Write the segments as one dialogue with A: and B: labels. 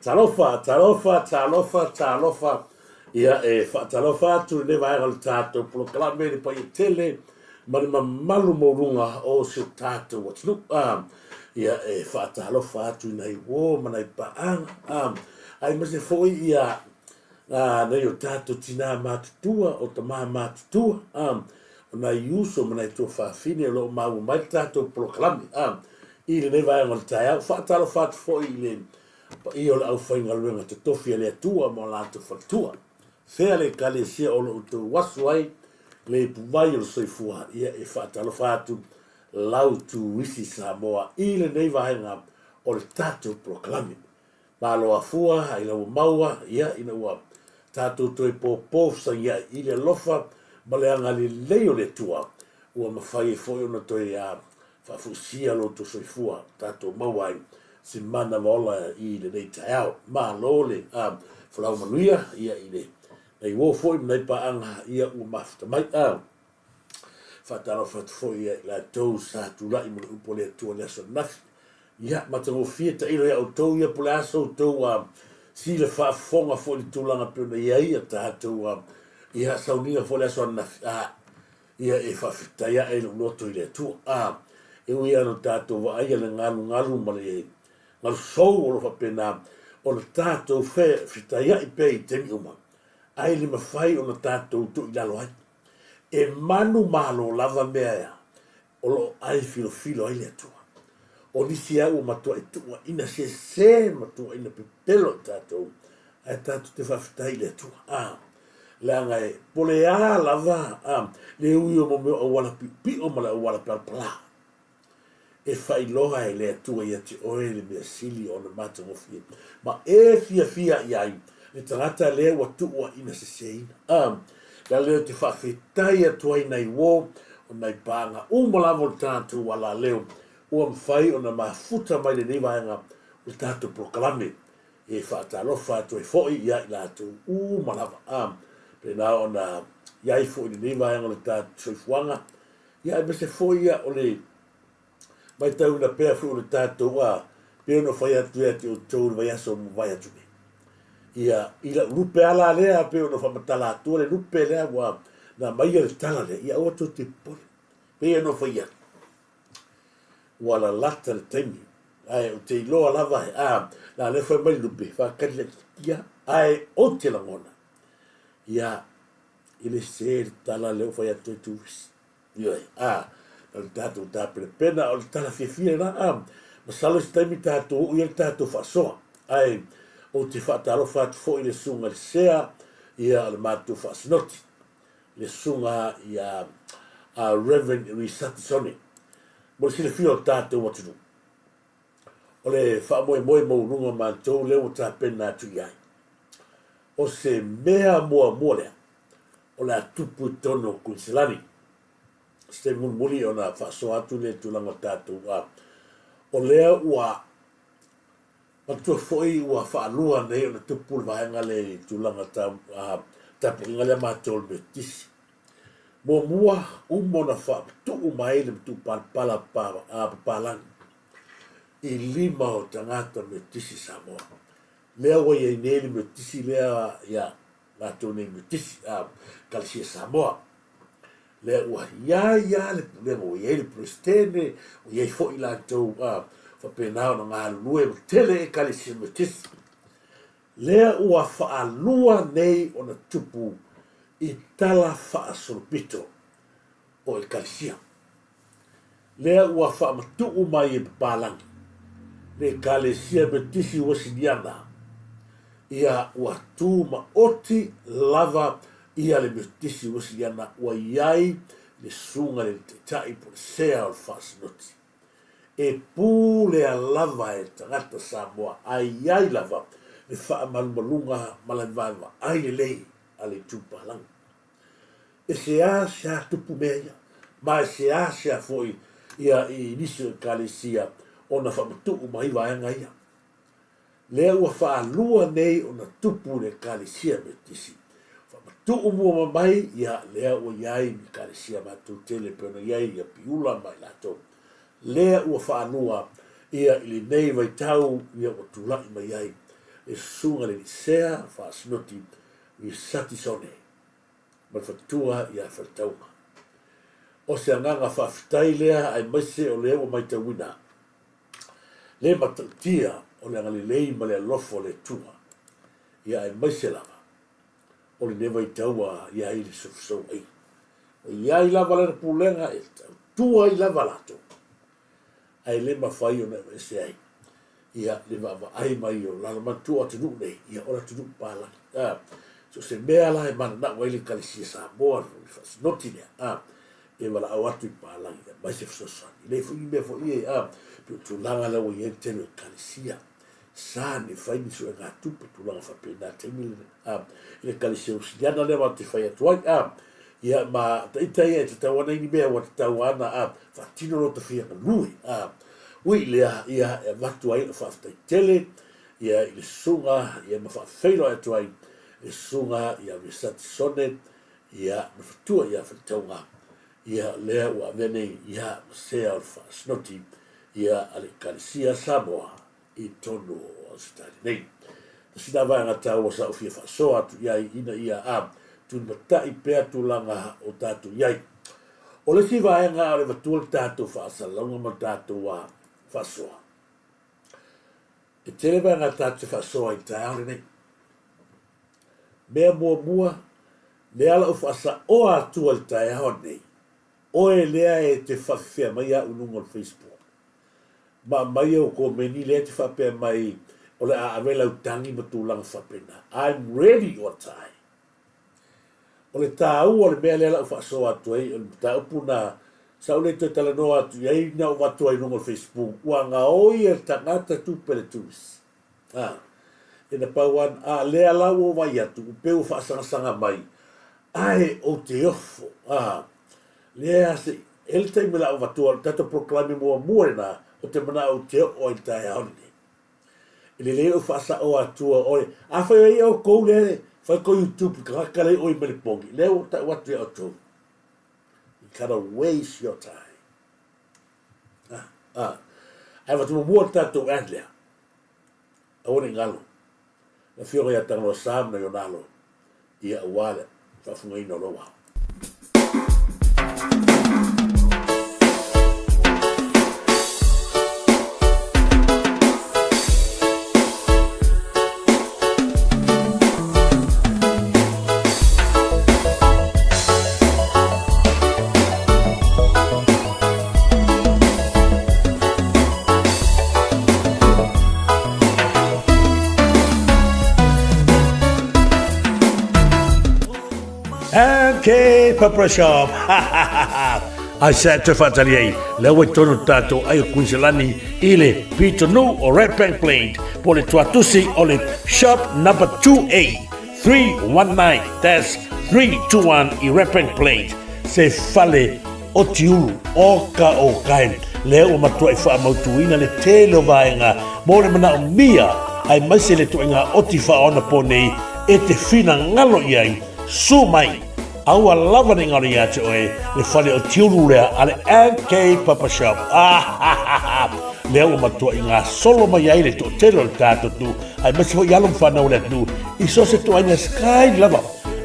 A: Talofa. Ia talofa tu le vai al tato proclame le pai tele ma le mamalu morunga o se tato what's look ia talofa tu nei wo ma nei pa ai ma se foi ia nei o tato tina matutua o ta matutua na yuso ma nei to fa fine lo ma mai tato proclame i le vai al taia talofa tu foi le io au fainga luenga te tofi le tua mo la tu fatua fea le kalesia o lo tu wasu ai le puwai o soifua ia talo fatu lau Turisi Samoa i le nei vahenga o le tatu proklami ma lo afua ai lau maua ia ina ua tatu toi popof sa ia i le lofa ma le anga le leo le tua ua mawhai e foi ona toi fafusia lo tu soifua tatu maua ai si mana waola i le nei taiao ma lo le fulau manuia ia i le nei wo foi nei pa anga ia u mafta mai fatalo fat foi la tou sa tu la i mo upo le tu le so naf ia ma tu fieta i le auto ia po la so tu si le fa fonga foi tu langa pe ia ta tu ia saunia foi la so naf ia fa fita ia e no to ile tu e u ia no tato va ia le ngalu ma le ngal so o fa pena o le tato fe fita ia i pe te mi uma ai le mawhai o na tātou tu i lalo ai. E manu malo lava mea o lo ai filo ai le atua. O nisi au matua i tua ina se matua ina pepelo i tātou. Ai tātou te whawhitai le atua. Leanga e pole a lava le ui o mo meo a wala pi o mala a wala pala. E whai loha e le atua i ati oe le mea sili o na mata ngofie. Ma e fia iai. Le tangata lea wa tuua ina se seina. La leo te whawhetai atua ina i wō, o nai pānga umalawo le tātou wala leo, ua mwhai o na mafuta mai le niwaenga le tātou proklame, e whaatalofa atua i fōi ia i lātou umalawa. Pena o na iai fōi le niwaenga le tātou soifuanga, ia i mese fōi ia o le mai tau na pēr fōi le tātou pēr no whai atu e te o tōu vai aso mo vai atu me. Ia ila rupe ala lea pe ono whamatala atua le rupe lea wa na maia le tala lea ia oto te pole pe ano whaia wala lata le taimi ai o te iloa lava na le whai mai rupe whakari le kia ai o te langona ia ile se le tala leo whai atu e tuwis ia na le tātou tāpere pena o le tala fia na masalo se taimi tātou o ia le tātou whasoa ai o te whaatalo whaatu fo i le sunga le sea ia le mātou whaasinoti. Le sunga ia Reverend Risatisone. Mo le sile fio tātou watunu. O le whaamoe mou runga mātou leo tā pena atu iai. O se mea mua lea. O le atupu tono Queenslandi. Ste muli o na whaasoa atu le tulanga tātou. O lea ua matua foi ua whaalua nei o na tupu le vahenga le tulanga tapu le mātou le tisi. Mua umo na whaatuu mai le mtu pala palangi. I 5 o tangata me tisi Samoa. Lea wa ia ineli me tisi lea ia mātou nei me tisi kalisia Samoa. Lea ua ia le mo ia le prestene o ia fo i lātou penao na ngā lue o tele e kalisia me tisi. Lea ua whaalua nei o na tupu i tala whaasolopito o e kalisia. Lea ua whaamatuu mai e papalangi. Le kalisia me tisi wasiniana. Ia ua tūma oti lava ia le me tisi wasiniana ua iai le sunga le te tai po le sea o le whaasinoti. E pū lea lava e tangata Samoa ai lava le whaamalunga malaivaeva ai le lei a le tūpalang. E se a tupu mea ma e se a foi ia i nisi kalesia o na whaamatuu mai vaenga ia. Lea ua whaalua nei o na tupu le kalesia me tisi. Whaamatuu mua mai ia lea ua iai mi kalesia mātou tele pena iai ia piula mai lato. Lea ua whaanua ia ili nei vai tau ia o tulai mai ai e sunga le sea fa snoti i sati sone ma fatua ia faltauma o se anganga fa fitai lea ai maise o leo mai tawina le matatia o le angali lei ma le alofo le tua ia ai maise lava o le newa i taua ia i le sofsou ai o ia i lava le pulenga e tua i lava lato ai le mawhai o na se ai ia le vava ai mai o lala mantua te nuk nei ia ora te nuk pala so se mea la e mana na waile Turisi Samoa ni fas noti nea e wala au atu i pala ia mai se fsosani le fu i mea fu i pe tu langa la wai en tenu Turisi sa ne fai ni so e ngā tupe tu langa whapena te mili le Turisi usiana le wa te whai atuai ia ma te itai e te tawana ini mea wa te tawana whatino no te whianga nui ui lea ia e watu ai na whaftai tele ia i le sunga ia ma whawhailo atu ai le sunga ia risati sone ia na whatua ia whataunga ia lea ua vene ia sea o whasnoti ia ale Turisi Samoa i tonu o stari nei. Sina vai ngā tau o sa ufia whasoa tu iai ina ia tu matai pea tu langa o tatu iai. O le si vai ngā o le vatua tatu whaasalaunga ma tatu wa whasoa. E tele vai ngā tatu whasoa i tai aure nei. Mea mua, le ala u whaasa o atua i tai aure nei. O e lea e te whawhia mai a ununga o Facebook. Ma mai o ko meni lea te whapea mai o le a awela utangi ma tūlanga whapena. I'm ready o tai. O le tāu o le mea lea lau whaasoa atu ei, o le tāu puna sa o le toi tala noa atu ei na o watu ai nungo Facebook. Ua ngā oi e tangata tūpele Turisi. E na pauan, lea lau o mai atu, upeu whaasanga mai. Ai o te ofo. Lea se, ele taimi lau watu o tato proklami mua na o te mana o te o i tai aone. Ele leo whaasa o atua oi. Awhai ei au kou lea, whai ko YouTube, kakale oi mele pongi. Leo ta watu e auto. You cannot waste your time. Ai watu mua tato adlea. Aone ngalo. Na whiora ia tangalo sam na yonalo. Ia awale. Whafunga ino loa. Okay, Papa Shop. I said to Fatalier, Lewe Tono Tato, Ayo Kunselani, Ile, Pito No, or Red Bank Plate, Pole Tuatusi, Ole, Shop number 2A, 319, that's 321, I Red Bank Plate, Se Fale, Otiu, Oka Okain, Leo Matua Ifa Mautuina, Le Telo Vaenga, Mole Mana Mia, I Masele Tuenga, Otifa on the Pone, Ete Fina Ngalo Yang, Sumai. Aua lava ni ngari ate oe, le whale o tiuru lea, ale LK Papa Shop. Lea ua matua i ngā solo mai aile to telo le tātou tu, ai masi ho i alum whanau le tu, i so se tu aina sky lava.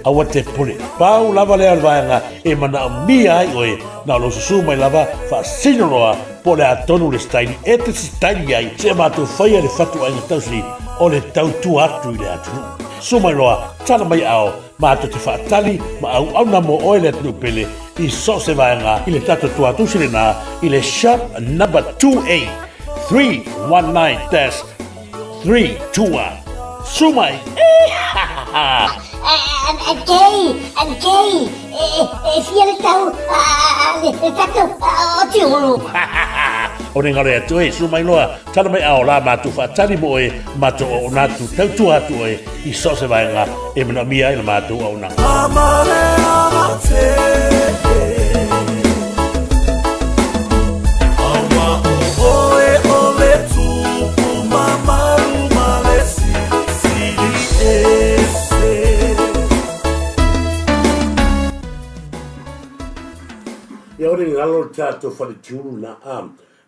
A: Aua te pule, pau lava lea le vaenga, e mana o mia ai oe, na lo susu mai lava, wha sinoroa, po le atonu le staili, e te staili ai, se mātou whaia le whatu aina tausi, o le tau tu atu i le atunu. Sumai roa, tana mai ao, mātou te whaatali, ma au na mo oe le atunu pele, i so se vaenga, i le tato tu atu sile nā, i le shop number 2A, 319, that's 321. Sumai!
B: Gay, fia le tau, le tato, o tiuru.
A: O ne ngare atu e, sumai loa, tana mai ao la mātou whaatali mo e, mātou o nātu tautu atu e, i so se vaenga, e mana mia e na mātou au nanga. Amare amate, awa o oe o le tupu mamaru malesi, sili ese. Ia ore ngalo tātou whale tiuru na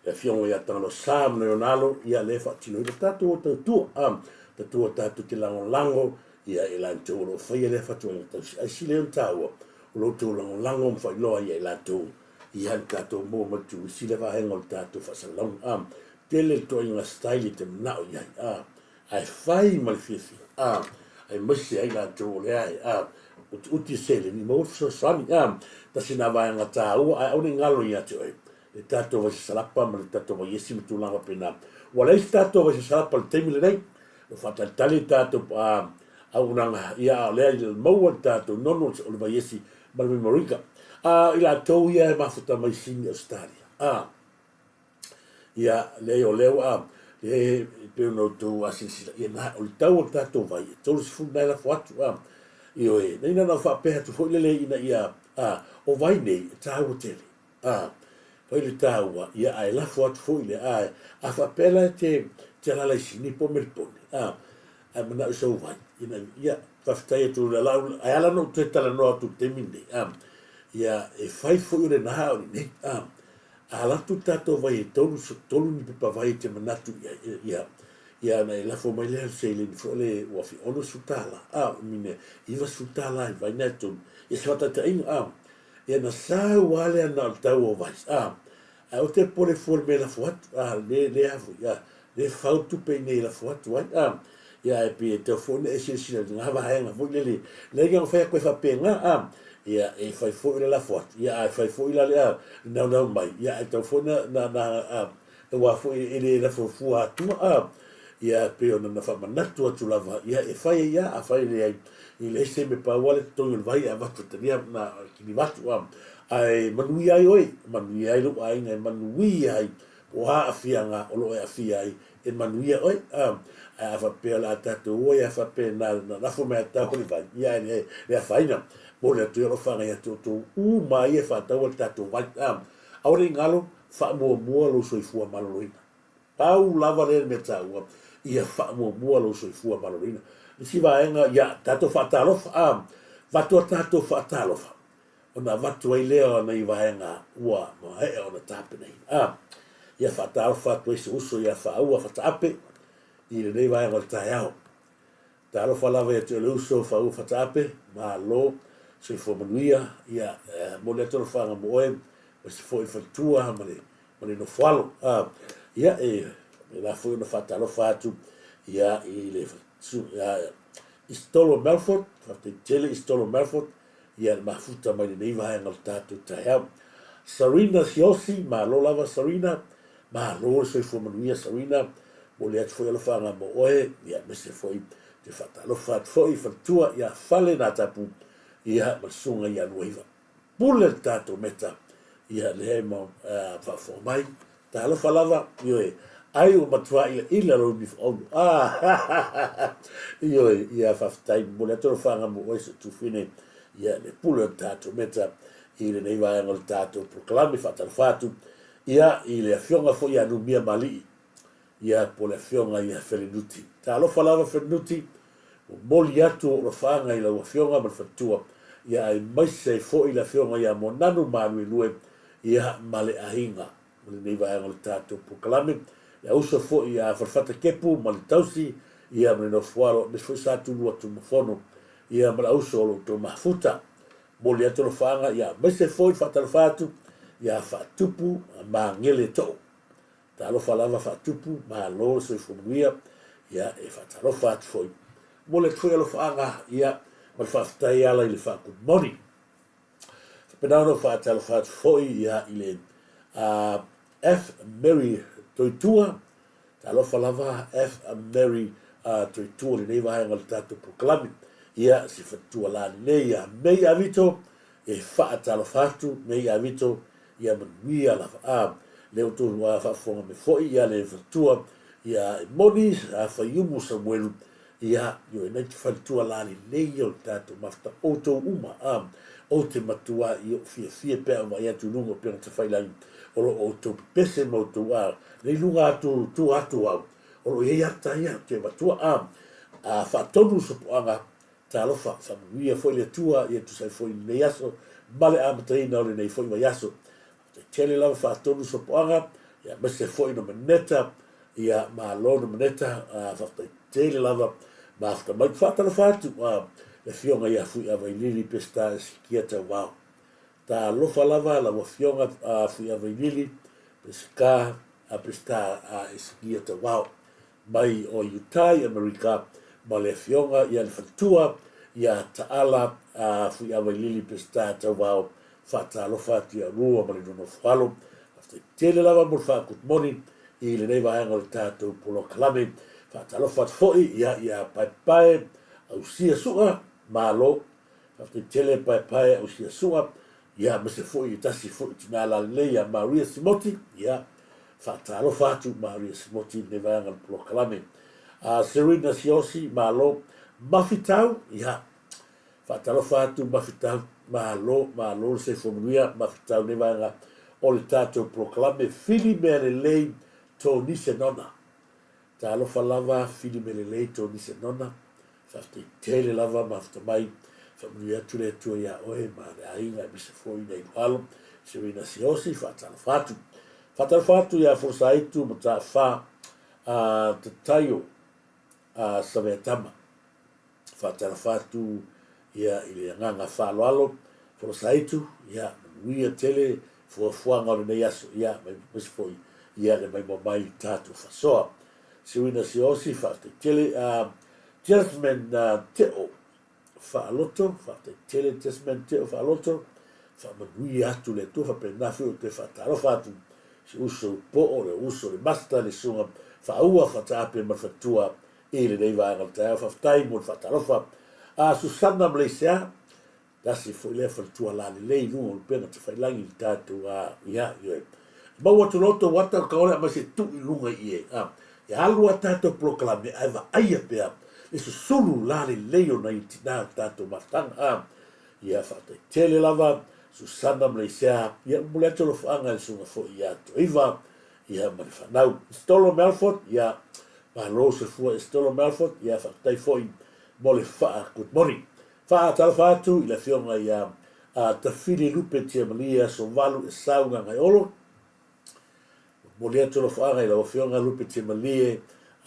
A: e fiongo ia tangalo sam no nalo ia le fa tino le tatu o tu tatu te lango ia e lan tu lo fa ia le fa tu ai si le tau lo tu lango fa lo ia la tu ia tatu mo mo tu si le va hengol tatu fa salong tele to inga style te na ia ai fai mal fifi ai masi ai la tu le ai uti sele ni mo so sami ta sina va nga tau ai oni ngalo ia tu le tato va salapa ma le tato va yesi tu langa pena wala is tato va salapa le temi le nei lo fata tali tato au nanga ia le il mo tato non o va yesi ma me morika ila to ia ma futa mai sin australia ia le o leo le pe no tu asisi ia na o tau tato vai to se fu na la foto io e nei na fa pe tu fo le ina ia o vai nei tau tele foi le tau ia ai la foto foi le a fa pela te la la sini po mer pone mana so vai ina ia fa stai tu la ai ala no te tala no tu te mini ia e fai foi le na o ni ala tu tato vai tolu ni pe vai te manatu ia na la fo mai le se le fo le wa fi ono sutala mine iva sutala vai na tu e se fata te ia na sa wale na tau o vai o te pole forme la foat le afu ia le fautu pe nei la foat vai ia e pe te fone e se nga va hanga vo le nga fa ko fa penga ia e fai fo la foat ia e fai fo la na mai ia e te fone na e wa fo e la fo fu tu ia pe ona na fa manatu atu lava ia e fai ia a fai le ile se me pa wale to il vai a va tuteria na ki vatu ai manui ai oi manui ai lo ai ngai manui ai o ha afianga o lo e afia ai e manui oi a fa pe la tatu o ia fa pe na fo me ta o vai ia e faina mo le tu lo fa ia tu u mai e fa ta o tatu vai ora ngalo fa mo lo so fu malorina pau lava le me ta ia fa mo lo so fu malorina si va enga ia tato fa talo va to tato fa talo ona vatu ai leo na i vaenga ua mo he ona tape nei ia fatalo fatu ese uso ia fa ua fatape i le nei vaenga le taiao talo fa lava te le uso fa ua fatape ma lo se fo manuia ia mo le tolo fanga mo e se fo i fatua ma le no falo ia la fo no fatalo fatu ia i le su istolo Melford te tele istolo Melford ia mafuta mai nei vai ngal tatu taiau Sarina Siosi ma lo lava Sarina ma lo se fo manuia Sarina mo le foi lo fanga mo oe ia me se foi te fata lo fat foi fatua ia fale na tapu ia masunga ia nuiva pule tatu meta ia le mo fa fo mai ta lo falava io ai o matua ila lo ni fo io ia fa tai mo le to fanga mo oe tu fine ia le pule tatu meta i le nei vai ngol tatu proclami fatal fatu ia i le afionga fo ia no mia mali ia po le afionga ia felinuti ta lo falava felinuti o moli atu o fanga i la afionga ma fatua ia ai mai se fo i la afionga ia mo nanu manu lue ia male ahinga le nei vai ngol tatu proclami ia uso fo ia farfata kepu ma le tausi ia me no fuaro me fo sa tu lo tu fono ia mala uso lo to mafuta mo le to fanga ia me se foi fatal fatu ia fatupu ma ngele to ta lo falava fatupu ma lo se fuia ia e fatal fatu foi mo le foi lo fanga ia mal fata ia la il fa good morning pedano fatal fatu foi ia ile F Mary Toitua ta lo falava F Mary Toitua le neva ngal tatu proclami ia si fatua la leia mei avito e fa talo fatu mei avito ia manuia la le to wa fa fonga me foi ia le fatua ia moni fa yumu samuelu ia yo nei fatua la leia o tatu mafta auto uma o te matua io fie pe ma ia tu lungo pe te fai la o to pese mo tu le lunga tu atu o lo ia ta ia te matua fa tonu so anga talo fa via foi le tua e tu sai foi le yaso male a matrina o le nei foi yaso te tele la fa tonu so poanga ia mese fo'i no maneta ia malo no maneta whakatele lava ma whakamai whātalofa atu le fionga ia fui a vailili pesta sikia te wao. Ta lofa lava la wa fionga fui a vailili pesika a pesta sikia te wao. Mai o Utah, Amerika, ma le fionga ia le fatua ia taala fui a vailili pesta te wao whātalofa atu ia rua ma le nono whalo. Tele lava mo whakut moni i le nei vaenga le tātou polo kalame. Whātalofa fo'i ia pai au sia sua malo. Tele pai au sia sua ia mese fo'i i tasi fo'i tina la leia Maria Simoti. Ia whātalofa atu Maria Simoti nei vaenga le polo kalame. Serena Siosi malo mafitau. Ia whātalofa atu mafitau malo se fomuia mafitau nei vaenga o le tātou proklame fili mea le lei tō nise nona. Tā alofa lava fili mea le lei tō nise nona. Whafte tele lava mafta mai. Whamui atu le tua ia oe ma le ainga misa fōi nei whalo. Serena Siosi whatalofa atu. Whatalofa atu ia fosa itu ma tā wha te taio saveatama. Whatalofa atu ia ili nganga whaloalo. Fosa itu ia manuia tele fuafuanga o le nei aso, ia, mai foi, ia le mai mamai tātou whasoa. Serena Siosi, whaate tele, Jasmine Teo, whaaloto, whaate tele Jasmine Teo, whaaloto, whamanui atu le tu, whapenawhi o te whaatarofa atu, si uso po le uso le masta le sunga, whaua whaatape ma whatua, e le nei vaenga le taia, whaftai mo le whaatarofa. Susana Malaysia, dasi foi le faltua la le no pena te fai langi tatu ia ia ma watu loto wata ka ora ma se tu lunga ie ia alu tatu proclame ava aia pe isso sulu la le o na itina tatu matang ia fa te tele lava Susana Malaysia ia muleto lo fanga sunga fo ia to iva ia ma fa nau stolo Melford ia ma lo se fu stolo Melford ia fa tai foi mo le fa good morning. Whaatalofa atu i la fionga ia ta fili lupe tia malia so walu e saunga ngai olo. Mo lea tolo whaanga i la fionga lupe tia malia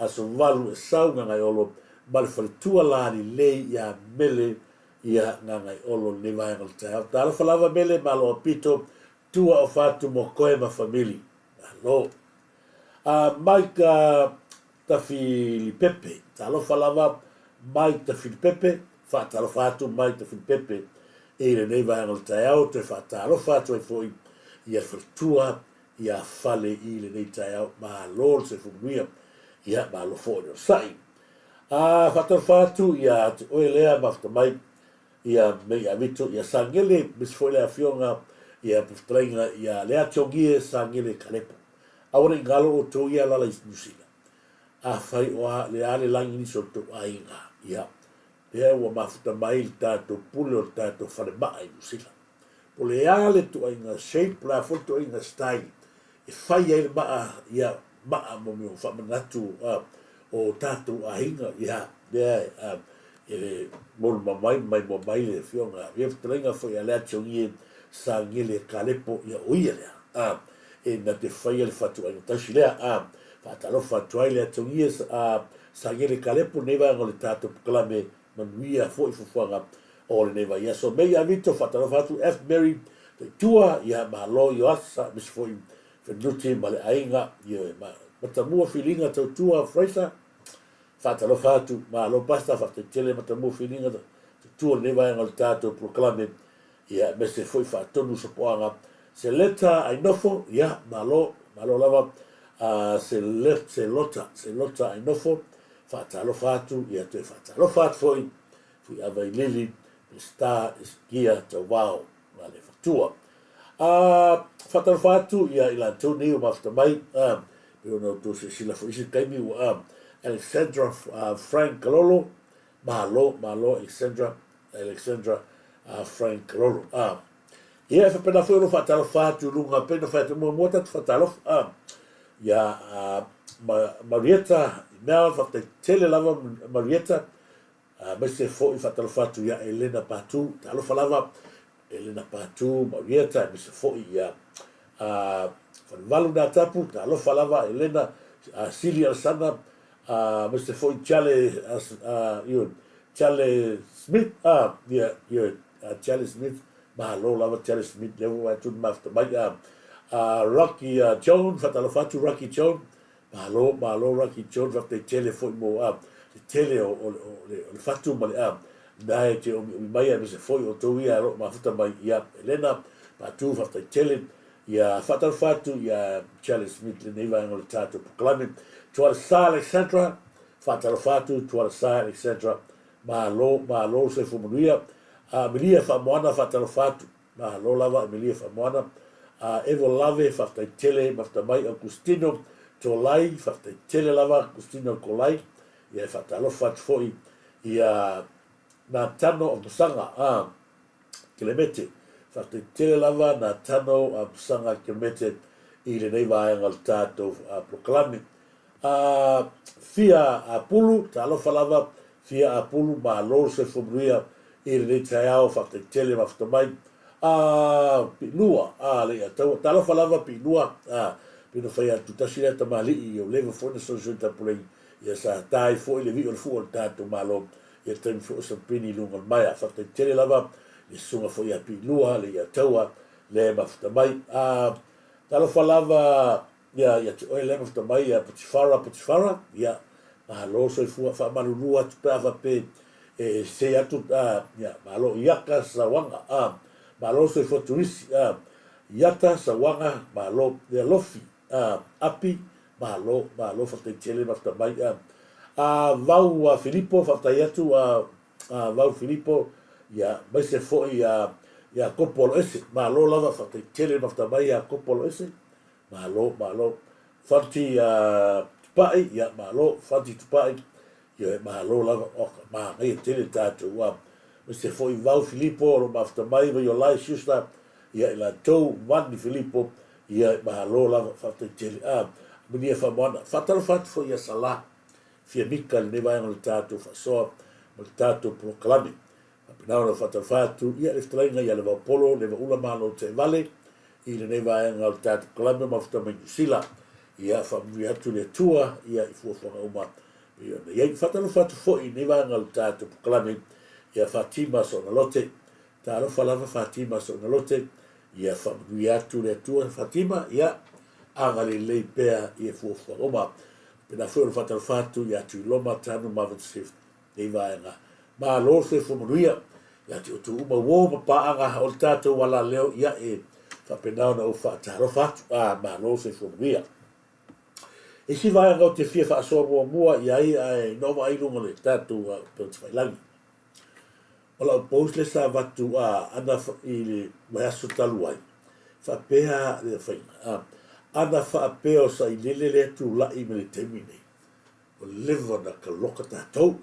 A: so walu e saunga ngai olo. Male whalitua lani lei ia mele ia ngai olo ni vaenga le tau. Ta alofa lava mele malo apito tua o fatu mo koe ma famili. Alo. Mike ta fili pepe. Ta alofa lava Mike ta fili pepe. Whaatalofa atu mai te whipepe e le nei vaenga le tai au te whaatalofa atu e foi ia whatua ia whale i le nei tai au ma lor se whumuia ia ma lo fōne o sai. Whaatalofa atu ia te oe lea mafta mai ia mei a mito ia sangele mis foi lea fionga ia piftrainga ia lea tiongie sangele kalepo. Aure ngalo o tō ia lala i nusina. Whai oa le ale langi niso tō ainga ia. Ia ua mafuta mai tātou pule o tātou wharemaa i Nusila. Po le ale tu ainga shape la foto ainga style. E whai ai maa ia maa mo meo whamanatu o tātou ahinga. Ia, e molu mamai mai le fionga. Ia whatarenga whai alea tiongie sa ngele kalepo ia oia lea. E na te whai ale whatu ainga tausi lea. Whatalofa tuai lea tiongie sa ngele kalepo neva ngole tātou pukalame manuia foi fufuanga o le neva ia so mei avito fatalofa atu F Mary te tua ia malo yo asa mis foi fenuti male ainga ia ma matamua filinga te tua Fraser fatalofa atu malo basta fatetele matamua filinga te tua neva ngol tato proclame ia mese foi fatonu so poanga se leta ainofo ia malo lava se lota ainofo whaatalofa atu, ia te whaatalofa atu fui awai lili, the star is gear to wow, ma le whatua. Whaatalofa atu, ia ila tūni o mafta mai, pero no tu se sila fu isi kaimi o Alexandra Frank Kalolo, malo, Alexandra Frank Kalolo. Ia e whapena whero whaatalofa atu, runga pena whaatalofa mua tatu whaatalofa, ia Marietta, mea whakte tele lava Marietta, mese fo'i whatalofa atu ia Elena Patu, te alofa lava Elena Patu, Marietta, mese fo'i ia Whalu nā tapu, ta alofa lava, Elena, Sili Alasana, Mr. Foy Charlie Smith, Charlie Smith, mahalo lava Charlie Smith, level wa tu mafta mai, Rocky Jones, fatalofatu Rocky Jones, mahalo Rocky Jones, fakte tele foi mo, tele o le fatu mali, dai te o mai Mr. Foy o toia ro mafuta mai ia Elena, patu fakte tele, ia fatalofatu ia Charlie Smith le neiva ngol tatu proclaiming, tuala sa Alexandra, fatalofatu tuala sa Alexandra, mahalo se fumuria, Emilia Famoana fatalofatu, mahalo lava Emilia Famoana, Evo Lave fakte tele mafta mai Agustino Tolai fakte tele lava Agustino Kolai, ia fatalofatu foi ia na tano o Musanga, Clemete, fakte tele lava na tano o Musanga Clemete, i le nei vaenga le tātou proclaiming. Fia apulu, ta alofa lava, fia apulu, mahalo se fumuria, i le nei taiao fakte tele mafta mai, pinua, le atau, ta alofa lava pinua, pino fai atu tasile ta mali i o lewa fone so ta pulei, ia sa tai fo i le vi o le fu o le tātou malo, ia taimi fo sa pini lunga mai, fakte tele lava, i sunga fo i a pinua, le ataua, le mafta mai, talofa lava ia te oe le mafta mai ia Putifara, ia mahalo so i fua wha manunua tu pēwa pē se atu, ia mahalo iaka sa wanga, mahalo so i fua Turisi, iata sa wanga, mahalo le lofi, api, mahalo whaktai tele mafta mai, vau Filipo, whaktai atu, vau Filipo, ia maise fo ia kopolo ese, mahalo lava whaktai tele mafta mai ia kopolo ese, mahalo, whanti tupai, ia mahalo, whanti tupai, ia mahalo lava, ngai tele tātou, maise fo i vau Filipo, ro mafta mai, vai o lai siusta, ia ila tau mani Filipo, ia mahalo lava whaktai tele, munia whamoana, whatalo whatu fo ia sala, fia mika le nevaenga le tātou whasoa, le tātou proclaiming. Pinaona whatawhatu, ia le whtalainga ia le waupolo, le wa ula malo te vale, i le nevaenga le tātou Columbia mafuta mai New Zealand, ia whamui atu le tua, ia i fuawhanga uma. Ia whatawhatu fo i nevaenga le tātou proclaiming, ia Fatima Sonalote, tā alofa lava Fatima Sonalote, ia whamui atu le tua Fatima, ia angale lei pēa i fuawhanga uma. Pina fwere whatawhatu, ia tu loma tanu Marvin Swift, nevaenga. Mahalo se fumuria, ia te utu uma wō mapaanga o le tātou wala leo, ia whapenau na o whatarofatu, mahalo se fumuria. E si vai ngau te fia whaasoa mua, ia ai nova ailunga le tātou Pētawhailangi. Ola o pous le sa watu ana i le maiaso talu ai. Whapea le whainga. Ana whapea o sa i lele le tu lai me le temine. O lewa na ka loka tātou,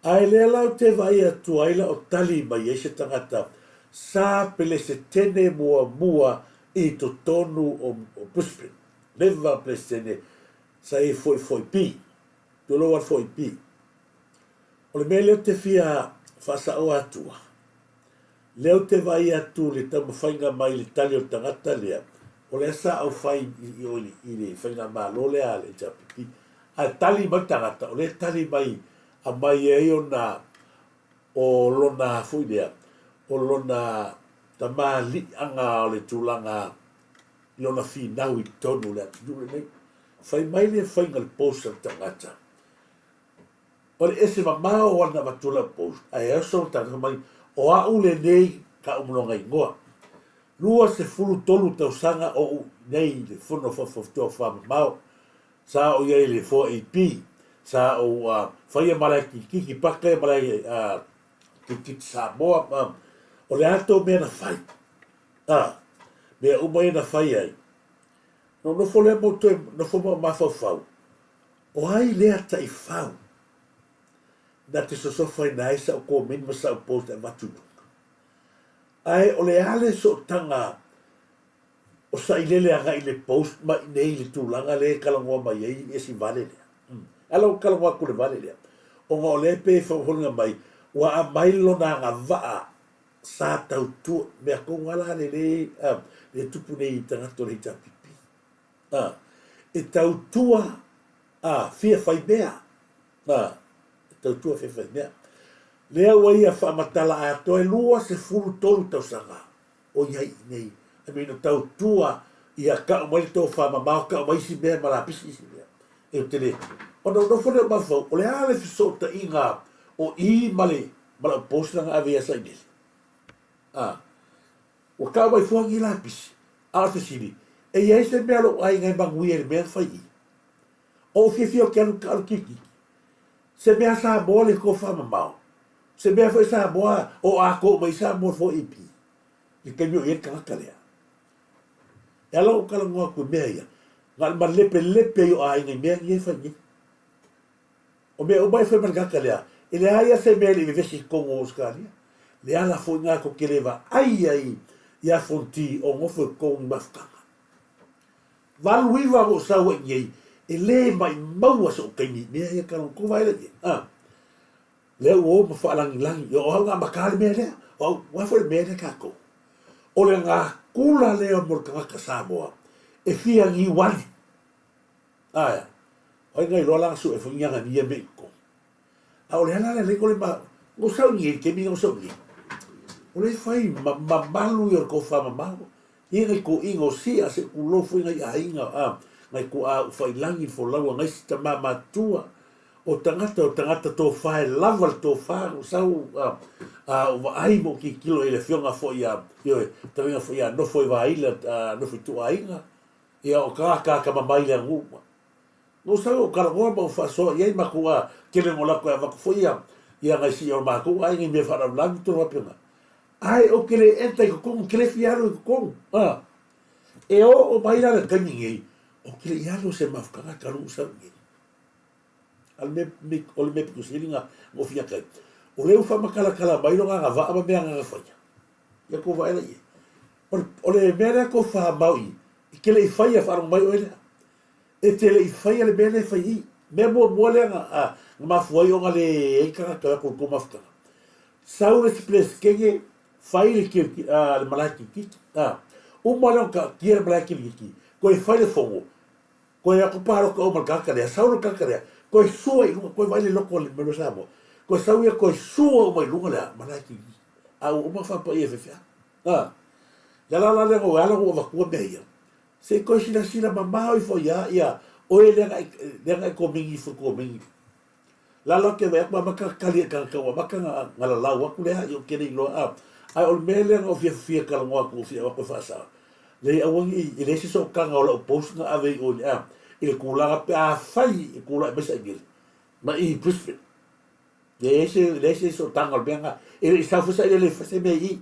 A: ai le lau te vai atu aila o tali mai e se tangata sa pele se tene mua i to tonu o Brisbane. Leva pele se tene sa e foi pi. Tu loa foi pi. O le mea leo te fia whasa o atua. Leo te vai atu le tamu whainga mai le tali o tangata lea. O le asa au whai i le whainga maa lo lea le japipi. A tali mai tangata, o le tali mai a mai e o na o lona fuidea, o lona tama li anga o le tūlanga lona fi nau i tonu le atu nei. Whai mai le whainga le post al tangata. O le ese mamao ana matula post, ai aso tanga mai, o au le nei ka umulonga i ngoa. Lua se fulu tolu tau sanga o nei le fono fafoftoa whama mau, sa o iei le 4AP, sa o whaia malai kiki paka malai Turisi Samoa, o le ato mea na whai. Mea umai na whai ai. No fo le mo toi, no fo mo mawhau. O ai lea ta i whau. Na te sosofai na isa o ko min masa o post e matunu. Ai o le ale so tanga o sa i lele anga i le post ma i nei le tūlanga le kalangua mai ei e si vale lea. Ala o kalangua kule vale lea. O ngā o le pe whauhonga mai, wa a mailo na ngā waa sa tautua mea kongala le tupu nei tangato le tapipi e tautua fia fai mea tautua fia fai mea lea wai a whaamatala a toe lua se furu tolu tausanga o iai nei a mea tautua ia ka mai tō whaamamau ka mai si mea marapisi si mea e o tele ona no fone mafau o le ale fisota inga o I male mala postanga avea sa inesi o ka mai fuangi la pisi a te siri e iai se mea lo ai ngai mangui e mea fai I o fia ke anu ka kiki se mea sa mole ko whaamamau se mea fai sa moa o a ko mai sa mo fo ipi i ke mio e kanga kalea e ala o kala ngoa ko mea ia ngal ma lepe yo ai ngai mea ngai fai ni o mea o mai fai man kaka lea e le aia se mea le vesi kongo o skaria le ala fo ngā ko keleva ai ia fonti o ngofo kongo mafkanga valu iwa o sawa ngai e le mai maua so kaini mea ia kala ko vai le le o ma fa langi yo o nga makale mea lea o wa fo mea le kako o le ngā kula lea mo kanga Samoa e fia ngi wali aya o ngai lola su e fo nyanga ni me ko a o le ala le ko le ma o sa ni ke mi o so ni o le fai ma malu yo ko fa ma malu i ngai ko ingo si a se ku lo fu ngai a inga ngai ko a fai langi fo lawa ngai sta ma tua o tangata to fai lava to fa o sa o ai mo ki kilo ele fionga fo ia yo tavinga fo ia no foi vai la no foi tu ainga ia o ka mai la ngu no sa o ka ngo mo fa so ia ma ko ke le mola ko va fo ia ngai si o ma ko ai ngi me fa la tu va pena ai o ke le enta ko ke le fiaro ko e o mai la ka ningi o ke le ia lo se ma fa ka lu sa ngi al me o le me ku silinga mo fia kai o le ufa makala mai lo nga va ama mea nga fai ia ko vai la ia o le mea ko fa maui i ke le fai a fa mai o ele e te le fai le mea fai me mo le nga ma foi o nga le e ka ko mafka sau le sples kenge fai le ki le malaki ki o malo ka ki le malaki ki ko e fai le fongo ko e ko paro ko o malaka le sau le kakare ko e soi ko vai le loko le melo samo ko sau ia ko suo mai lunga le malaki au o ma fa pa ia fe ya la le o ala o va ko meia se ko sila mama o fo ia o ele le ko mingi fo ko mingi la ke va ma ka kali ka ma ka ngala la wa ku le yo ke ni lo ai o mele o fia ka ngo ku fia ko fa sa le awangi ile se so ka ngo post nga ave o ile kula pe a fai kula be sa gil ma I prispe Lese so tanga benga e sa fusa ele fase me I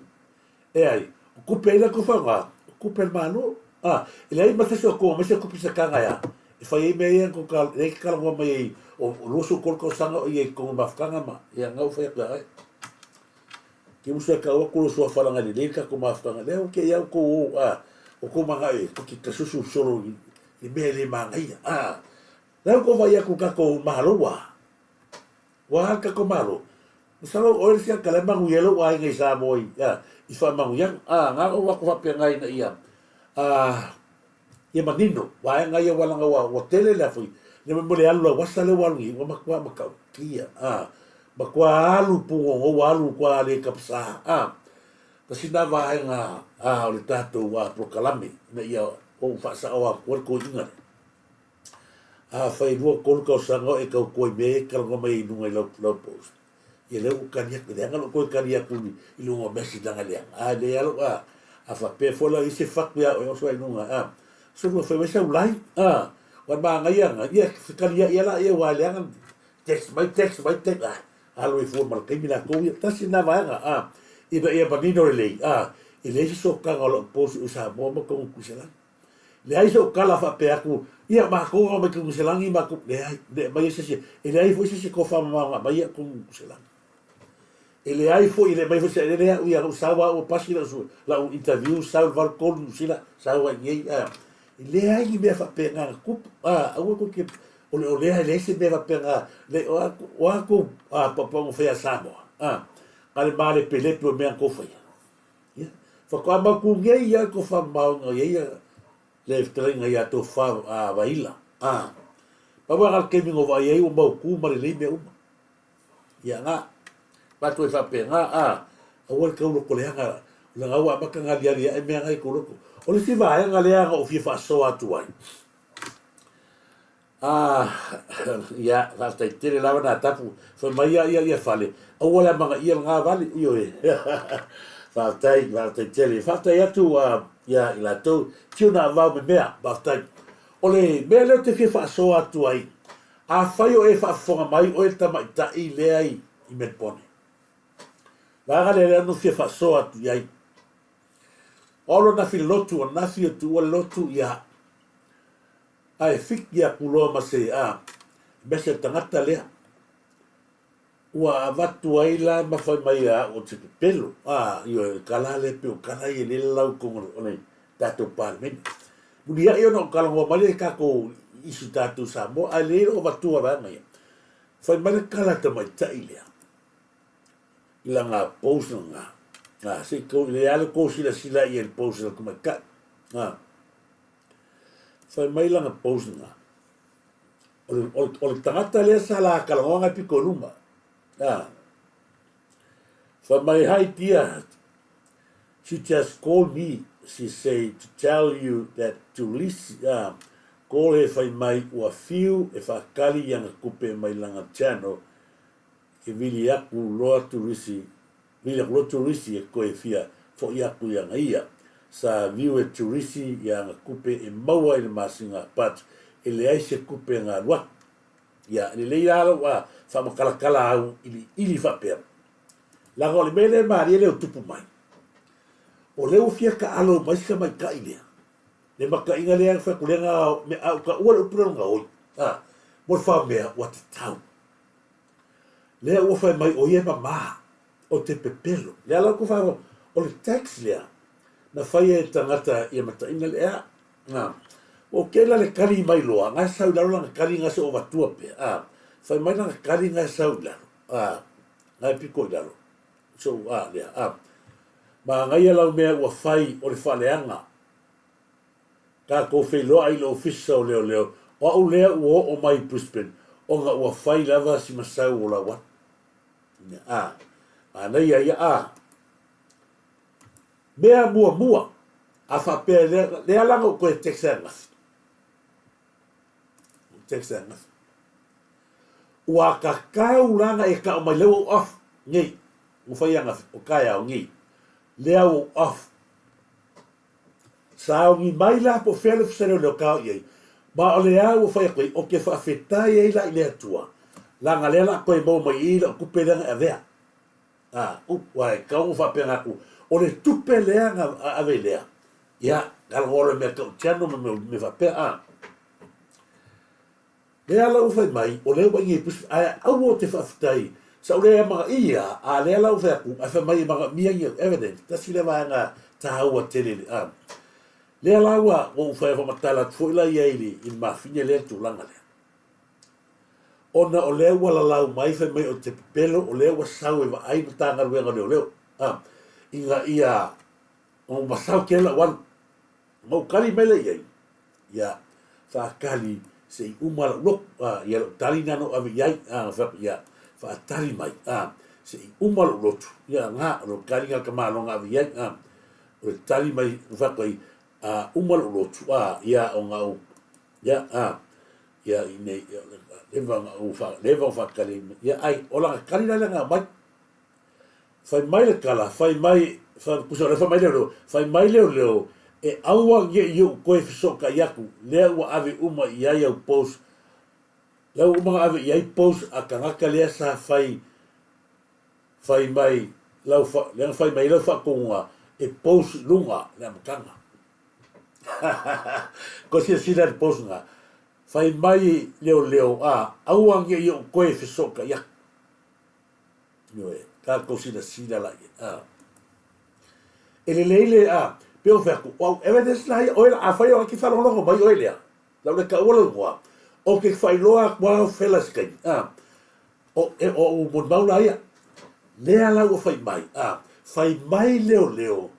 A: e ai ku pela ko fanga ku pel mano ele ai mate so ko me se ku pisa kanga ya e fai me ia ko ka e ka ngo me o loso ko sanga e ko mafkanga ma ia ngau fai ka ai ki musa ka o ko so fala ngali le ka ko mafkanga le o ke ia ko o ko manga e ko ki ka susu solo ni me le manga ia le ko vai ku ka ko malo wa ka ko malo salo o le sia kala mangu yelo wa ngai sa moi I fa mangu yang nga o wa ko fa pe ngai na ia ia manino wa ngai wa langa wa tele la fui le mo le alu wa sale wa ngi wa makwa makau kia makwa alu pu o wa alu kwa le kapsa ta sina va nga o le tato wa prokalame na ia o fa sa o ko inga fai rua kolu kau sanga e kau koi me kala ngomai nunga I lau post. Ia leu kaniak le anga lo koi kaniak uli I lunga mesi langa leang. Le alo fa pe fola I se fak pia o so ai nunga so rua fai mesa ulai wan ma ngai anga ia kaniak ia la ia wa leang text mai alo I fo mal kai mina ko ia tasi na va anga ia banino le I le so kanga lo post usa mo ko kusela. Le ai so kala fa pe aku ia ma ko o me ku selangi ma ku le mai se e le ai fo se ko fa ma mai ku selangi e le ai fo ile mai fo se le ia usava o pasila su la un interview sa val con sila sa wa ngai le ai me fa pe nga ku o ko ke o le ai le se me fa pe nga le o ku pa pa mo fe Samoa ale male pele pe me ko fa Whakaama ku ngei ia ko whamau ia le ftaringa ia tō wha waila. Pawa kemi ngo vai ai o mau ku mare le me uma. Ia ngā. Patu e whape ngā awal kau loko leanga. La ngawa maka ngā liari ai mea ngai ko loko. O le si vai ngā leanga o fia whaso atu ai. Ia, whaftai tere lawa nā tapu. Whamai ia whale. Awala manga ia ngā vale. Iyo e. Whaftai tere. Whaftai atu ia i la tau. Tio nā vau me mea. Whaftai. O le mea leo te fia whaaso atu ai. A whai o e whaafonga mai o e tamaita i lea i Medpone. Wanga le anu fia whaaso atu iai. Olo na fi lotu o na fi atu o lotu ia. Ai fik ia kuloa ma se mese tangata lea. Ua watu ai la ma whai mai o te pelo. Io e kalale pe o kalai e le lau kongo o nei tato parmeni. Muni ia io no kalangoa mai e kako isu tatu Samoa, a le o watua ranga ia. Whai mai kalata mai tai lea. Ila ngā pōs na ngā. Se le ale ko sila i el pōs na kuma ka. Whai mai langa pōs na ngā. O le tangata lea sa la kalangoa ngai piko ruma. Whai mai hai tia. She just called me. She said to tell you that Turisi ko le whai mai ua fiu e whakali ianga kupe mai langa channel ke vili aku loa Turisi e koe fia fo i aku ianga ia sa viu e Turisi ianga kupe e maua i le masinga but e le aise kupe ngā ruak ia le leira alo wa whamakalakala au ili whapea langa o le mele maari e leo tupu mai o leo fia ka alo maisika mai ka ilea le maka inga lea whakulenga me au ka ua le upuranga oi. Mo wha mea o te tau. Lea ua whai mai o ia ma o te pepelo. Lea lau ku wha o le tax lea. Na whai e tangata ia mata inga lea. O kela le kari mai loa. Ngai sau laro langa kari ngase o watua pe. Whai mai langa kari ngai sau laro. Ngai piko i laro. So, lea. Ma ngai alau mea ua whai o le whaleanga. Ka ko fe loa i lo ofisa o leo. O au lea ua o mai Brisbane. O nga ua whai lava si masau o la wat. Nei ia Mea mua. A whapea lea langa o koe teksa ngafi. Teksa ngafi. Ua ka kau langa e ka o mai leo o off. Ngei. O whai ngafi. O kai au ngei. Lea o off. Sa ngi mai la po fele fsere le ka ye ma ole a o fa ko o ke fa feta ye la ile tua la ngale la ko mo mo i la ku pele nga vea wa ka o fa pena ku o le tupe le nga a vele ya gal ngolo me ko chano me fa pe le ala o fa mai o le wa ngi pus a o te fa ftai sa o le ma ia a le ala o fa ku a fa mai ma mi ngi evidence ta si le va nga ta o tele le lawa o fa fa matala foi la yaili in ma fine le tu langa le ona o le wala lau mai fa mai o te pelo o le wa sau e va ai tanga le le inga ia o ma sau ke la wan mo kali mele ye ya fa kali se uma lo ya tali nano ave yai fa ya fa tali mai se uma lo ya nga lo kali ga kama lo ave yai o tali mai fa kai umal lotu ia o ngau ia ia ine leva fa kali ia ai ola kali la nga mai fai mai le kala fai mai fa kuso le fa mai leo e aua ye yo ko so ka yaku le wa ave uma ia ia pos le uma ave ia pos a kanga kali sa fai mai lau fa le fai mai lau fa ko e pos lunga le makanga ko si le pos nga fai mai leo au ange yo koe fisoka ya yo ka ko si la ele leile pe o ferku o evidence la o a fai o ki fa lo mai o ele la le ka o lo o ke fai lo a wa felas kai o mo maula ya le ala o fai mai leo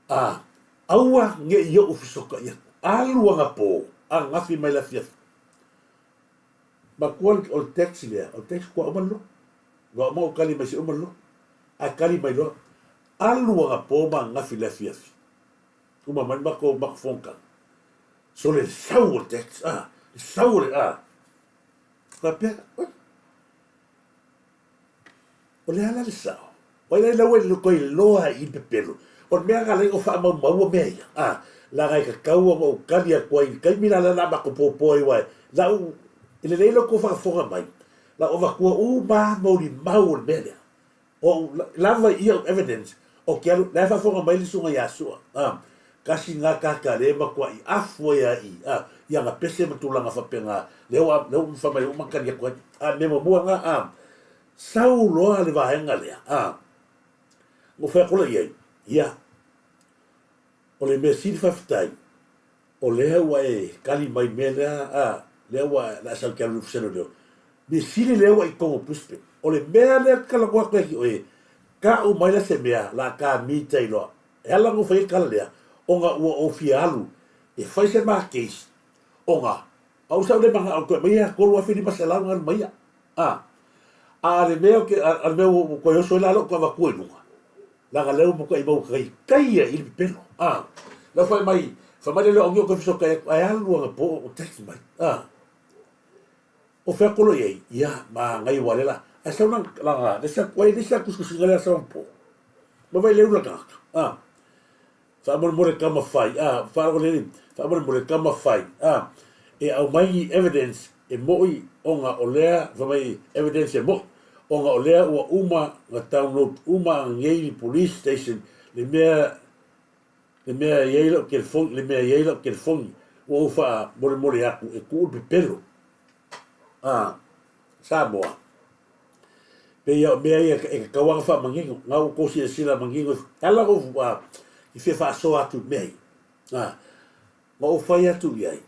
A: aua nge ia ufisoka ia alu nga po ang ngafi mai la fia ma kual o taxi le o taxi ko amalo wa mo kali mai si amalo a kali mai lo alu nga po ma ngafi la fia uma man ba ko ba fonka so le sau taxi sau le Rapia, o le ala le sao. O le lawe le koi loa I pe pelo. O mea ngale o wha mau mea ia. La ngai ka kaua o kalia koi, kai mina la nama ko popo I wai. La u, ile leilo ko whakafonga mai. La o wakua maa mauri mau le mea lea. O lava ia o evidence. O kia lu, la whakafonga mai le sunga yasua. Kasi ngā kaka le makua I afua ia ia ngā pese matulanga whapenga leo whamai umakari a koe memo mua ngā sau loa le wahenga lea ngo whakola iai ia o le mea siri whawhitai o lea wa kali mai mea lea wa la sau kia lufu seno leo me siri lea wa I kongo puspe o le mea lea kalakoa koe ki oe ka o mai la se mea la ka mita I loa hela ngo whai kala lea o ngā ua o fialu whai se maa case o ngā au sa le manga o koe mai ko wa fini masala ngal mai le meo ke al meo ko yo so la lo ko va ko lu la ga leo mo ko I mo kai I pelo la fa mai le o ko so kai ai alu nga po o text mai o fa ko lo ye ya ma ngai wale la a sa una la de sa ko de sa ku su ngala sa po mo vai le la ka fa mo le kama fai fa ko le fa mo le kama fai e au mai evidence e moi onga o lea vai evidence e moi onga o lea ua uma nga download uma ngei police station le mea yeilo ke fong le mea yeilo ke fong ua ufa mole aku e ku pe pelo Samoa pe ia mea ia e kawanga fa mangingo nga u kosi e sila mangingo ala o I fe fa so atu mei ma ufa ia tu iai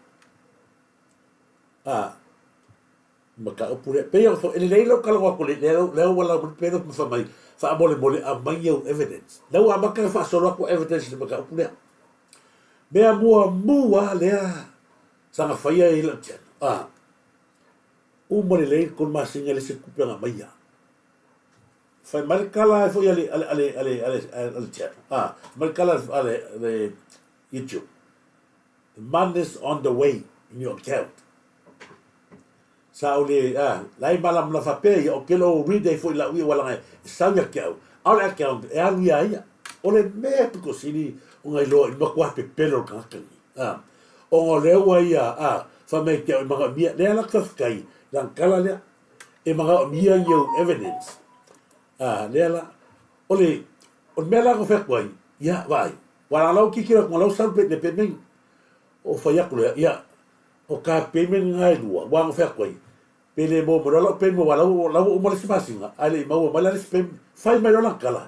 A: maka opure pe yo ele leilo kala ko le wala pero fa mai fa mole a mai yo evidence la wa maka fa solo ko evidence maka opure me mua le sanga fa ia I la chen mole le con ma singa le se kupanga mai ya fa mal kala fo ia ale chen mal kala ale YouTube the man is on the way in your account Sauli lai malam la fape o kelo read foi la ui wala ngai sanga kau ala account e alu ia ole me ko sini o ngai lo ma kwa pe pelo ka kan o le wa ia fa me ke ma mia le ala ka kai dan kala le e ma mia yo evidence le ala ole o me la ko fe kwai ia vai wala lo ki kira ko lo sal pe de pe men o fa ya ko ia o ka pe men ngai lua wa fe kwai pele mo lo pe mo wala o mo le simasinga ale mo mala le pe fai mai la kala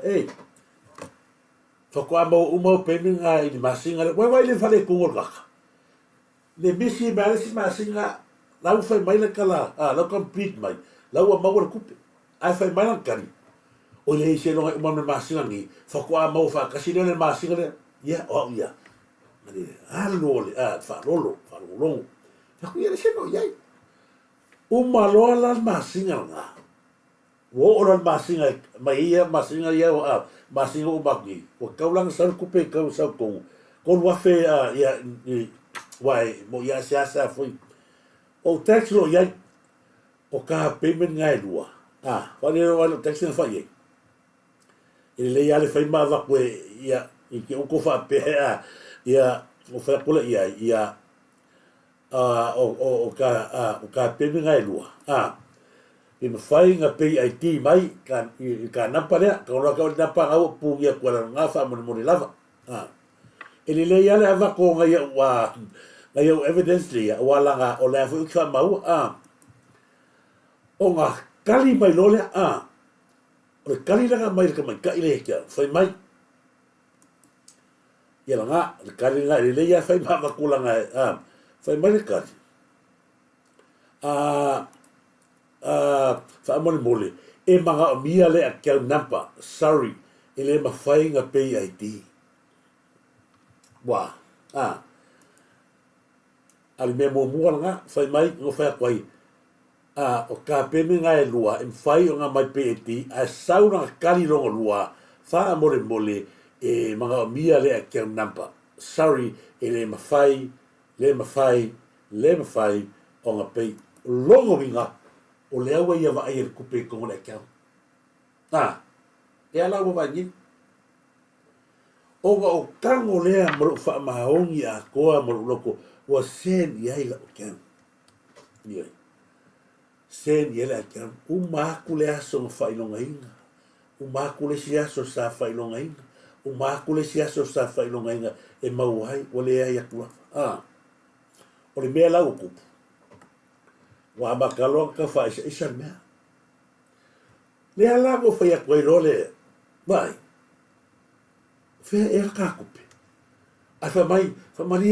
A: so ko amo mo pe minga I masinga le wa le fale ko ngol ka le bisi mala simasinga la u fai mai la kala la complete mai la u mo le kupe ai fai mai la kali o le se lo mo le masinga ni so ko amo fa kasi le masinga le ya o ya ale alo le fa lolo fa ko ye se no ya loa la masinga nga. Wo oran masinga mai ia masinga ia masinga o baki. O kaulang sal kupe kau sa ko. Kon wa fe ia wai mo ia sa foi. O tax lo ia o ka payment ngai lua. Wale wale tax na fa ye. Ele ia le fai ma va ko ia I ke o ko fa pe ia o fa pola ia o ka pemi ngai lua I me fai nga PIT mai ka napa lea ka ora ka napa ngau pungia kua nga fa mo lava ele le ia le ava ko ngai o evidence le wa langa o le fu ka mau o nga kali mai lo le o kali langa mai ka mai ka ile ka fai mai ia langa kali nga le ia fai ma kula nga fai mai le kari fa mole e manga mia le a kia nampa sorry ele ma fai nga PIT Wah. Ali me mo nga fai mai ngo fai kwai. O ka pene nga e lua em fai o nga mai peti a sauna kali longo lua fa mole mole e mga mia le a kia nampa. Sorry, e le mafai o nga pei longo winga o le awa ia wa ai e kupe kongo le kia. E ala wa wangin. O nga o kango lea maru wha mahaongi a koa maru loko wa sen iai la o kia. Nioi. Sen iai la o kia. Umaku le aso nga whailonga inga. Umaku le si aso sa whailonga inga. Umaku le si aso sa whailonga inga. E mauai, o le ai akua. O le mea lau kupu. Wa makaloa ka wha isa mea. Le ala ko whai akua i role. Vai. Whea e raka kupe. A wha mai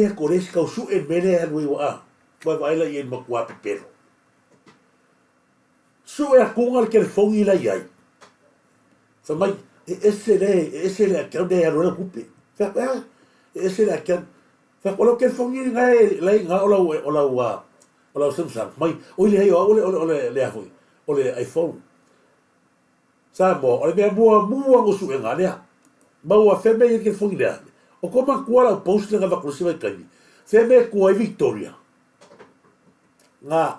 A: e ko resi kau su e mene e anui wa a. Vai waila i en makua pepero. Su e a kungal ke fongi la iai. Wha mai ese le a kau de a rola kupe. Wha ese le a kau. Wha olo ke fongi ngai lai ngā olau Samsung. Mai oi le hei o ole le ahoi. Ole iPhone. Sa mo, ole mea mua ngosu e ngā lea. Mau a wheme i ke fongi lea. O koma kuala o post nga wakurusi vai kaini. Wheme kua i Victoria. Ngā.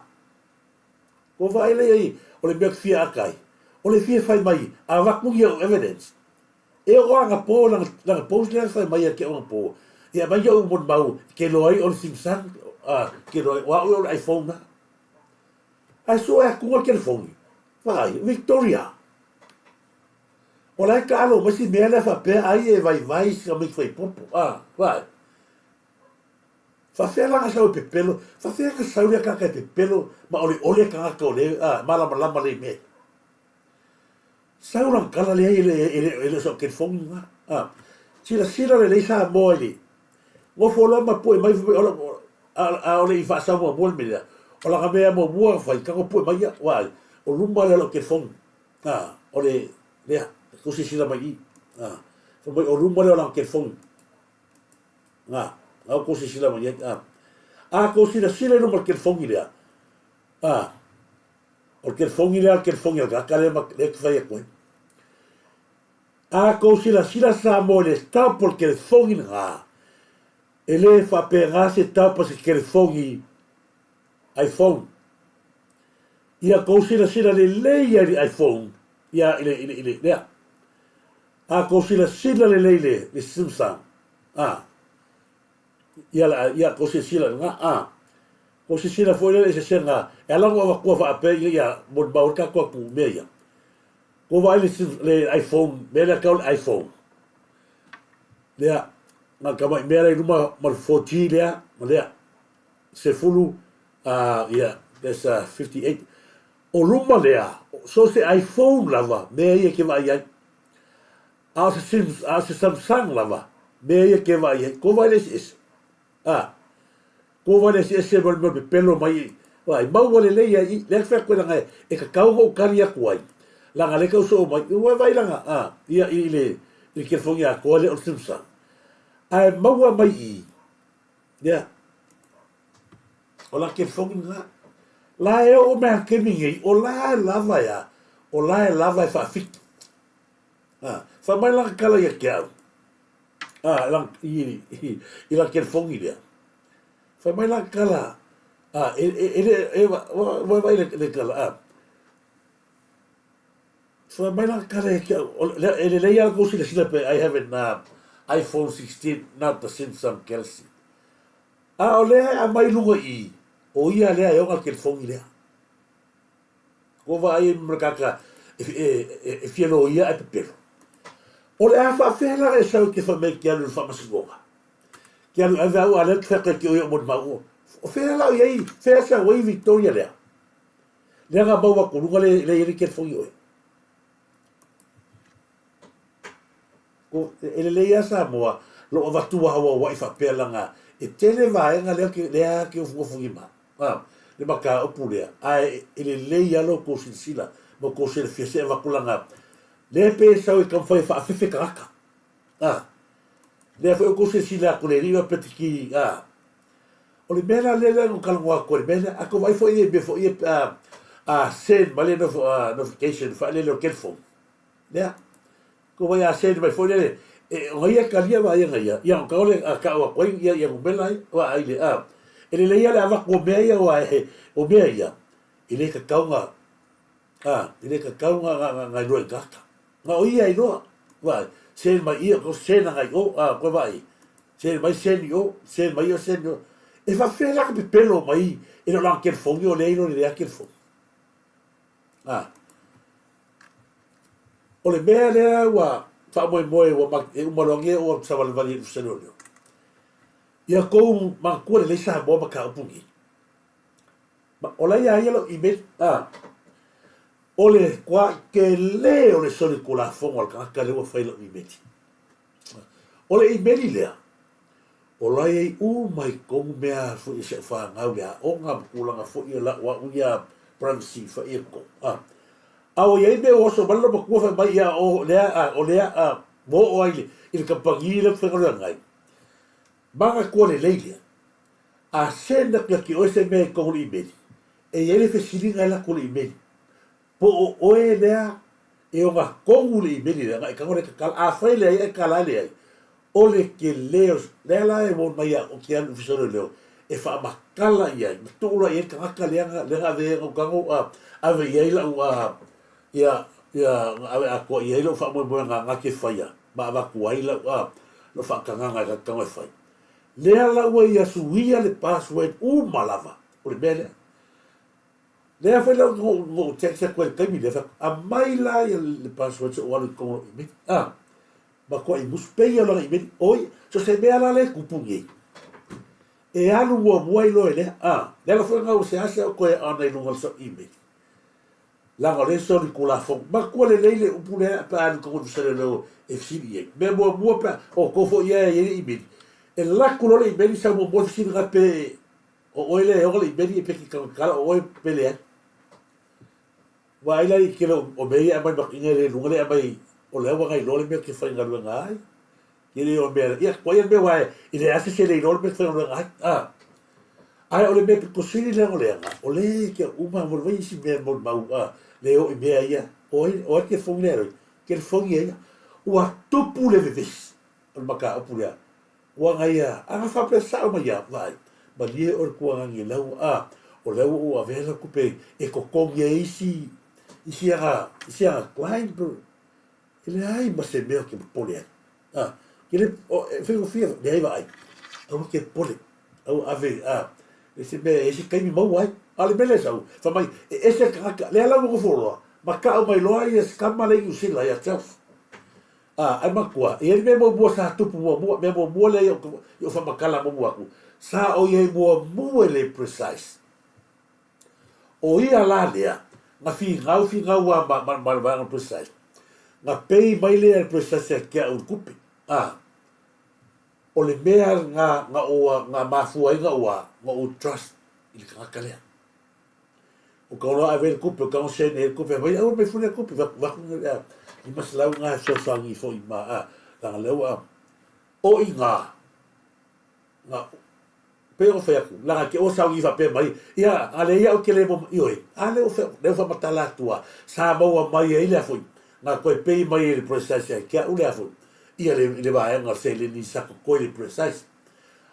A: Ko vaile ei, ole mea fia akai. Ole fia whai mai, a wakungi o evidence. E o anga po, langa post lea whai mai a ke onga po. Ia mai au mon mau, ke loai o le Samsung, ke loai, wa o le iPhone na. Ai so e a kunga ke le fongi. Vai, Victoria. O lai ka alo, masi mea le whapea ai e vai si ka mei whai popo. Vai. Whawhea langa sau e pepelo, whawhea ka sau rea kaka e pepelo, ma ole ka ngaka o le, malama le mea. Sau rang kala lea ele so ke fongi nga. Sira le leisa moa ele. Ngofo loa ma poe mai ole i wha samoa moa me lea. O langa mea mo mua whai, kako poe mai ia, wai. O lumba le lo ke fongi. Ole, lea. Ko se sila mai i. So mai o rumba leo lang ke fongi. Ko se sila mai i. Ko sila rumba ke fongi lea. O ke fongi lea, ke fongi lea. Ka lea le kwhai a koe. Ko sila sa mo le tau por ke fongi nga. E le whape ngā se tau por ke fongi iPhone. Ia ko sila le leia di iPhone. Ia ile lea. Ko sila le leile le Samsung. Ia ko sila nga. Ko sila foi le se senga. E ala wa ko fa pe ia mo ba ka ko ku me ia. Ko vai le iPhone, me la ka iPhone. Lea na ka mai me la ruma mal 4G lea, ma lea. Se fulu ia there's 58. O ruma lea. So se iPhone lava me ia ke vai ia. A se Samsung lava. Me ia ke vai. Ko vai les is. Ko vai les is se mo pelo mai. Vai, mau wale le ia le fa ko langa e ka kau ho kari aku ai. Langa le kau so mai. Vai langa. Ia ile ke fongi a ko le o Samsung. Ai mau mai i. Ia. Ola ke fongi nga. La e o me ke mingi. O la lava ya. O la lava fa fit. Fa mai lang kala ia kia. Lang i lang ke fongi dia. Fa mai lang kala. Vai le kala. Fa mai lang kala ia kia. Ele leia ko sila pe I have an iPhone 16, not the Samsung Galaxy. O lea a mai lunga i. O ia lea e onga ke fongi lea. Ko vai mrakaka e fielo ia e pepero. O le a whawhela e sau ke whamei ki anu whamasingonga. Ki anu a vau a leu whaka ki oia mon mau. O whela lau iei, whela sa wai Victoria lea. Lea ngā maua korunga le iri ke whangi oi. Ko ele leia sa moa, lo o vatua hawa wai whapela ngā. E tele vaenga lea ke ufungi ma. Le maka opu lea. Ele leia lo ko sinsila. Mo ko sile fiase e wakulanga. Le pe sau e kam fai whaafefe karaka. le foi ko se sila ko le riva petiki o le mena le ngo kalangwa ko le mena ako vai foi be foi send male notification fa le telefon ya ko vai send vai foi le o ia kalia va ia ia ka ole ka wa ko ia bela wa ile ele le ia le ava ko meia wa o meia ile ka kaunga ile ka kaunga nga no gata nga o ia ino wa sen mai ia ko sen nga o ko vai sen mai sen yo e fa fela ka pelo mai e no la ke fongi o le ino le ke fongi o le mea le wa fa mo wa ma longe o sa val vali selo ia ko ma ko le sa bo ka pungi ma ola ia lo email o le kwa ke le o le soli kula fongo ka le wa fa lo email o le email le ola ia mai ko mea fu se fa nga le o nga kula nga fu ia la wa ia privacy fa ia ko au ia me o so ballo ba ko fa mai ia o le mo o ile il kampangi le fa nga ngai manga ko le leile a senda que o se me ko le email e ele fe silinga la ko le email po o e lea e o nga ko le email le ka ngore ka a fa le e ka la le o le ke leos le la e mo mai o ke an fisoro leo e fa makala ia to la e ka ka le nga ve o ka ngo a ve ia la ia a ko ia lo fa mo nga ke fa ia ba va ko ai la lo fa ka nga ka nga fa le ala wa ia suia le password o malava o le bele le fa lo go check ko ka mi le fa a mai la le password o ala ko mi ma ko i muspeia la mi oi so se me ala le kupungi e alu mo lo ele le la fa nga o se asa ko ana i lunga so email la ngole so ni kula fo ma ko le le o pule pa ko se le e fili me mo pa o ko fo ia email e la kulo le email sa mo si rape o ele o le email pe ki ka o pele wa ila i kilo o me ia mai ba ngere lunga le mai o le wa ngai lo le me ki fa ngalu ngai ile o me ia ko ia me wa ile ase se le lo me fa ngalu ngai ai o le me ko sili le o le ke uma mo vai si me mo mau le o me ia o ke fongnero ke fongia o tupu le ves o maka o pula wa ngaia a fa presa o mai vai ba lie o ko ngi lau o lau o avela ku pe e ko kongia isi a client ele ai ma se me ke pole ele fico fio de vai o ke pole o ave esse esse kai mi mau ai ale beleza fa mai esse le ala mo folo ma ka mai lo ai skama le usila ya chef ai makua e ele me mo sa tupu mo le yo fa makala mo aku sa o ye mo le precise o ia la lea nga fi ngau ma precise nga pei mai le precise ke au kupi o le mea nga o nga mafua nga o trust il ka kalea o ka no ave kupi ka o se ne kupi vai o me fu le kupi va i mas lau nga so sangi fo i ma la leu o inga nga pe o fe aku la ke o sangi va pe mai ia ale ia o ke le mo io ale o fe le fa matala tua sa mo mai ile fo nga ko pe mai le process ke o le fo ia le va nga se le ni sa ko le process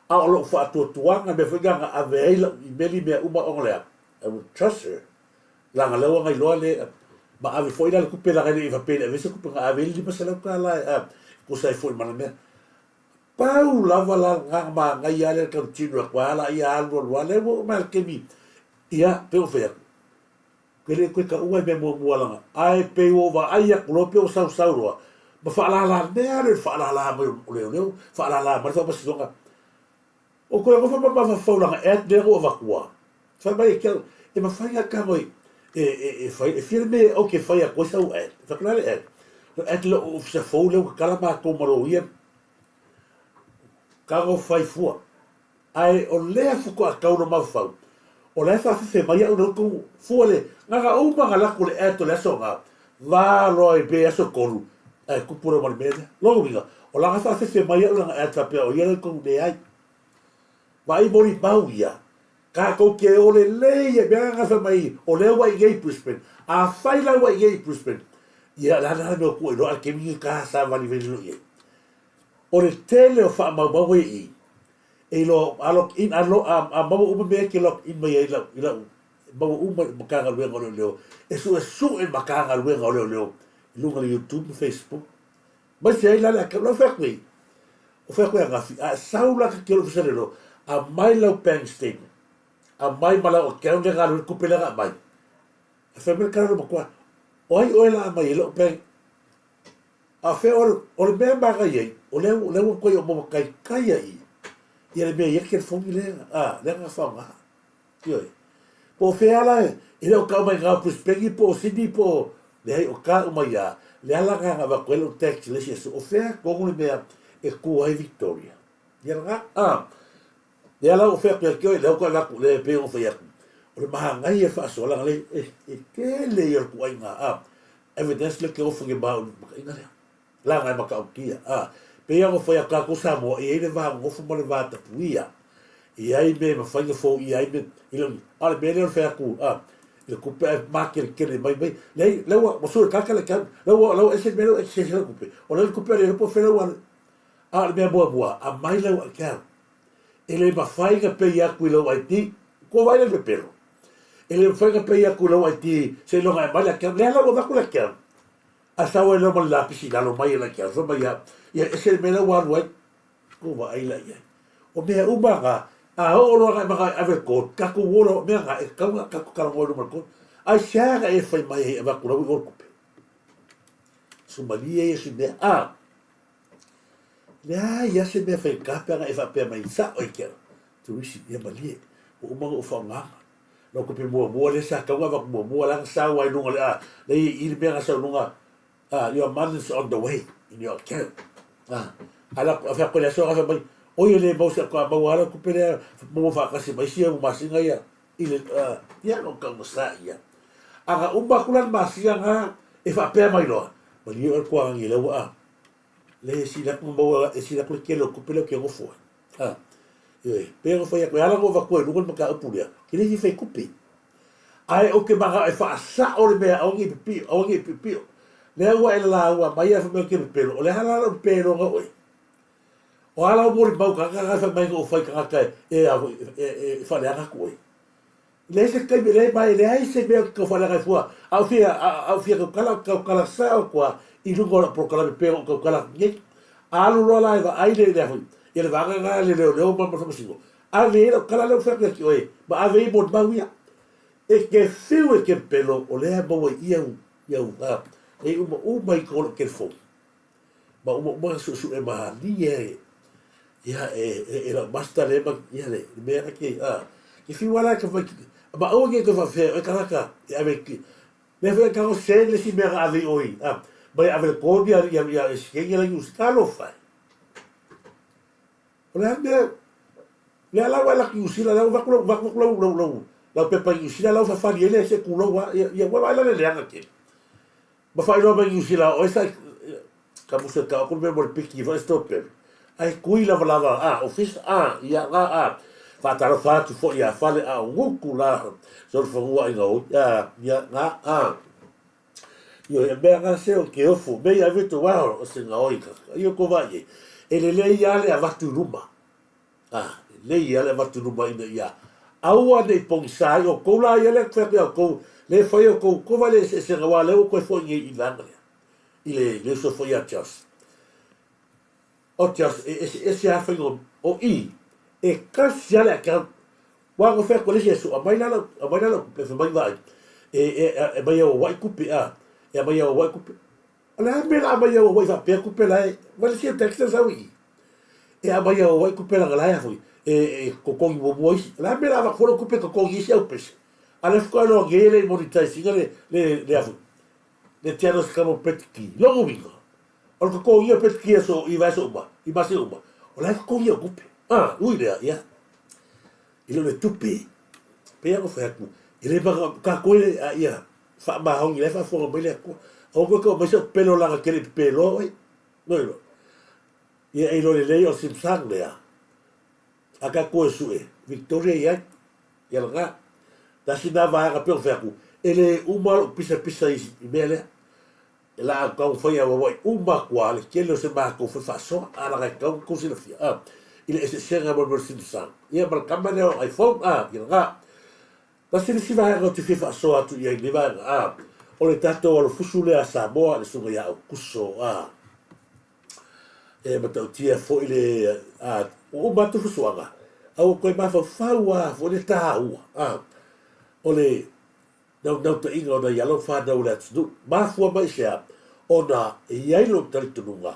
A: a o lo fa to tuanga me fo nga ave ile i meli me uma o le I would trust her la nga leu nga lo le ma ave foi la ku pela gale va pela vese ku pa ave li pasala ka la ku sai foi mana me pau la vala nga ma nga ia le ka tino kwa la ia algo le mo mal ke mi ia pe o fe kele ku ka ua me mo la ai pe o va ai ku lo pe o sa ro ma fa la me fa la mo le fa la ma fa pas longa o ko ko fa fa la et de o va kwa fa mai ke e ma fa ka moi e firme o ke fai a coisa o fa claro lo o se fo le kala ma ko maro ia ka go fai fu ai o le fu ko ka no ma fa o le fa fe mai o no ko fu le nga ga o ma la ko le le so nga va lo e be so ko ai kupura mo me lo winga o la fa se mai la e ta pe o ia ko de ai vai mori pau ia ka ko ke o le e be nga fa mai o le wa i Brisbane a fai la wa i Brisbane ia la no ko lo al ke mi ka sa va ni velo ia o le tele o fa ma ba i e lo alo in alo a ba u me ke lo in mai ila ba u ma ka ga le ngolo e su e ma ka ga le ngolo lunga le YouTube Facebook ma se la ka lo fa qui o fa ko nga a saula ka ke lo fa lo a mai lo bank statement a mai mala o ke nga ga ku pela ga mai a fa me ka lo ko oi la mai lo bank a fe o le me ba ga ye o le ko yo mo kai ai ia le mea ia ke fongi le nga whanga ioi po wheala e leo ka mai ngā puspegi po Sydney po le hei o ka umai a le ala nga ngā wakwelo tax le si o whea kongu le mea e kua ai Victoria ia nga le ala o whea kia kio e leo ka laku le pe o whea o le maha ngai e whaasola le e ke le i al kuai ngā evidence le ke o whangi mao inga lea la ngai maka o kia pe o foi a ka ko Samoa e ele va o fo mo le va ta puia e ai me ma fai fo e ai me ele ale bele o fa ku ele ku pe ma ke le mai le o so ka le ka le ese me o ese ku pe o le ku pe le po fe le ale me boa a mai le o ka ele ma fai ga pe ya ku le ai ti ko vai le pero ele fai ga pe ya ku le ai ti se lo ga mai la ka le la o da ku la ka asa o le mo la piscina lo mai la ka so mai ia ese mena wan wai ko va ai la ia o me u ba a o lo ga ba ave ko ka ko wo me ga e ka ka wo no ko ai xa ga e fai mai e va ko lo ko pe su malia e su me ya se me fai ka pe e va pe mai sa o ke Turisi ia malia o ma o fa nga no ko pe mo le sa ka wa mo la sa wa no le i be ga sa no your man is on the way in your camp ala fa ko le so fa mai o ye le mo sa ko ba wala ko pele mo fa ka se mai sia mo masinga ia ile ya no ka mo sa ia aga umba kulan masinga nga e fa pe mai lo ma li o ko ang ile wa le si la mo e si la ko ke lo ko pele ke go fo pero foi a ko ala go va ko no ko ka pulia ke le fi ko pe ai o ke ba e fa sa o le me o ngi pipi le wa e la wa mai fa me ke pelo o le hala o pelo nga oi o ala o mori mau ka fa mai o fa ka e fa le ka oi le se ke le mai le ai se me ko fa la ka fua au fia ko kala sa o kwa i lungo pro kala pelo ko kala ni alu lo la va ai le le e le va ga le ma fa singo a le kala le fa ke oi ba a ve bo ba wi e ke fiu e ke pelo o le bo ia e uma i ko ke fo ba uma su e ma ni ia e la basta le ma ia le me ke ke fi wala ke ba o ke fa fe e ka e ave ki me fe ka o se le si me ave oi ba ave ko dia ia ke ia le usalo fa ole le ala wala ki usila la va ko la pepa usila la fa ele se kulo wa ia wa la le anga ke ma fai no mai usila o esa ka musa ka ko me mor piki va stopper ai kui la office ia fa taro fa tu fo ia fa le ngukula so fo wa ia io e be nga se o ke ofu me ia vitu wa o se nga oika io ko va ye ele le ia le avatu ruma le ia le avatu ruma ia aua de pongsai o ko la ia le fa ko le foi o ko vale se nga le ko foi i vandre le so foi a just o just ese a foi o i e kasi ale ka wa ko fa ko le so a mai la pe fa mai vai e mai o wai kupe e mai o wai kupe ala me la mai o wai fa pe kupe la vale se texto sa wi e a mai o wai kupe la la foi ko ko bo boy la me la va ko kupe ko ko isi au pes ala ko no gele monitai sigale le afu le tiano scamo petki lo vingo o ko io petki so I va so ba I va so ba o la ko io kupe ui le ya ile le tupe pe ko fa ku ile ba ka ko ia fa ba hong ile fa fo ba le ko O ko mai se pelo langa kele pelo ai. No. Ia e lo le lei o simsang lea. Aka ko sue. Victoria ia. Ia langa. Tasi na vaega pe o feaku. Ele uma pisa i mele. La kau foi a wai uma kwa le kele se ma ko fa so ala ga kau ko se fia. Ile ese senga mo simsang. Ia mal kamera o iPhone ia langa. Tasi si vaega o te fa so atu ia ni vaega o le tato o le fusule a Samoa le sunga ia o kuso e matau tia fo ile o matu fusuanga au koe mafa faua fo le tāua o le nau ta inga o na yalo whanau le atu mafua mai sea o na iailo talitununga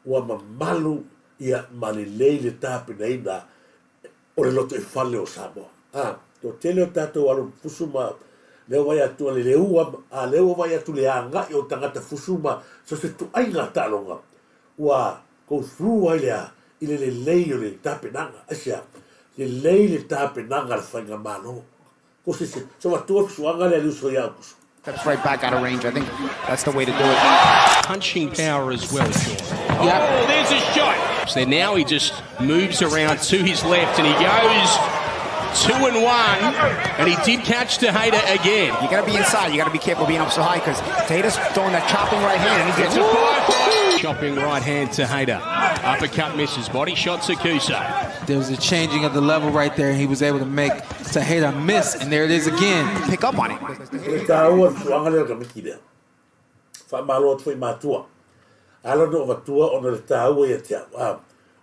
A: ua mamalu ia malilei le tāpina ina o le loto e whale o Samoa to tele o tato alu fusuma leo vai atu le leua leo vai atu le anga o tangata fusuma so se tu ainga talonga ua go through ai lea ile le lei o le tapenanga asia le lei le tapenanga le whainga malo ko se so atu fusuanga le luso ia kusu.
C: Steps right back out of range. I think that's the way to do it.
D: Punching power as well, Sean. Yeah. Oh, there's a shot. So now he just moves around to his left and he goes 2-1, and he did catch Tejada again.
C: You got to be inside. You got to be careful being up so high because Tejeda's throwing that chopping right hand. And he gets
D: a five. Chopping right hand Tejada. Uppercut misses. Body shot Sakusa.
E: There was a changing of the level right there, and he was able to make Tejada miss, and there it is again.
C: Pick up on it.
A: O tau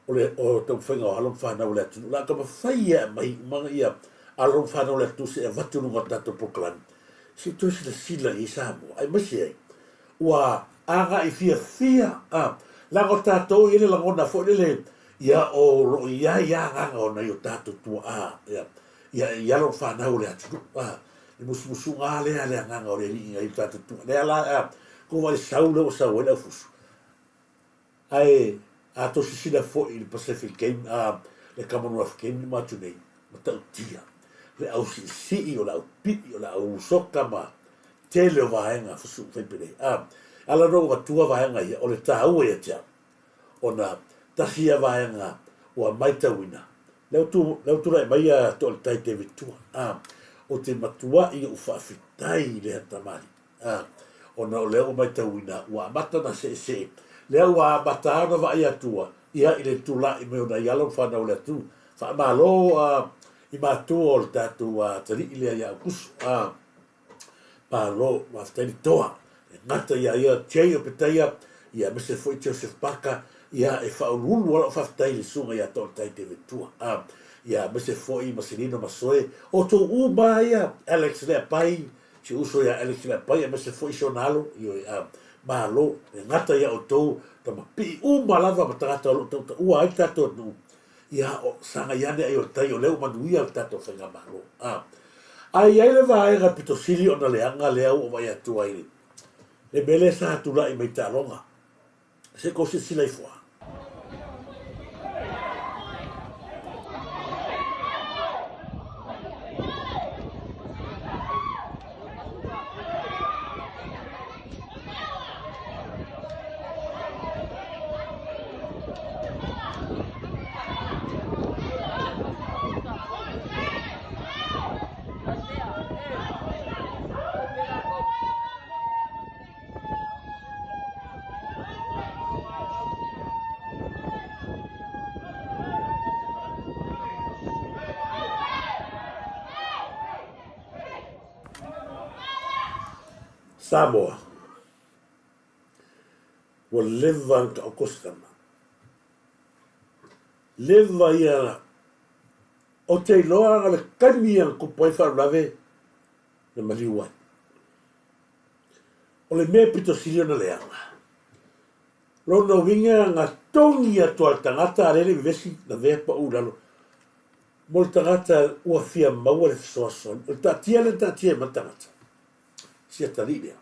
A: whainga o halong whanau le atu. La ka mawhaia mai mga ia halong whanau le atu se e watu nunga tato proklami. Si tu si la sila i Samoa. Ai masi ai. Ua anga i fia. Lango tato i ele langona fo ele ia o ro ia nganga o na i o tato tua. Ia halong whanau le atu. I musu ngā lea nganga o le ringa i tato tua. Lea la ko wale sau leo sau ele fusu. Ai to sisina fo i le Pacific Game le Commonwealth Game ni matu nei matau tia le au si o la pi o la au soka ma tele o vaenga fusu fepere ala no va tua vaenga ia o le tau e tia ona tasia vaenga o maita wina le tu rai mai to le tai te vitua o te matua i o fa fitai le tamari ona o le o maita wina wa mata na se leo wa batana va ia tua ia ile tula i me ona yalo fana o le tu fa malo i matu o le tatu tari ile ia kus pa lo wa tani toa ngata ia chei o petaia ia me se foi Joseph Paka ia e fa ulu wala fa tai le sunga ia to tai te tua ia me se foi Marcelino Masoe o to u ia Alex le pai si uso ia Alex le pai me se foi sonalo io malo ngata ia o tou tama pi lava matata o tou ua ai tato nu ia o sanga iane ai o tai o leo manuia o tato whainga malo ai le vaenga pito sili o na leanga leo o vai atu ai le mele sa tula i mai talonga se kosi sila i fua Samoa wa leva ka okosama leva ia o te loa le kamia ko poi fa lave le maliwa o le me pito silio na leanga lo no vinga nga tongi atu al tangata ale vesi na vepa ulalo mol tangata ua fia maua le fisoaso o tatia matangata sia talilia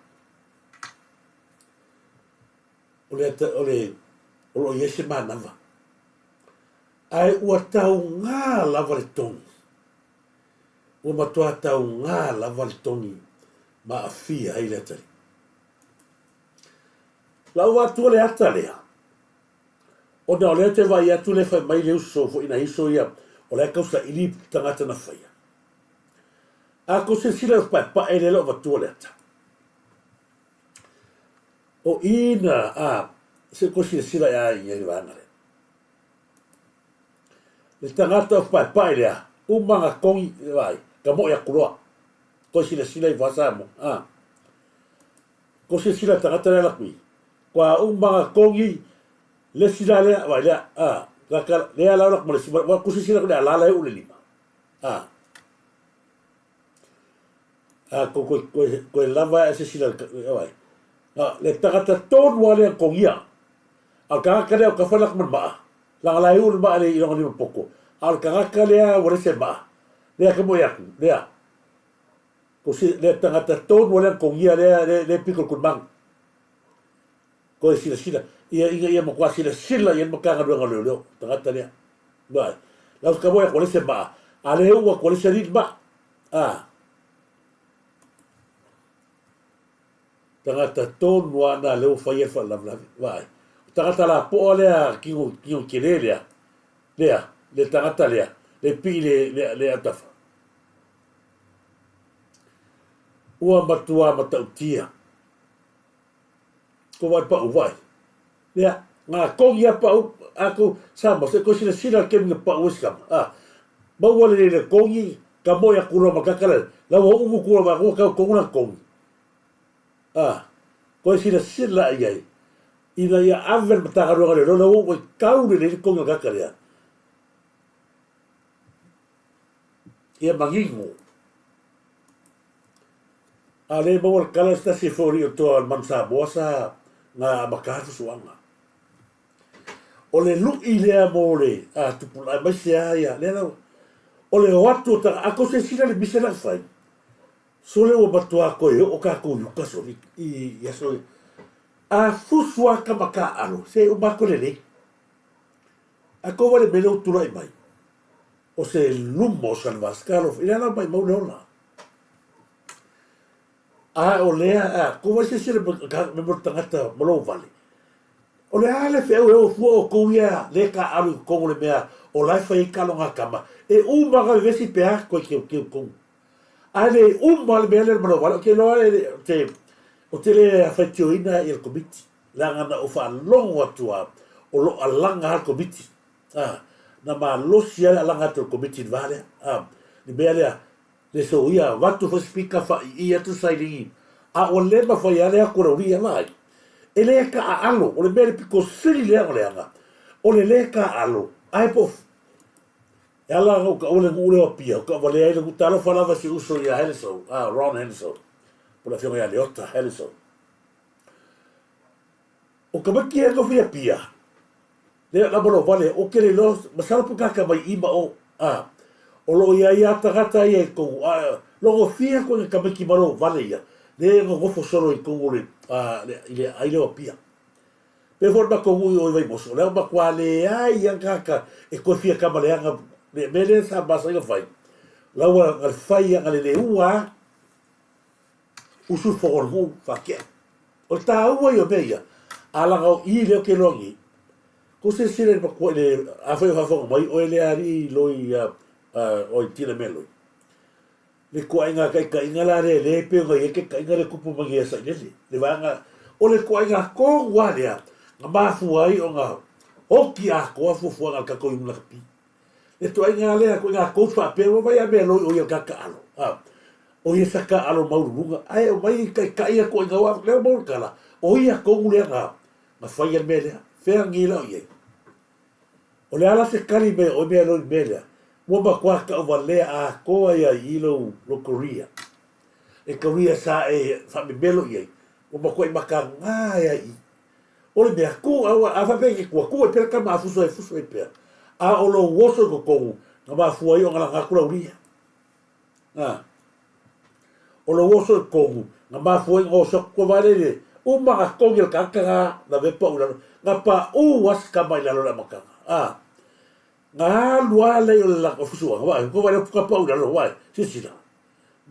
A: o lo yese manava ai ua tau ngā lava le tongi ua matua tau ngā lava le tongi ma a fia ai le tali la wa tu le ata lea o na le te vai atu le fai mai le uso fo ina iso ia o le kausa ili tangata na fai a ko se sila pa e le lo va tu le ata o ina se ko se sila ya ia i vanga le tangata pa e lea umanga kongi vai ka mo ya kuroa ko sila i vasa mo ko se sila tangata le la kui kwa umanga kongi le sila le vai le le ala la mo le sila wa ko se sila ko le ala le lima ko lava se sila vai le tangata ton wale kongia al ka le ka fala ko ma la la ul ma le ilo ni poko al ka le wale se ma le ka mo ya le ko si le tangata ton wale kongia le piko kun mang ko sila ia mo kwa sila ia mo ka nga nga lo tangata le vai la ka mo ya ko le se ma ale u ko le se ritma tangata ton wana le o fai fa la vai tangata la po le ki kelele le tangata le pi le atafa ua matua matautia ko vai pa vai le nga kongi pa aku sama se ko sila ke mi pa uskam ba wale le kongi ka mo ya kuro makakala la wo ungu kuro ba ko una kongi ko sila ai ina ia aver matagaruanga le lona o kaure le konga kakarea ia mangingo ale bawal kala sta si fori o to al mansa bosa na makafu suanga ole lu ile amore tu pula masia ya le o le watu ta ako se sila le bisela fai sole o batua ko o ka ko yu ka so i ya so a fusua ka maka alo se o mako le a ko vale melo tulai mai o se lumbo san vascalo ila na mai mo na o le ko va se sile me mortangata mo lo vale o le ale fe o fu o ko ia le ka alo ko le mea o lai fai ka longa kama e u maga vesi pe ko ko ale mal bele mo vale ke no te o te le afetioina il komiti la ngana o fa longo atua o lo alanga al komiti na ma lo sia alanga to komiti vale ni bele le so ia watu fo speaker fa ia tu saili o le ma fa ia le akuria mai ele ka alo o le bele piko sili le anga o le ka alo ai po ela o le ule o pia ko vale ai le talo fa lava si uso ia helso Ron Helso por la fiona le otra Helso o ka maki e no fia pia le la bolo vale o ke le lo masala puka ka mai ima o o lo ia tagata ia ko lo go fia ko ka maki malo vale ia le go fo solo i ko le ile ai le pia pe forma ko o vai moso le ba kwale ai ka e ko fia ka male anga le mele sa basa ga fai la wa al fai anga le ua usu for mo fa ke o ta ua yo meia ala ga i le ke longi ko se sire ba ko le a fa mai o le ari loi o tira melo le ko inga ka inga la le pe ga ke ka inga le kupu mangi sa le vanga o le ko inga ko wa le nga ma fu ai o nga o ki a ko fu fu nga ka ko inga pi le to inga le ko inga ko fa pe o vai a me lo o yo ka alo o ia saka alo maurunga ai o mai ka ia ko inga wa le mo kala o ia ko le nga ma fai el mele fe angila o ye o le ala se kali me o me lo mele mo ba kwa ka o vale a ko ia ilo lo Korea e Korea sa e fa me belo ye o ba ko ma ka ai o le ko a fa be ko e per ka ma fuso e per o lo woso ko na ba fu ai o nga ku la uria o lo woso ko na ba fu o so ko vale le o ma ko ngel ka na be pa una na pa o was ka mai la la maka nga lua le la ko fuso wa ko vale ka pa una lo wa si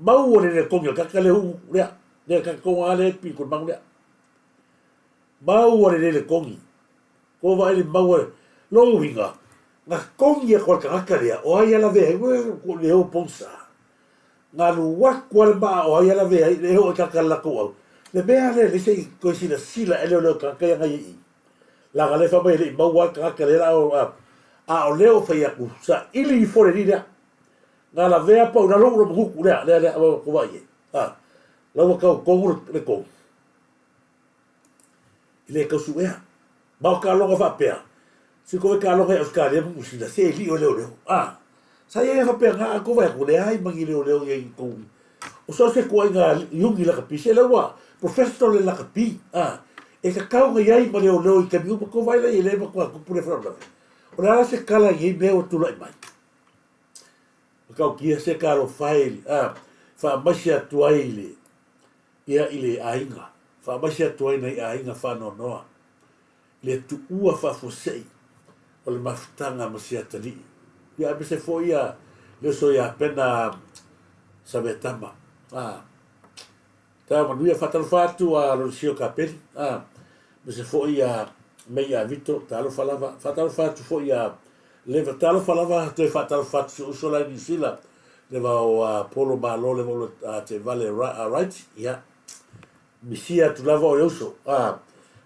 A: ma o le ko ngel ka le u le ka ko ale pi ko mang le mau ale le kongi ko vai le mau lo winga na kongi ko ka karia o ai ala ve ko le o ponsa na lu wa ko ba o ai ala ve le o ka kala ko le be ale le sei ko sila ele lo ka ka ngai la gale fa ba le mau wa ka karia o o leo fa ya ku sa ili fore ria na la ve pa una lo ku le ko vai lo ko le ko ile ka suea ba ka lo fa pe si ko ka lo ka ska le mu si da se li o le sa ye fa pe nga ko va ko le ai mangi le ye ko o so se ko nga yungi la ka pi se le wa professional la ka pi e ka ka nga ye ma le i ka mi ko vai la ile ma ko pure fra la o la se kala ye me o tu la mai ka ki se ka lo file fa masia tu ai ia ile ainga fa masia toi nei ainga fa no noa le tu ua fa fosei o le maftanga masia tali ia be se foi ia le so ia pena savetama ta ma ia fatal fatu a lo sio capelli be se foi ia meia vito talo falava fatal fatu foi ia leva talo falava te fatal fatu so la ni sila leva o polo malo leva te vale right ia misia tu lava o yoso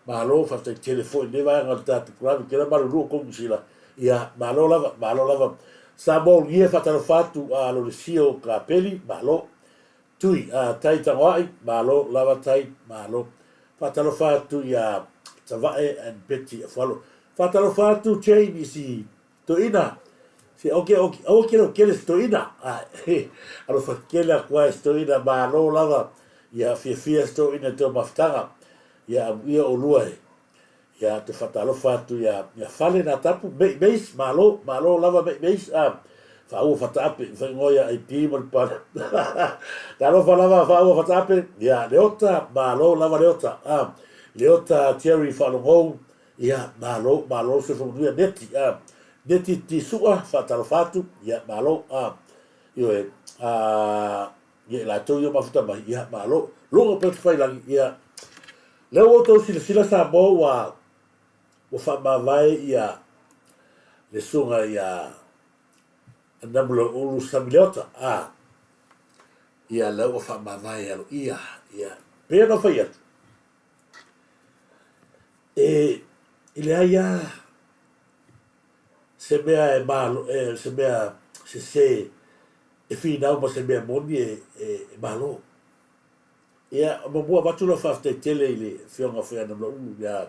A: malo fa te telefone ne vai ngata tu pra que la malo ko sila ia malo lava sa bo ie fa talo fatu a lo sio capelli malo tui tai tawai malo lava tai malo fa talo fatu ia tavae and betty follow fa talo fatu chain isi to ina si okay to ina alo fa kela kwa sto ina malo lava ia fia sto ina to maftanga ia o lua ia te fatalo fatu ia fale na tapu beis malo lava beis fa o fatape fa ngoia ai timor pa talo falava fa o fatape ia leota malo lava leota leota cherry falongo ia malo se fo dia neti ti sua fatalo fatu ia malo io ia la to yo mafuta mai ia malo longo pe fai la ia leo to sila sa bo wa fa ma vai ia le sunga ia andamlo ulu samilota ia leo fa ma vai ia pe no fai ile ia se mea malo se mea se e fina o se mea moni e malo ia mo bua batula fa te tele ile fionga fa na lo ia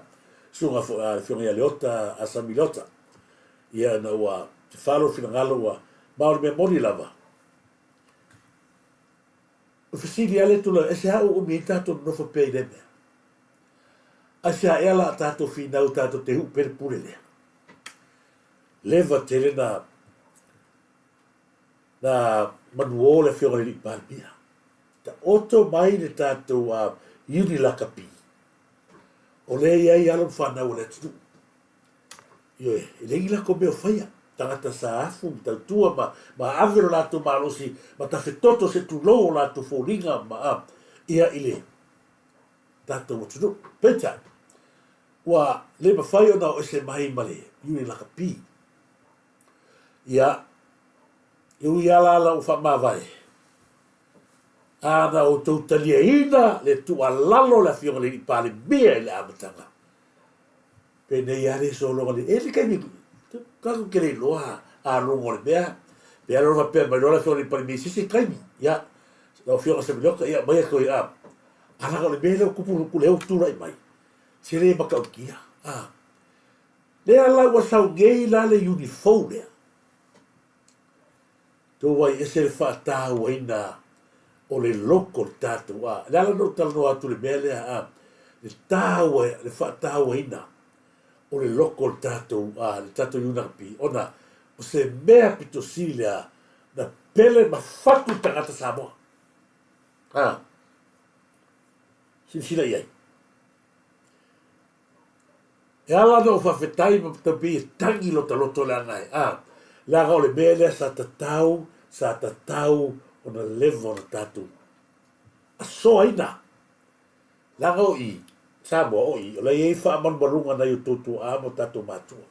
A: sunga fa fionga ia leota asa milota ia na wa te falo fina ngalo wa ba me moni lava o fisili ale tula ese ha o mi tato no fa pe de asia ela tato fina o tato te hu per pure le leva tele na manuole fiore li palpia ta otto mai le tato uni la capi o le ia lo fa na ole tu io le la come faia tangata sa afu ta tua ma avero la tu malosi ma ta fetoto se tu lo la tu folinga ma ia ile tato mo tu peta wa le ba faio na o se mai male uni la capi ia ia la o fa ma vai ana o tau LIAINA le tu alalo la fiona le pale bia le amatanga pe ne ia le solo le e kai mi ka ko kere loa a longo le bia pe alo va pe ma lo la fiona pale mi si kai mi ia la fiona se bloca ia mai ko ia ana ko le bia le ku le tu rai mai se le ba ka kia le ala wa sa gay la le uniforme to vai ese fata waina o le loko tato wa la no tal no atu le bele le tawa le fata waina o le loko tato le tato yunapi ona o se mea pitosilia na pele ma fatu tagata Samoa sila ia e ala no fa fetai ma tabi tangi lo taloto la ngai la ga le bele sa tatau ona levo na tatu a so aina la ga i Samoa o i, o le ei wha manmarunga na i tutu a mo tatu matua.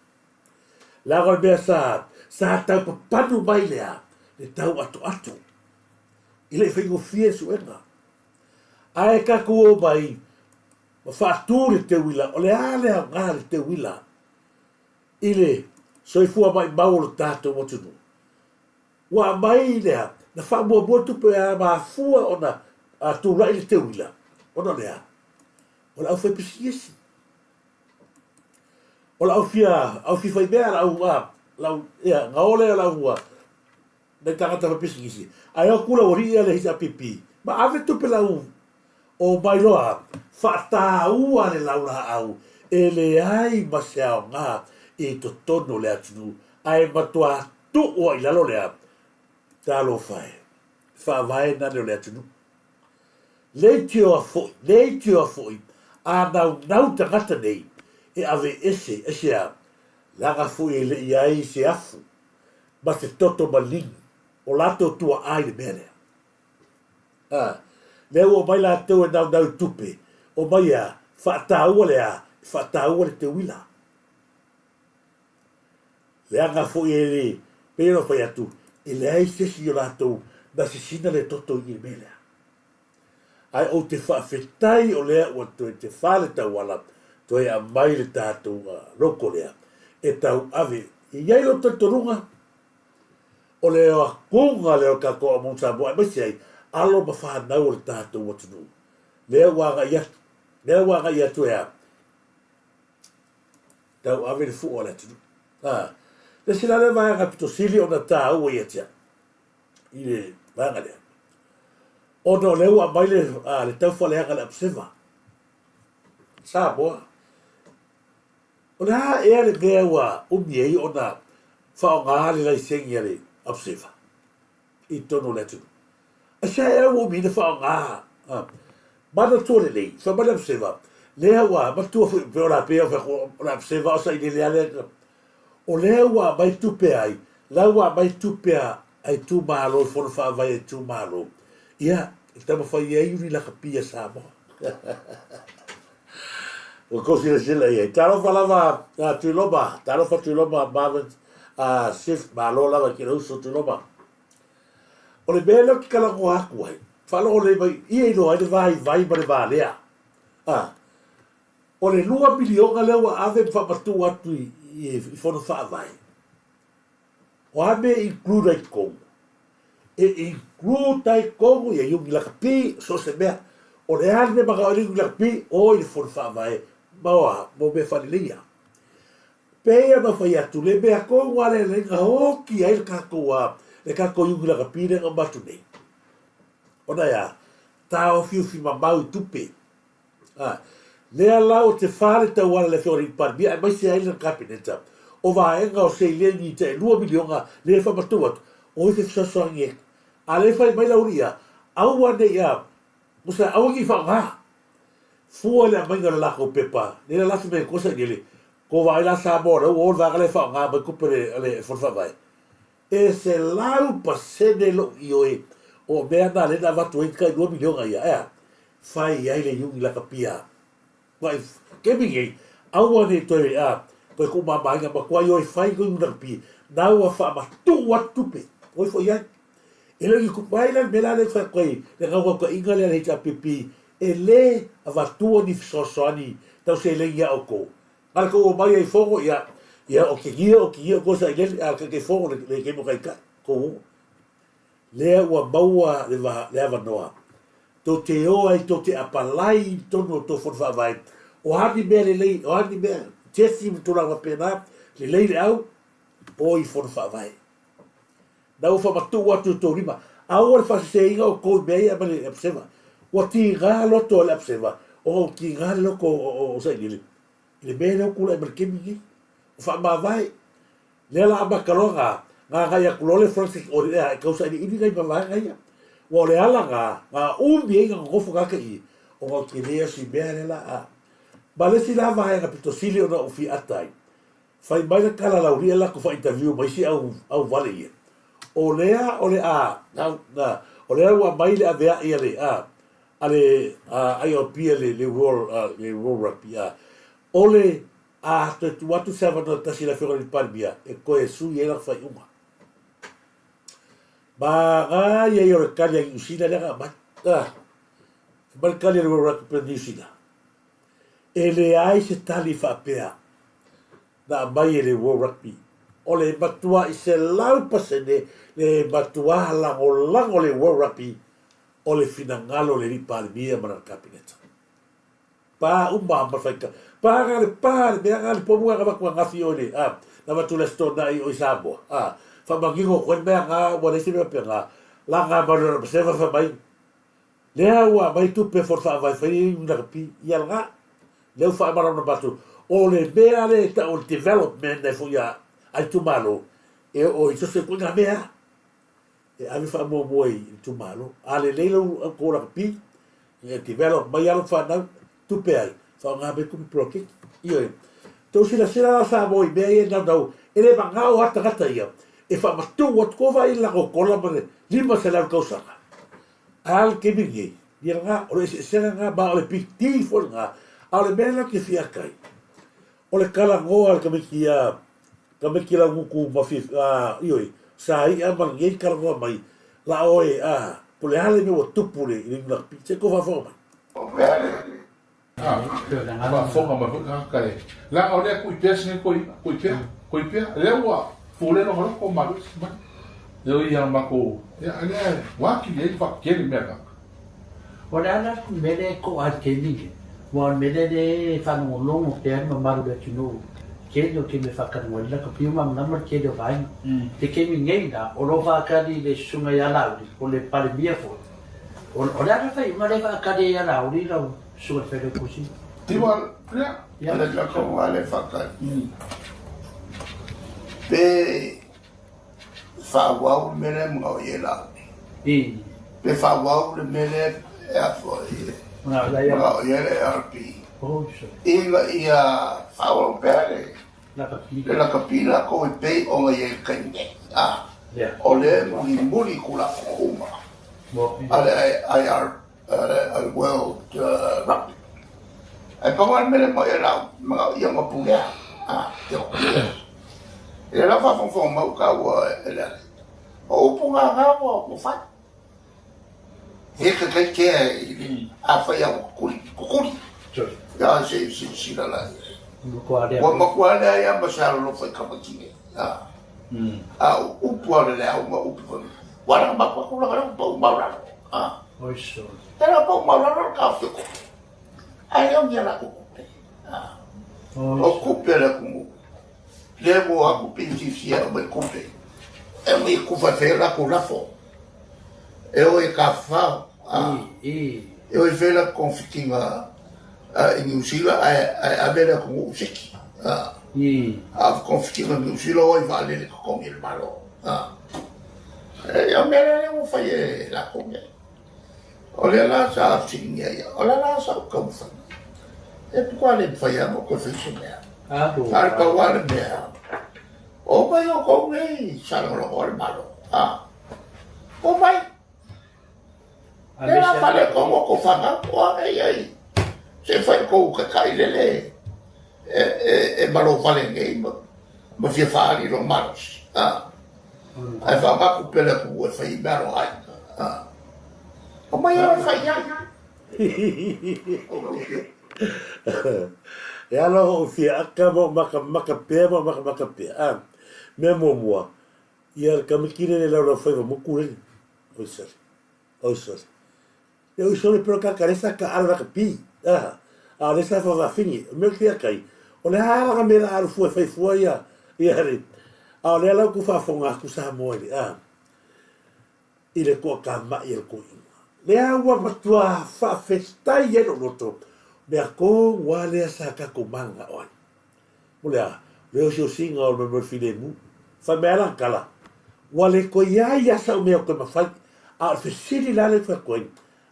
A: Lago mea sa tau papanu mai lea, le tau atu. I le whaingo fie suenga. Ae kaku o mai, ma whaatu le te wila, o le alea ngā le te wila. I le, soifua mai mau le tātou watunu. Wa mai lea, na wha tupe a maa fua o na tūrai le te wila. Ona lea, o la au whai pisiesi. O la au fi whai mea lau, ngā ole lau hua, nei tangata whai pisiesi. Ai au kula ori ia le hita pipi. Ma ave tupe lau, o mai loa, whaata ua le lau la au, e le ai maseao ngā, e to tono le atunu, ai matua tuua i lalo lea, talo whae, whae nane le atunu. Lei tio a foi, a nau tangata nei, e ave ese a, langa foi e le iai se afu, ma se toto maling, o lato tua ai le mere. Leo o mai la tau e nau tupe, o mai a, whaataua le te wila. Leanga foi e le, pero fai atu, e le ai sesi o lato, na se sina le toto i le mere. Ai o te whaafetai o lea ua te whale tau ala, toi a mai le tātou roko lea, e tau ave, i iai lo tatorunga, o leo a kunga leo kako a monsa moa, mai sei, alo ma whanau o le tātou watunu. Lea wanga i atu ea, tau ave le fu o le atunu. Le sila le vanga pito sili o na tāua i atia, i le vanga lea. Ono leo a mai le tau whaleanga le apseva. Samoa. O le haa ea le mea ua umiei o na whaonga le lai sengi le apseva. I tono le atu. A sea ea ua umi le whaonga. Mana tō le lei, wha mai le apseva. Lea ua matua fu peo la peo o le apseva o sa i le lea le. O lea ua mai tupe ai. La ua mai tupe ai tu malo, fono wha vai ai tu malo. Ia, tama whai ei uni la kapia Samoa. O kosi na sila iei. Taro whalawa tuiloma, taro wha tuiloma Marvin shift malo lawa ki rauso tuiloma. O le mea leo ki kalango haku ai. Whalo o le mai, iei no ai le vai ma le vā lea. O le 2 milionga leo a ave whamatu atu i whono wha vai. O ame include ai kongu. E include tai kongu ia yungi la kapi so se mea o le ane maka o yungi la kapi o i le whono wha vai maoa mo me whanilia pea ma whai atu le mea kongu ale le nga hoki ai le kako yungi la kapi le nga matu nei ona ia tao fiufi ma mau i tupe lea lau te whare tau wala le whiori parmia e mai se ai le kabineta o vaenga o se ile ni te 2 milionga le whamatu atu o i te whasoangi e a le whai mai lauria au wane ia musa au ki whaonga fua le mainga le lako pepa le lafi me kosa nile ko vai la Samoa o vaga le whaonga mai kupere le whanwhawai e se lau pasene lo i oe o mea na le na watu e kai 2 milionga ia ea whai ai le yungi la kapia wai kemi ei au wane toi koe ko mamainga ma kua i oe whai ko yungi la kapia nau a wha ma tu watupe oi fo iai e leo i kupai la mela le wha koe le ngau ka inga le heita pipi e le a watua ni fisosoani tau se le ia o ko ngara ko o mai ai fongo ia o ke gia ko sa ile a ke fongo le ke mo kai ka ko le ua maua le ava noa to te o ai to te apalai tono to fo fa vai o hadi me le lei o hadi me tesi mi tura wa pena le lei le au o i fo fa vai da o fa matu atu to rima a o fa se inga o ko me ia le observa o ti ga lo to le observa o ki ga lo ko o sa ile le bene o kula e kemi o fa ma vai le la ba kalonga nga ga ya kulole Francis o le a causa ni ini ga ba ga ya o le ala ga un bien ga go foka ke o ki le si bene la a ba le si la va ga pito silio no fi atai fai mai la kala la uri la ko fa interview mai si au vale ia o le a na o le wa mai le a vea ia le a ale ai o pia le roll rugby ole tu watu sava no tasi la fero di parbia e ko e su ye la fai uma ba ga ye yo kali ai usina le ga ba ba kali le roll rugby di usina ele ai se tali fa pea da mai le roll rugby ole batua i se lau pasene le batua lango le roll rugby ole finangalo le parbia mana kabineta pa umba ma faika pa me ngali pomu ga ba nga fiole na ba tu le sto dai o sabo fa magingo ko me nga wala sino pe nga la nga ba no se fa bai le awa bai tu pe forza vai fai una pi yalga le fa ba no ba tu o le beale ta o development de fuya ai tu malo e o iso se kuna mea e ave fa mo moi tu malo ale le ko la pi e develop mai alo fa na tu pe ai fa nga be ku proki io to si la sera sa moi be ai na dau ele ba nga o ata kata ia e fa ma tu wat ko vai la ko la bare lima se la ko sa al ke bingi dia nga o se sera nga ba le pi ti fo nga ale bela ke fia kai o le kala ngo al ka me kia la nguku ma fi io sa ai ama ngai kala ngo mai la oe po le ale me o tupule ni na pi se ko fa fo mai
F: ma fonga ma fonga kai la ole ku pes ni ku pia le wa fule no ko ma yo ia ma ko ya ale wa ki le fa ke ni meka
G: ora na mele ko at ke ni wa mele de fa no longo te ma maru de tino ke do ke me fa ka no la ko piu ma na ma ke do vai te ke mi ngai da o lo fa ka di le sunga ya la o le pale bia fo ora na fa ma le fa ka di ya la o ri la suga fere così.
F: Ti vuole?
H: Ya le già vale fatta. Pe fa wow mele mo yela. Pe fa wow le mele e a fuori.
G: Una la ya.
H: No, yele RP.
G: Oh, so.
H: Ia fa wow pere.
G: La
H: capina come pe o ye kanye. Ole muri kula kuma. Ale al world rugby. Ai pawan mele mo era ma ia mo punya. Yo. Era fa fon mo ka wa ele. O punga ga mo fa. E que a fa ya kuli. Ya se la. Mo kwale ya ma sa lo fa ka makine. Upu le ma upu. Wala ma ko la ga po ma
G: Oiso.
H: Pero po maloro ka fico. Ai eu ia lá com o cupe era como levo a cupe fia o cupe. Eu me cufa fela com la fo. Eu e cafa. Eu e fela com fiquinha em New Zealand a vera com o siki. Com fiquinha New Zealand oi vale com ele malo. Eu me lembro foi lá com ele. Olha lá, já tinha, olha lá, só o campo. É porque ele foi a boca fez o meu. Para o ar meu. O pai eu comi, sabe o ar malo. O pai. Ela falei como o fanga, o aí. Se foi com o que cai ele. É malo vale ninguém, mas via falar e não malos. Aí vai para o pela com o foi malo aí. Como ia falhar?
A: E alo o fia acabo maka pe me mo e al kamikire le lo foi mo kure o ser eu só le pro caresa ka ala ka pi a lesa fa fini me fia kai o le ala me la al fu ia ri a le la ku fa fonga ku sa mo ile ko ka ma il ko le agua patua fa festai e no noto me ako wale sa ka kumanga on mulea le o singa o me file mu fa me ala kala wale ko ya sa me ko ma fa a fesili la le fa ko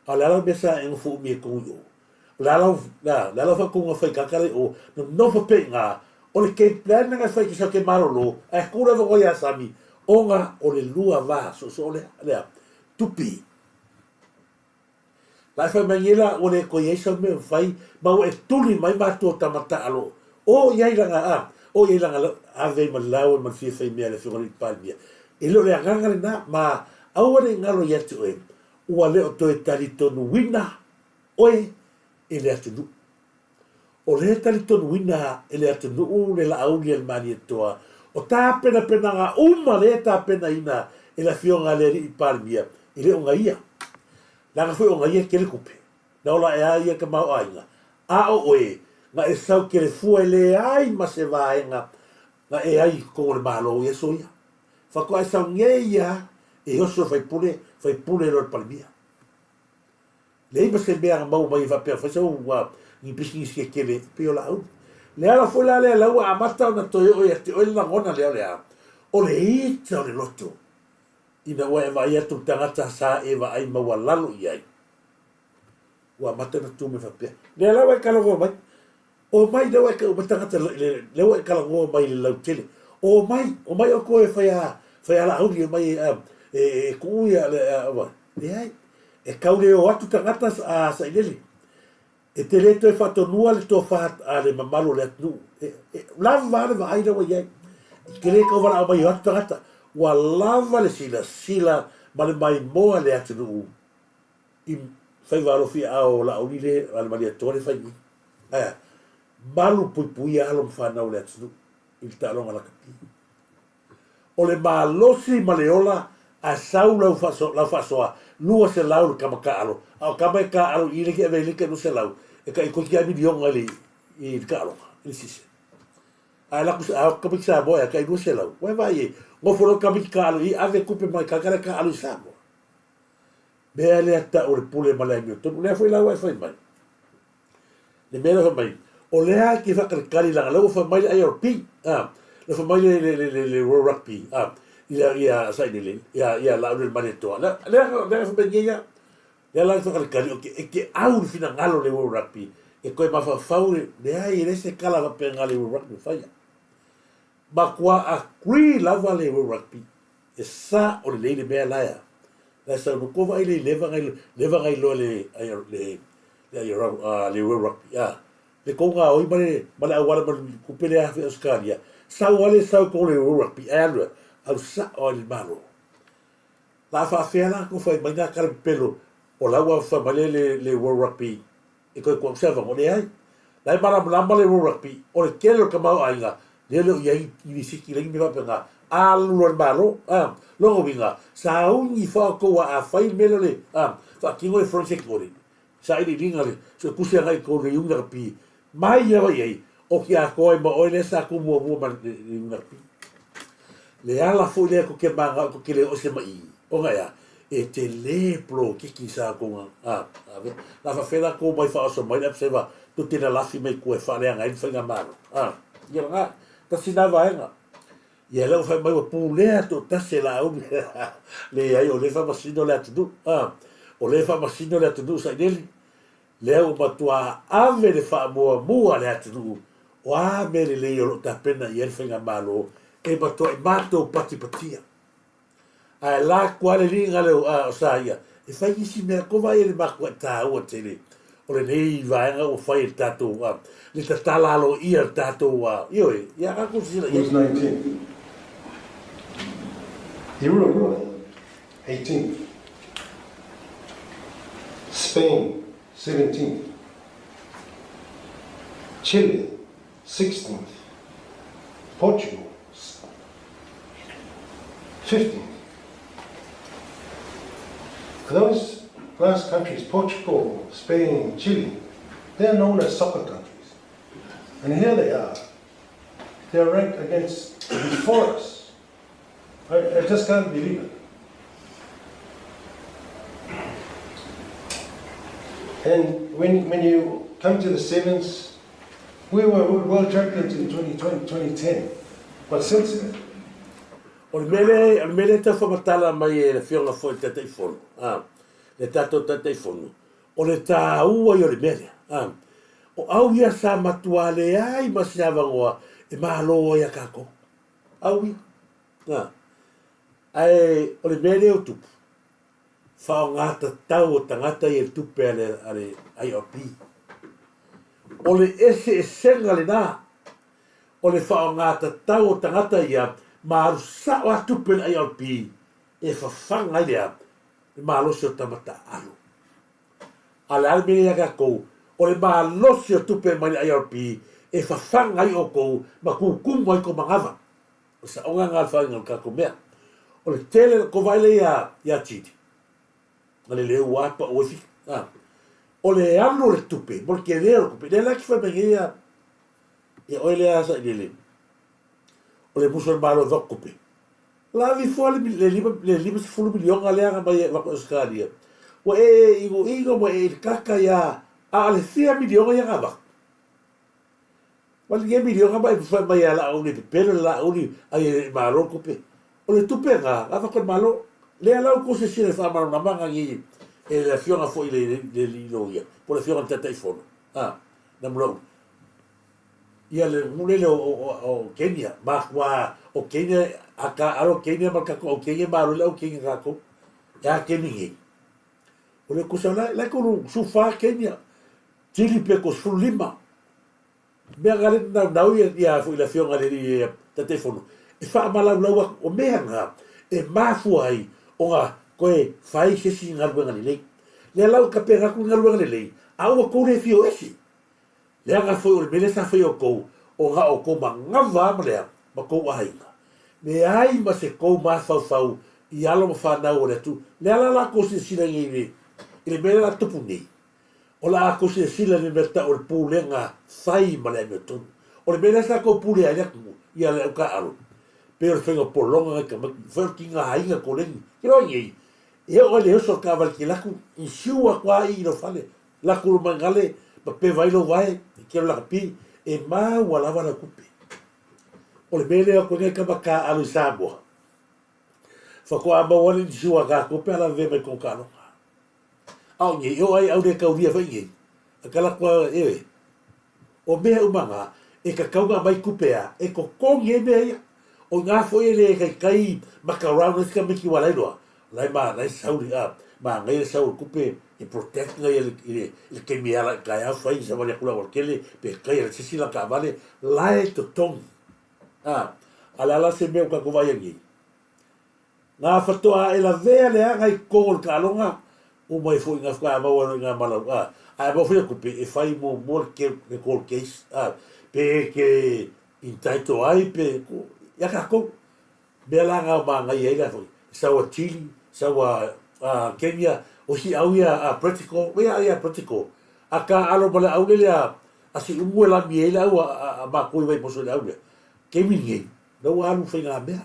A: ala la me sa en fu me ko yo la fa ko fa ka kala o no fa penga o le ke plan nga fa ki sa ke marolo a kura do ya sami onga o le lua va so le tupi La fa mangila o le ko yeso me fai ma o e tuli mai ma to tamata alo o yai langa a o yai langa ave ma lau ma fi fai me le figoni palmia e lo le aganga le na ma au le ngalo yetu e ua le o to e tali tonu wina oe e le atu o le tali tonu wina e le atu nu le la auli el mani e toa o tā pena ngā le tā pena ina e la fionga le ri palmia e le o nga ia Langa foi o ngai ke le kupe. Na ola e ai ka mau ainga. A o oe, nga e sau ke le fua le ai ma se vaenga. Nga e ai ko le malo e so ia. Fa ko ai sau ngeia e oso fai pule lo palmia. Le ima se mea mau mai va per fa so wa ni pisni ske ke le pe ola au. Le ala foi la le la wa mata na to o e te o la ngona le a. O le ita o le loto. Ina wa e vai atu tangata sa e va ai maua lalo i ai. Wa mata na tu me fa pe. Le la wa kalango mai. O mai le wa ka o tangata le wa kalango mai le lau tele. O mai o ko e fa la au di mai e ku ia le wa. Le ai e kaule o atu tangata a sa ileli. E te le to e fa to nua le to fa a le mamalo le atu. La va le va ai le wa ia. Kele ka wa la mai atu tangata. Wa lava le sila ma le mai moa le atu nuu i fai walo fi ao la uni le ala maria tore fai malu pui alo mwhanau le atu nuu i le talonga la kapi o le malosi ma le ola a sau lau fasoa lua se lau le kamaka alo au kama e ka alo i le ke ave lika nu se lau e ka i koki a milionga le i le ka alonga i le sise a la kama ki sa boia ka i nu se lau wai vai e ngo foro kami ka alu i ave kupe mai ka alu samo me le ata o le pule malai mi to le foi la wa foi mai le mero foi mai o le a ki fa kali la lo foi mai ai or pi le foi mai le rugby ia sai le ia la o mane to le foi ben ia la fa kali o ke au fina ngalo le rugby e ko ma fa faule le ai le se kala va pe ngale rugby fa ma kua a kui lava le rugby e sa o le leile mea laia la sa no kova i le leva ngai lo le rugby le konga oi male awala male kupele a fe Australia sa wale sa ko le rugby alua au sa o le malo la fa fela ko foi mai na kar pelo o la wa fa male le rugby e ko observa mo le ai la mala le rugby o le kelo ka mau ainga lelo ia i siki le mi va pena alu lo malo lo vinga sa uni fa ko a fai melo le fa kingo e fronse kore sa i dinga le so kusia ngai ko le unga pi mai ia vai o ki a ko e mo o le sa ku mo ma unga pi le ala fo le ko ke manga ko ke le o se mai o nga ya e te le pro ki sa ko la fa fela ko mai fa so mai se va tu te la fi mai ko e fa le ngai fa nga malo ia nga ta sina vaenga ia le fa mai pu le to ta se la o le ai o le fa masino le atu o le fa masino le atu sa dele le o matua ave le fa mo le atu o a me le o ta pena ia fa nga malo e mato pati patia a la quale linga le o sa ia e fa isi me ko vai le ma ko ta o tele o le nei vaenga o fai il tato le tatala lo ia il tato io ia ka kusila
I: Who's 19? Uruguay, 18th. Spain, 17th. Chile, 16th. Portugal, 15th. Those last countries, Portugal, Spain, Chile, they're known as soccer countries. And here they are. They're ranked against before us. I just can't believe it. And when you come to the sevens, we were world champions in 2010. But since then,
A: o le mele te whamatala mai e le whionga foi te teifono. Le tato te teifono. O le tā ua i o le mele. O au ia sa matua le ai masiawa ngoa e mahalo ia kako. Au ia. Ai, o le mele o tupu. whaongata tau o tangata i tupe ale IRP. O le ese senga le nā, o le whaongata tau o tangata ia, maru sa o tupe le IRP, e whawhanga i lea, e malosi o tamata alu. Ale almene ia kou, o le malosi o tupe mai le IRP, e whawhanga i o kou, ma kukumu ai ko mangava. O sa onga ngā whainga o kako mea. O le tele ko vaile ia titi. Ma le leo wapa o fi. O le anu le tupe, mo le kerero kupe, le laki whamenge ia, e oi le asa i le. O le muso le malo dhok kupe. La vi fua le lima se fulu milionga leanga mai wako eskaria. Wa ingo mo e kaka ia, a le fia milionga ia ngaba. Wali ye milionga mai fua mai ala uni pepele la uni ai malo kupe. O le tupe nga, a wako malo, le ala ko se sile fa malo na manga ngi e le fiona foi le lilo ia. Po le fiona tata i fono. Na mlo. Ia le mulele o Kenya, makwa o Kenya aka aro Kenya makako o Kenya maru le o Kenya kako. Ya Kenya. O le kusala la ko sufa Kenya. Chili pe ko sulima. Mea gale na ia foi la fiona le tata i fono. E fa mala lawa o meanga e mafu ai o nga koe fai hesi ngalwenga ni lei. Le lau ka pega ku ngalwenga ni lei. Au ko le fio esi. Le anga foi o mele sa foi o ko o nga o ko mangava mlea ma ko ainga. Me ai ma se ko ma fau i alo ma fa na o le tu. Le ala la ko se sila ngi ile mele la tupu ni. O la ko se sila ni meta o pulenga fai ma le metu. O le mele sa ko pule ai ku ia le ka alo. Pero fengo por longa que foi kinga ainga ko lengi. Kiro ngi. E o le so ka val ki la ku in siua kwa i no fale. La ku mangale pa pe vai lo vai ke la pi e ma wala wala kupe. O le mele ko nge ka baka alu Samoa. Fa ko aba wala di siua ka ko pe ala ve me ko ka no. Au ngi yo ai au de ka uria vai ngi. Akala ko e. O me umanga e ka kaunga mai kupea e ko kongi e me o ngā foi le kai makarau nes ka miki wala iloa. Lai ma, lai sauri a, ma ngai sauri kupe i protect ngai il ke mi ala kai a fai sa wale kula wakele pe kai ala sisila ka vale lai to tong. Ala se meo ka kovai angi. Ngā whatoa e la vea lea ngai kongol ka alonga o mai foi ngā whaka maua ngā malau. A e mawhia kupe e fai mo ke cold case. Pe ke intaito ai pe ya ka ko bela nga ma nga ye la foi sawa Chile sawa Kenya o si au ya practical we ya practical aka alo bala au le asi umu la miela wa ma ko vai poso la au ke mi nge no alu foi nga me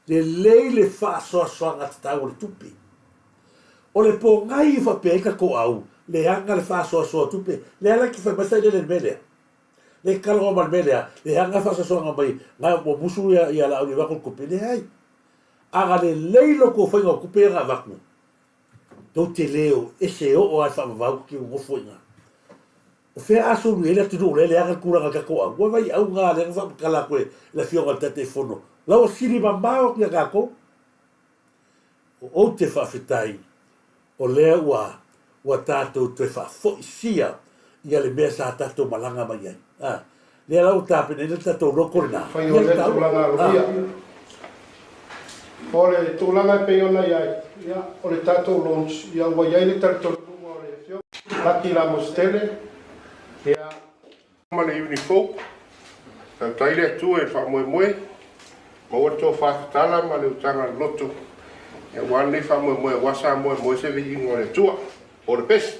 A: le fa so nga ta o tupi o le po ngai fa pe ka ko au le anga le fa so tupi le ala ki fa basa le mele le kalo mal melea le hanga fa so nga mai nga mo musu ya la uni va ko kupele ai aga le leilo ko fa nga kupera va ku do te leo ese o fa va ku ki mo fo nga o fe aso le le tu le aga kura ka ko a vai au nga le fa kala ko la fio nga tate fono la o siri ba ma o ka ko o te fa fitai o le wa tato te fa fo sia ia le mesa tato malanga mai ai. Le la uta pe ne tato loko na.
I: Fai o le tūlanga rovia. O le tūlanga pe ona ia, o le tato launch, ia ua iai le tato lunga o le fio. Laki la mostele, ia mane unifo, ta taile tu e fa moe, ma wato fa tala ma le utanga loto. Ia wane fa moe, wasa moe se vi ingo le tua, o le pesi.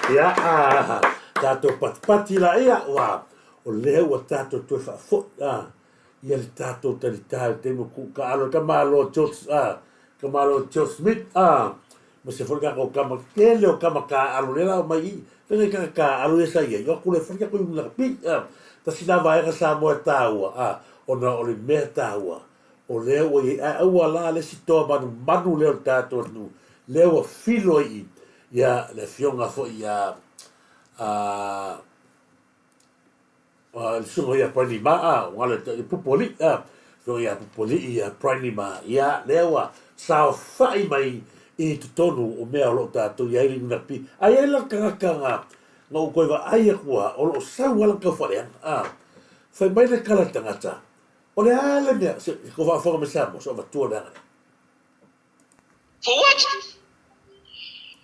A: Ya tato pati la ia wa o le wa tato tu fa fo ia le tato tali te mo ku ka alo ka malo chos smith mo se forga ko kama tele o kama ka alo le la mai te ka alo esa ia yo ku le forga ko la pi ta sina vai ka sa mo taua ona o le me taua o le o ai la le sito manu le tato nu le o filo i ya le fionga fo ya so ia prani ma wala te pupoli so ia pupoli ia prani ma ia lewa sao fai mai I tonu o mea lo tātou ia ili nguna pi ai ai la kanga ngau koe wa ai akua o lo sau wala kau whareanga fai mai le kala tangata o le ale mea ko wha whaka me samo so wa tua leanga
J: For what?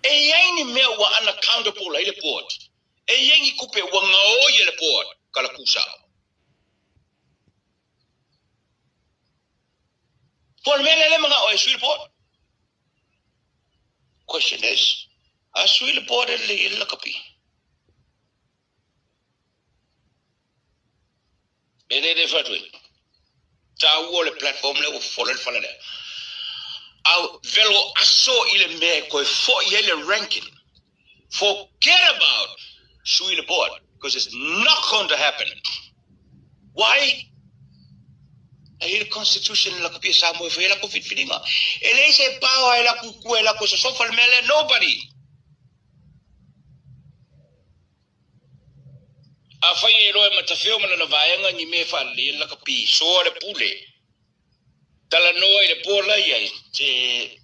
J: E yaini mea wa unaccountable ai le board. E yaini kupe wa ngao i le board. Kala kusao. For mea le mga o e sui le board. Question is, a sui le board e le ila kapi. Bene de fatwe. Ta uo le platform le o fole le fala le. Au velo aso ile me ko fo ile ranking. Forget about sui the board because it's not going to happen. Why? The constitution la ko pisa mo fe la ko fit fininga. Ele se power la ku la ko so fal mele nobody. Afa ero e matafeo mana na vaenga ni me fa le la ko pi so le pule. Tala no ile pola ia te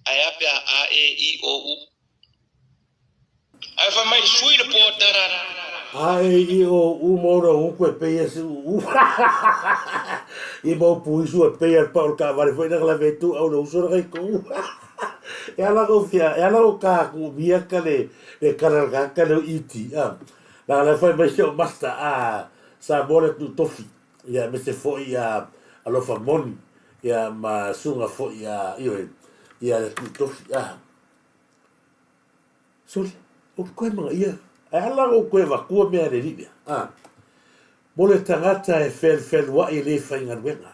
J: ayape a e I o u. Afa mai sui le potara.
A: ai I o umora o koe peia se I mo puisu e peia pa o ka vale foi na la vetu au no so rai ko e ala go fia e ala o ka ku via kale e kala ka le iti la foi mai se o masta sa bole tu tofi ia me se foi a lo famoni ia ma sunga foi ia tu tofi so o koe mga ia ala o koe wa kua mea le ribia mole tangata e fel wa I le whainga ruenga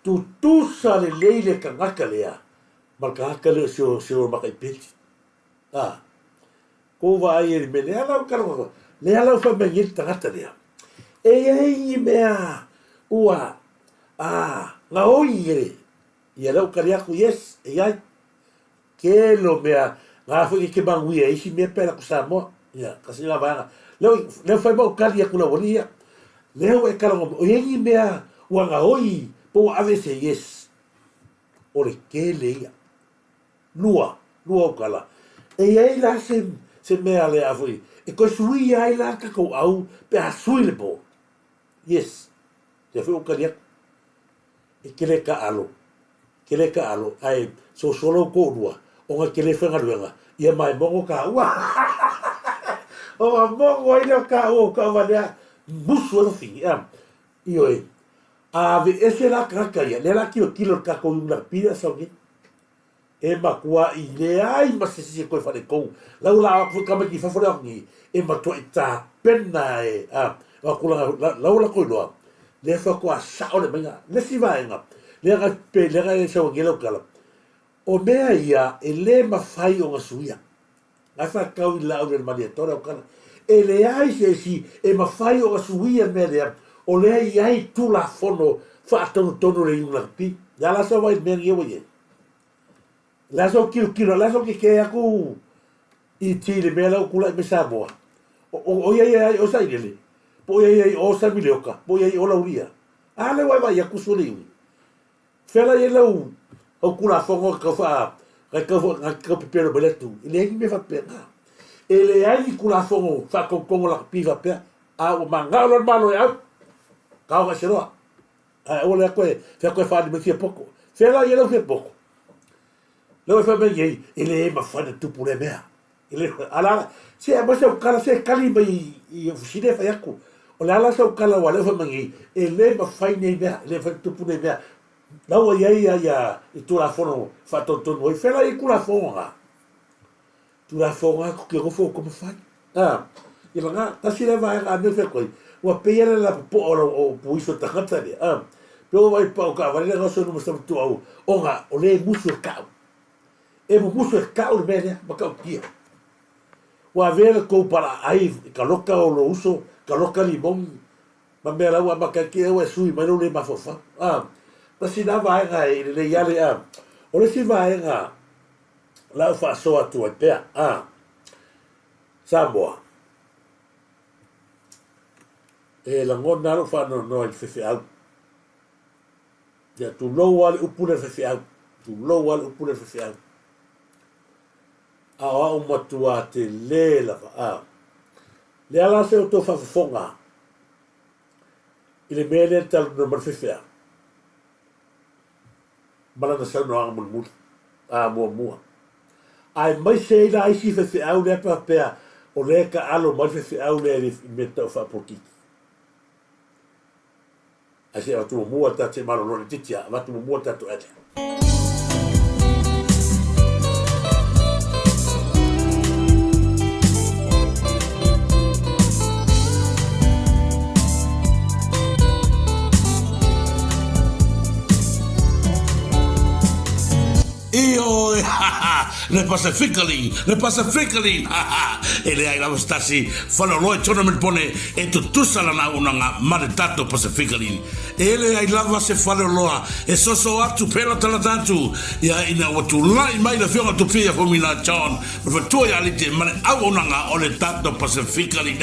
A: tu tusa le leile ka ngaka lea ma ka haka lea seo makai peti ko wa ai e me le ala o karo le ala o wha ngiri tangata lea e mea ua nga oi ere ia lau kari aku yes e ai ke lo mea nga fo ke bangui e isi mea pera ko Samoa ia kasi nga vanga leo fai mau kari aku la wani ia leo e kala o yengi mea ua nga oi po ave se yes o le ke le ia lua o kala e ai la se mea le afoi e ko sui ai la ka ko au pe a sui le po yes te fai o kari aku e kele ka alo ai so solo ko lua o nga kele whenga ruenga ia mai mongo ka ua o nga mongo ai leo ka wanea musu alo fingi io e ave ese la kaka ia le la kilo ka ko yung la pira sa ngi e makua I le ai ma se koe whare kou lau la aku kama ki whawhore ngi e matua I tā pena e lau la koe loa le whakua sao le mainga le si vaenga le nga e sao ngi lau kala o mea ia e le mawhai o nga suia ngai whakau I lau le mani e tore o kana e le ai se si e mawhai o nga suia mea lea o le ai ai tu la fono whaatonu le yung pi ya la sa wai mea ngewa ye la so kilo la so ke aku I ti le mea lau kula I me Samoa o ia o sa ilele po ia o sa mileoka po ia o lauria ale wai aku sole yung fela ye lau o kula fongo ka fa ka pepero beletu ile me fa pena ele ai kula fongo fa kongo la piva pe o manga lo malo ya ka o sero o le ko fa de me pouco fela ye lo fe pouco lo fa ben ye ele ma fa de tu pour le mea ele ala se a o kala se kali mai I fusine fa yaku o la ala sa kala wala fa mangi ele ma fa nei mea ele fa tu pour le mea Lau ia I tu la fono fa tonton fela I kula fonga. Tu la fonga ko ke fo como fa. I langa ta si le vai a me fe koi. Wa pe la po o puiso ta kata le. Pero vai pa o ka va le so no mo tu au. Onga o le muso ka. E mo muso ka o me ma ka kia. Wa ver ko para ai ka loka o lo uso, ka loka limon. Ma me la wa ma ka kia wa sui ma no le ma fofa. Ta si na vaenga le iale o le si vaenga la fa so atu e pea Samoa e la ngona lo fa no il fefe au ya tu lo wal upule fefe au tu lo wal upule fefe au a o matua te le la fa le ala se o to fa fonga ile mele tal no mar fefe au bala na sa no ang mul mo ai mai se ila ai si fefe au le pa pea o le ka alo mai fefe au le meta fa poki Asi watu mua tate malo lori titia, watu mua tatu ete.
K: Io, le Pacificali, e le ai la stasi, fanno noi tournament pone e tu sala na una maritato Pacificali. E le ai lava se fanno loa e so atu pela tala tantu ya ina watu lai mai la fiona tu fia famina John, per tu ya lite mane au una ole tanto Pacificali.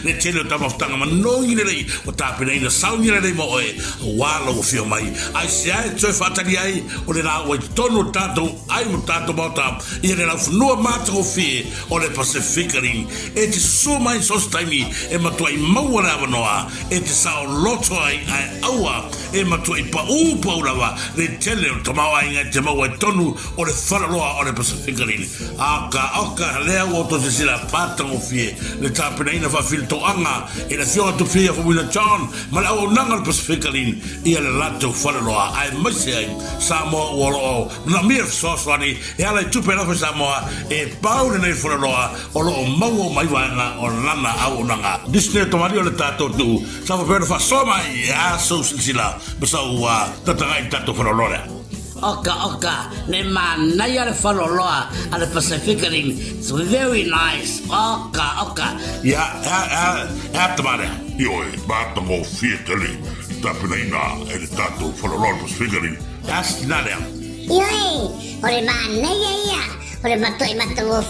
K: Le tele tama ftanga mano ile lei o tapena ina sauni le mo e wala o fio mai. Ai se ai tso fatali ai o le la o tonu tato ai mo tato bota ile la fnua mata o fi o le Pacificali e ti so mai sostaimi e matoi mawala vanoa e ti sa loto ai aua e matoi pa urawa le tele o tama ai nga te mawa tonu o le falaloa o le Pacificali aka lea o to se sila pata o fi le tapena ina fa filto anga e la fiona tu fia fo William John ma la o nanga le Pacificali ia le lato falaloa ai mase ai Samoa o na mir soswani e ala tupe la Samoa e paule nei falaloa o lo mau mai wanga o lana au nanga disne to mario le tato tu sa fa fa soma e so sila basa wa tatangai tato falaloa
L: Oka, ne manaya le faloloa ale Pacificali. It's very nice. Oka.
K: Ja, tamare. Io e bato mo fieteli. Tapinaina e tato faloloa Pacificali. That's not it.
B: Ore manaya ya. Ore mato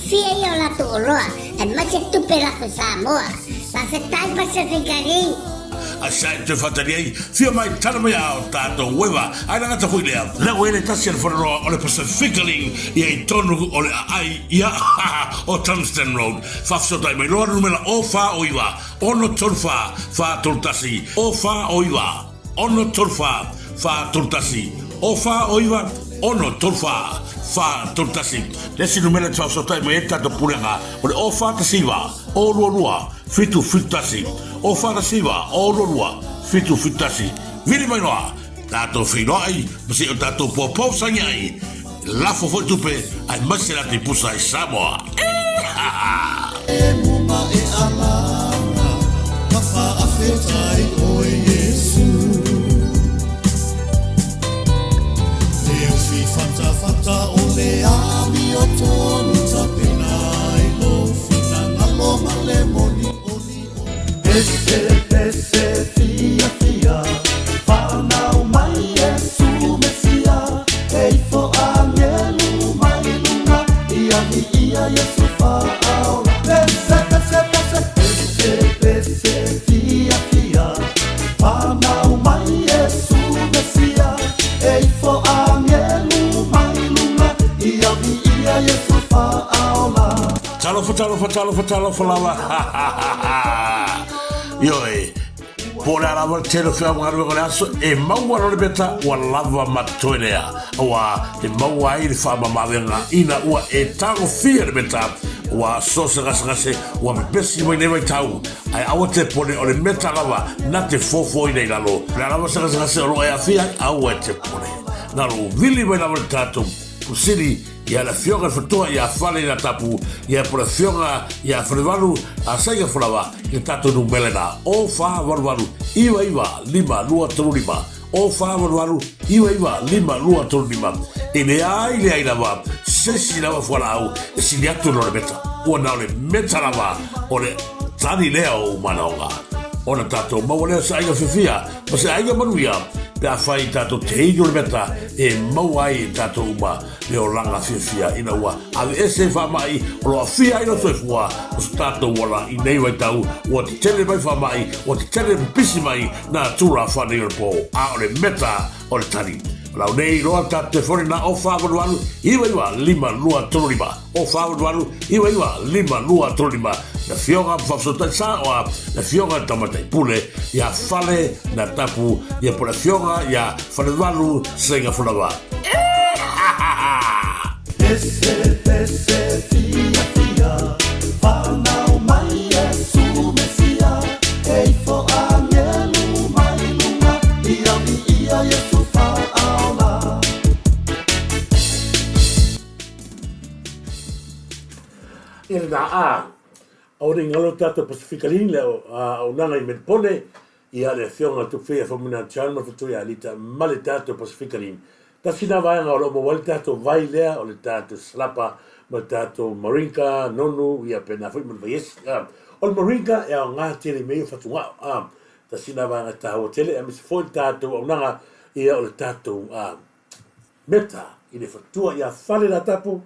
B: fie yo la tu roa. E mache tu pela Samoa. La se tai Pacificali.
K: A sai te fatariei fia mai tana mai ao tato weva ai nanga tafu ilea le wele tasi al whanoroa o le Pacificali i ai tonu o le ai ia o Tungsten Road whafsotai mai loa numela o wha o iwa ono tolfa wha toltasi o wha o iwa ono tolfa wha toltasi o wha o iwa ono tolfa wha toltasi lesi numela te whafsotai mai e tato pulenga o le o wha tasiwa o lua fitu fitasi o whara siwa o lorua fitu fitasi vili mai noa tato whinoai masi o tato popou sangai lafo fo tupe ai masi la te pusa i Samoa
M: e muma e alana ka whaafetai o e Yesu te uwhi fata o le ami o tonu tapena i lo fina ngalo male moni Ese, fia, whanau mai Yesu Mesia, eifo angelu mai lunga, ia Yesu whaau. Ese, fia, whanau mai Yesu Mesia, eifo angelu mai lunga, ia Yesu whaau la.
K: Talo falawa. Ioe, por la lava telo fia ngaru ko aso e maua no beta wa lava matoenea wa e maua i fa mama venga ina ua e tango fia beta wa sosa gasase wa besi mo nei tau ai awote pone o le meta lava na te fofo i nei lalo la lava gasase ro e afia awote pone na lo vili vai lava tato kusiri ya la fioga fotoa ya fale na tapu ya por fioga ya frevalu a saiga flava que tato no melena o fa varvalu iwa lima lua tolima o fa varvalu iwa lima lua tolima ele ai lava se lava fora au se liato no meta o na le meta lava o le tani leo manaonga ona tato ma wole saiga fifia ma se aiga manuia pe a fai tato te hino le meta e mau ai tato uma le o langa fia ina ua ave ese wha mai o loa fia ina toi fua o stato wala i nei wai tau o te tele mai wha mai o te tele pisi mai na tura whanei o po a o le meta o le tani lau nei roa ta te fone na o whawaruaru iwa iwa lima lua tolo lima o whawaruaru iwa iwa lima lua tolo lima na fionga whafsotai sa oa na fionga tamatai pule ia fale na tapu ia pula fionga ia whanewaru senga whanawa
M: Ese fia fia whanau mai e sumesia ei fo angelu mai lunga ia mi ia Yesu whaala
A: Ina na au ring alo tata Pacifica Line o nanga I Melpone ia le fionga tu fia famuna chalma futu ia lita male tata Pacifica Line ta sina vaenga o lo mo wale tata vai lea o le tata slapa ma tata Marinka nonu ia pena fui mo yes o le Marinka e o ngā tele mei fatunga ta sina vaenga ta ho tele e mis foi tata o nanga ia o le tata meta I le fatua ia fale la tapu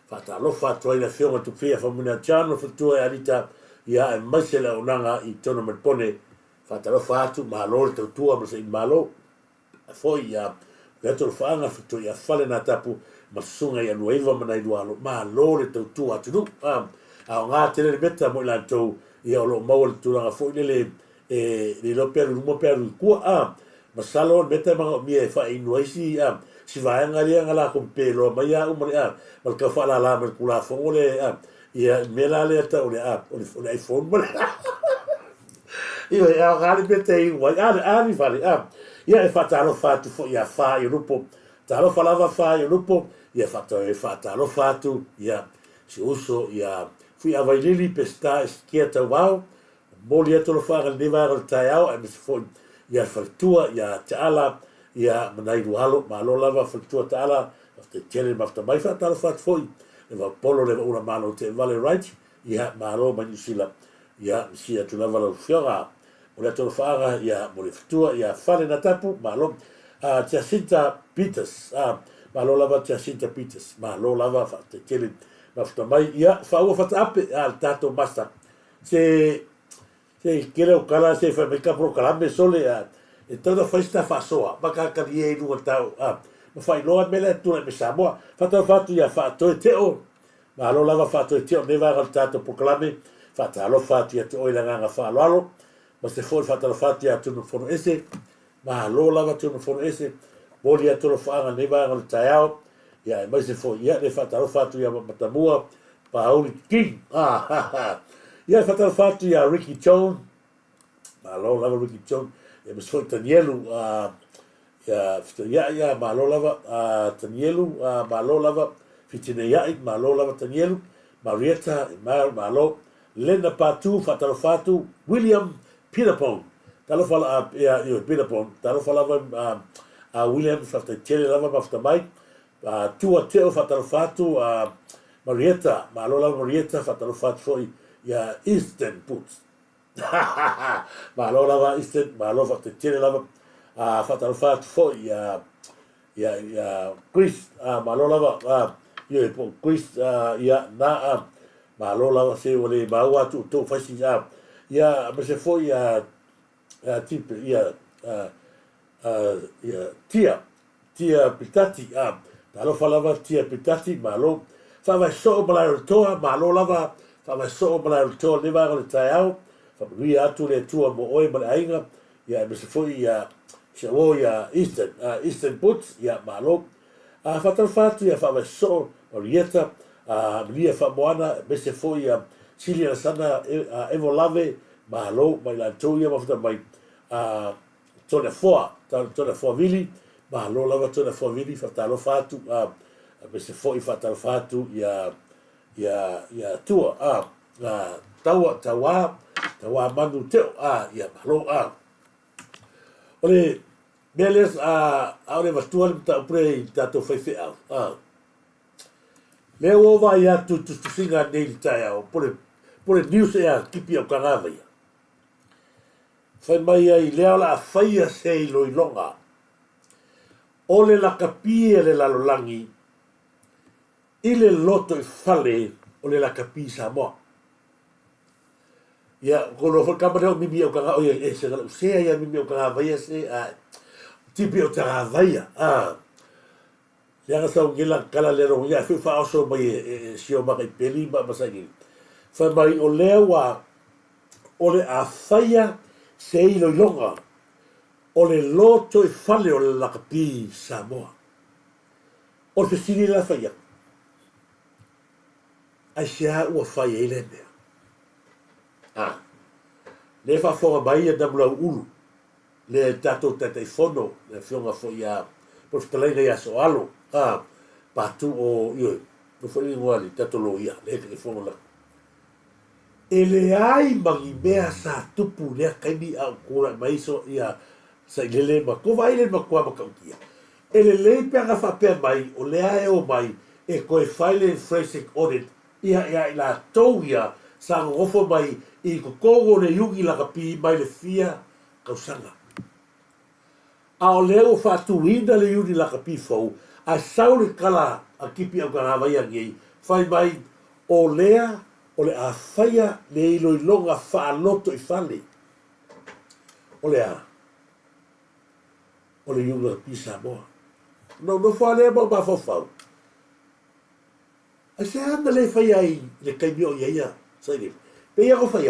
A: fata lofa toi la fionga tu fia famuna chano fatua e alita ia e maisela onanga I tono Melpone fata lofa atu malo le tua ma se malo foi ia leto fanga fatua ia fale na tapu masunga ia nueva mana I lualo malo le tua atu nu a nga tele le meta mo la to ia lo mau le tulanga foi le le lo peru mo peru ku masalo meta ma mi e fa inuisi si vaenga lia ngala con pelo ma ia umri mal ka fa la mal kula fongole ia mela le ta o le o iPhone ma ia gali bete I wa ali vale ia e fa talo fa tu fo ia fa I lupo talo fa lava fa I lupo ia fa talo fa tu ia si uso ia fui availili pesta skieta wow molia to fa al neva al taiao e mis fo ia fa tua ia tala ia manai rualo malo lava fatua tala after tele after mai fa tala fat foi e va polo le una malo te vale right ia malo manisila ia sia tu lava lo fiora o le to fara ia mo le fatua ia fale na tapu malo Jacinta Peters malo lava Jacinta Peters malo lava fa tele after mai ia fa o fa ape al tato basta se quiero kala se fa me capro calambe sole e toda festa fa soa baka ka ie nu tau ma fai loa mele tu me Samoa fata fatu ia fa to te o ma lo lava fa to te o ne va al tato proclame fata lo fatu ia to o la nga fa lo ma se for fata lo fatu ia tu no for ese ma lo lava tu no for ese volia to lo fa ne va al taiao ia ma se for ia le fata lo fatu ia matamua Pauli King ia fata lo fatu ia Ricky Jones ma lo lava Ricky Jones e mas foi Tanielu ia malo lava Tanielu malo lava fitine ia malo lava Tanielu Marietta malo Lena Patu fatalo fatu William Peterpon talo fala ia Peterpon talo fala William fata tele lava bafta mai tua teo fatalo fatu Marietta malo lava Marietta fatalo fatu foi ia Eastern Puts malo lava istet malo fakte tele lava fatal fat fo ya Chris malo lava yo po Chris ya na malo lava se ole bawa tu fasi ya me se fo ya tip ya tia pitati malo falava tia pitati malo fa so malo toa malo lava fa so malo toa le va le taiao Fabuia atu le tua mo oi ma ainga ia me se foi ia se o ia Eastern Puts ia malo fatal fatu ia fa so orieta lia fa moana me se foi ia Silia sana evo lave malo mai la toia ma fata mai tole foa vili malo lava tole foa vili fatalo fatu me se foi fatal fatu ia tua tawa manu teo ia malo ole meles aure vatua ta pre tato fefe le o vai atu tu singa nei taia por news e kipi o kangava ia fai mai ai le ala faia sei loi longa o le lakapia le lalolangi i le loto i fale o le lakapi Samoa. Ia, kono fo kamare o mimi o kanga, o ia, se ngala usea ia mimi o kanga vaia se, tipi o tanga vaia, Yang sa ngila kala le ro ya fi fa oso mai sio ma kai peli ma masagi. Fa mai o lewa o le a faia se i lo longa. O le loto e fale o le lakapi Samoa. O le sini la faia. Ai sia ua faia i le mea. Le fa fo mai e dabla ulu. Le tato tata i fono, le fionga fo ia por talaina ia so alo. Patu o io no foi igual tato lo ia le que foi la ele ai mangi mea sa tupu le kaimi a kura mai so ia sa lele ma ko vai le ma kwa ma kia ele le pega fa pe mai o le ai o mai e ko e file forensic audit ia la toia sa ngofo mai i ko kogo le yugi la kapi mai le fia kausanga a o leo fa tuina le yugi la kapi fo a saure kala a kipi au kana vai angi fai mai o lea o le a faia le ilo i longa fa loto i fale o lea o le yunga pisa moa no fa lea ba fa fa a se anda le fai ai le kaimi o ia sai le pe ia ko fai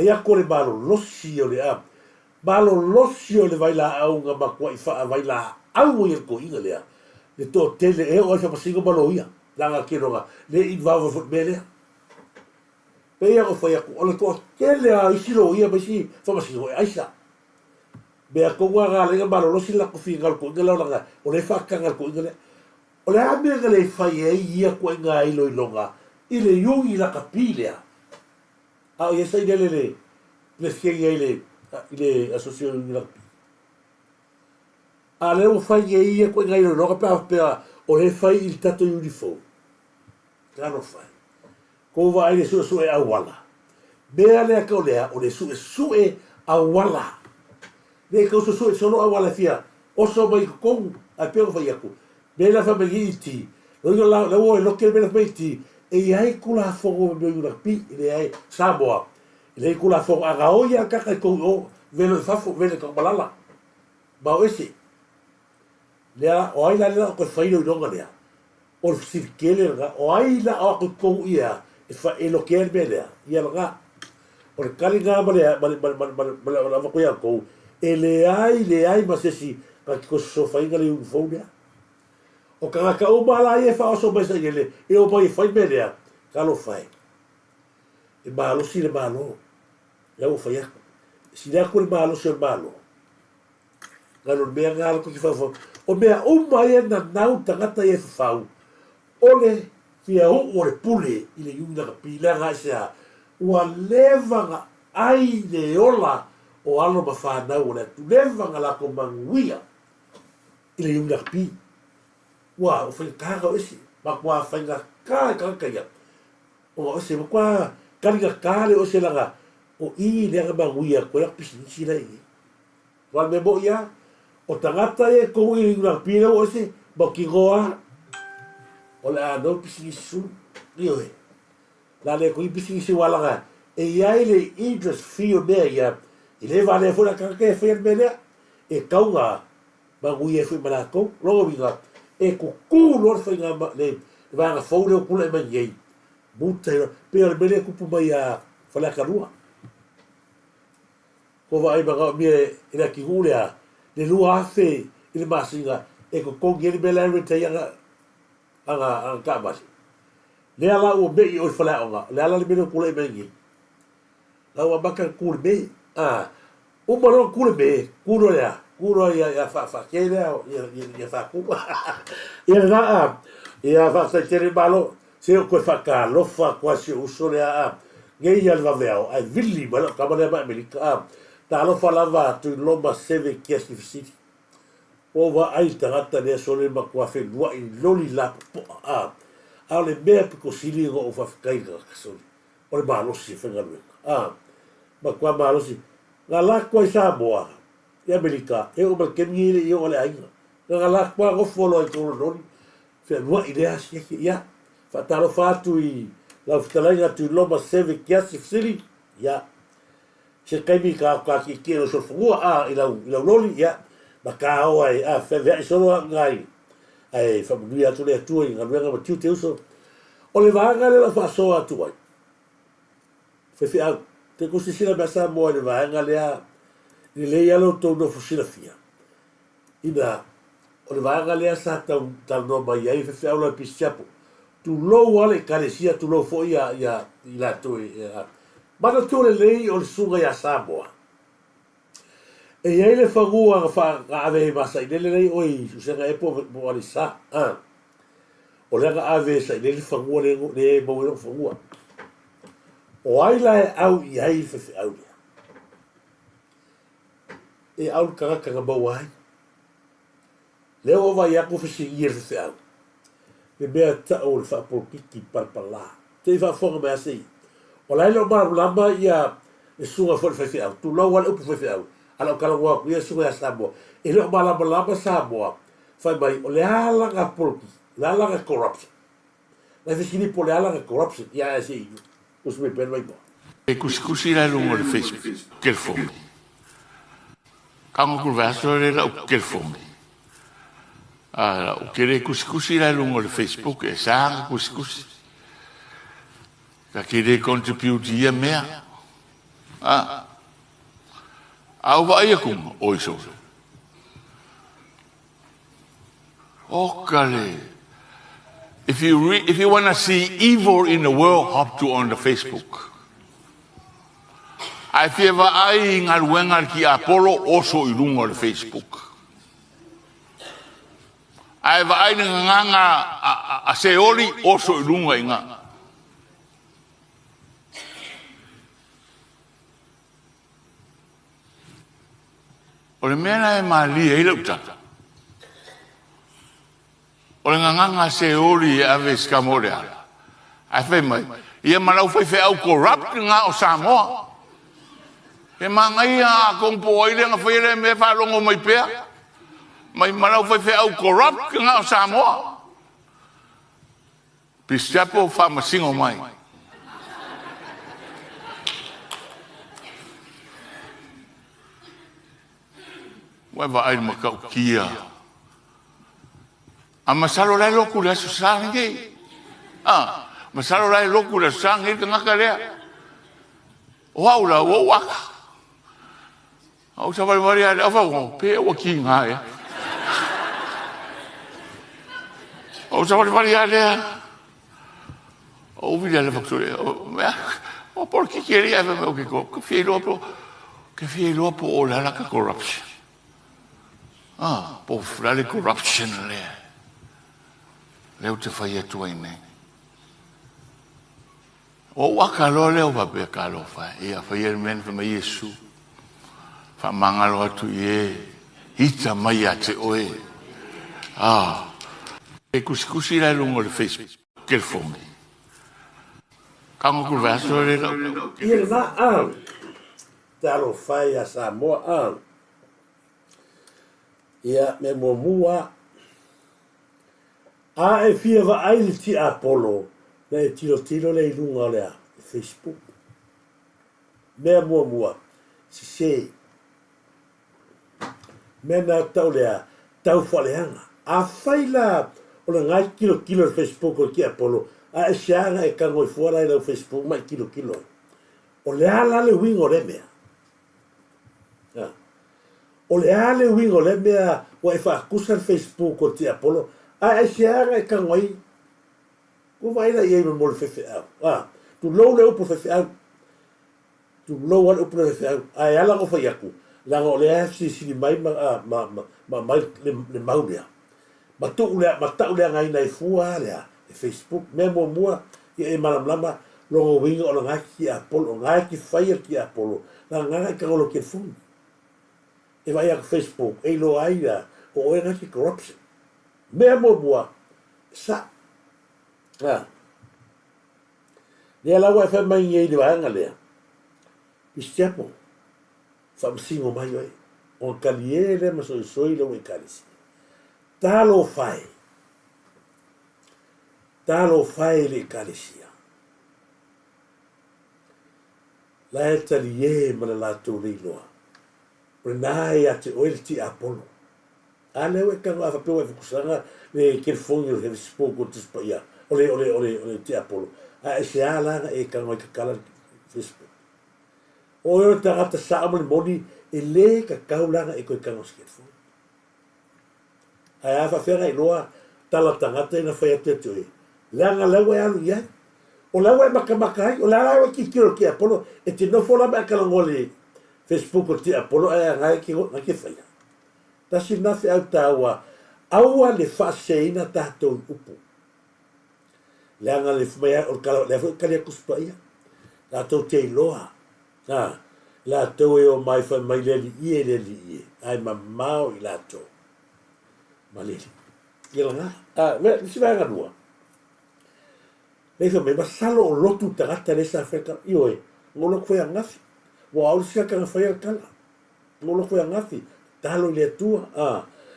A: aku le malo losi o le a malo losi o le vai la au nga makua i fa vai la au i ko inga lea le to tele e o fa pasingo baloia langa kironga le i vava fut mele pe ia o fa o le to tele a isilo ia basi fa pasingo aisa be a ko nga le balo lo sila ko finga ko ngela langa o le fa kanga ko ngela o le ame le fa ia ko nga ilo ilonga ile yungi la kapilea a ia sai le fiega ile asociación la ale o fai ia ko ngai no ka pa o le fai il tato uniform claro fai ko va ile su e awala be ale ka o le su e awala le ko su e solo awala fia o so mai ko a pe fai aku be la famiglia ti la lo que be mai ti e ai kula fogo me una pi le ai Samoa le kula fogo aga o ya ka ko o velo fa fo velo ko balala ba o ese lea o ai la ko fai no longa lea o sirkele o ai la o ko ia e fa e lo que er bele ia la o kali nga ba ko ia ko le ai ma se si ka ko so fai ngale un fobia o ka o bala ia fa so ba se ele e o pai fai bele ka lo fai e malo si le malo ya o fai si le ko le malo se malo ngalo me ngalo ko ki fa o mea mai na nau tangata e whau. Ole fia o le pule i le yunga ka pila nga sea. Ua levanga ai le ola o alo ma whanau o le tu levanga la ko manguia i le yunga ka pi. Ua o whainga kaga o esi. Ma kua whainga kaga ia. O ese ma kua karinga kare o se langa o i le nga manguia ko ia pisi nisi lai. Ua me mo ia o tangata e ko i ngā pira o se ba ki goa o le ano pisi su rio e la le ko i pisi se walanga e ia le interest fee o mea ia i le vale funa kaka e whaia mea e kaunga ma ngui e whi manako logo winga e ko kū lor whainga le vanga whaure o kula e mani ei muta ira pia le mele kupu mai a whalaka rua ko va ai maga mea ina ki hule a le lua afe i le masinga e ko kongi ele mele rete anga ka masi le ala o mei o whala onga le ala le mele kula e mengi la ua maka kule mei o maro kule mei kuro ia fa kele ia fa kupa ia na ia fa sa tere malo se o ko fa ka lofa kwa si uso le ngai ia le VAO ai villi malo kamale ma amerika ta lo falava tu loma seve kiasi fisiti o va ai tangata le sole ma kwa fe lua i loli la a le mea piko sili o fa kai ka sole o le malo si fe ngalu ma kwa malo si nga la kwa Samoa e amerika e o mal kemi le o le ai nga la kwa go folo ai ko no fe mo idea si ya fa talo fatu I la ftalanga tu loma seve kia si fsili ya se kai mi ka ki kero so fua a ila loli ya ma ka o ai a fe ve so ngai ai fa bu ya tu le tu nga nga ma tu te uso o le vanga le la fa so atu ai fe a te ko si sila ba sa mo le vanga le a le ya lo to no fusila fia ina o le vanga le a sa ta no mai ai fe a lo pischapo tu lo wale kalesia tu lo fo ya ila tu ya mana tu le lei o le sunga ya Samoa e ia le fagua fa ave masa i le lei oi su senga e po ali sa o le ave sa i le fagua le mo le fagua o ai la au i ai fe au e au ka ba wai le o va ya ko fe si fe au le mea ta o le whapolpiki palpala. Te wha whonga mea sei. O lai lo marulamba ia e sunga fwere whewhi au. Tu lau wale upu whewhi au. Ala o kala wak ia sunga ia Samoa. E leo marulamba Samoa. Whai mai o le alanga polpiki. Le alanga corruption. Lai whesini po le alanga corruption. Ia e sei. Usu me pēr mai mo.
K: E kusikusi la lungo le Facebook. Kel fongi. Kango kurvaso le la kel fongi. O kere kusikusi la lungo le Facebook e sanga kusikusi. Ka kere contribute ia mea. Au va ia kum oiso. Okale. If you want to see evil in the world, hop to on the Facebook. I feel ai ngal wengal ki Apollo also I lungo le Facebook. Ai va ai nganga a seoli oso lunga inga. O le mena e mali e lauta. O le nganga seoli ave skamorea. Ai fe mai. Ia malau fe au corrupt nga o Samoa. E mangai a kompo ile nga fe le me fa longo mai pea. Mai malau fe au corrupt nga o Samoa. Pishapo fa masingo mai. Wa va ai makau kia. Amasalo lai loku le susange. Masalo lai loku le susange ka ngakarea. Wa ula wa waka. Au sa vai maria ava ngo pe o ki ngai. O sa vai maria le. O vile le facture. O porque queria ver o que fielo po o la corruption. Po frale corruption le. Leo te fai tu ai nei. O wakalo leo va pe kalo fa. Ia fai el men fa mai Yesu. Fa mangalo atu ye. Hita mai ate oe. E kusikusi la lungo le Facebook. Quel fongi. Kango kurvaso le la.
A: Ia va talo fai a Samoa ia me mua e fia va ai ti Apollo le tiro le lunga le Facebook me mua si se me na tau le tau faleanga a faila o le ngai kilo Facebook o ki Apollo a shanga e kango fora le Facebook mai kilo o le ala le wingo le mea o le ale wingo le mea o e whaakusa Facebook o ti Apollo a seanga e kangoi ko vai la ia mo le fefe au tu lo le upo fefe au tu lo wal upo fefe au a ala ko fa yaku la ngo le si mai mai le maulia ma tu le ngai nei fua le e Facebook me mo mua e malamlama lo wingo o ngai ki Apollo ngai ki fire ki Apollo la ngai ka lo ke fu e vai a Facebook e lo aia o e ngaki corruption me mo bua sa le la wa fa mai e de vanga le pistiapo fa msingo mai oi o kaliere ma so lo e kalisi talo fai le kalesia la e tali e ma la tau le loa renai ate oil ti apolo ale we ka va pe we kusanga le ke fongi le spoko tu spia ole ti apolo a se ala e ka no ka kala Facebook o yo ta gata sa mo moni e le ka kaulanga e ko ka no ske fo ai fa fera loa tala tangata na fa te tu langa la we alu ya o la we maka o la we ki kilo ki apolo e te no fola ba ka ngole Facebook o ti apolo ai ngai ki fa ya tasi nafi au taua aua le faaseina tatou upu leanga le fumea o kala le kali kuspa ia tatou te iloa la tau e o mai fa mai le li ai mamao i la tau malili ia nga me si vai ngadua le fa me basalo o lotu tagata le sa feka io e ngolo ko ya ngafi wa au sia ka fa ia kala ngolo ko ya ngafi talo le tua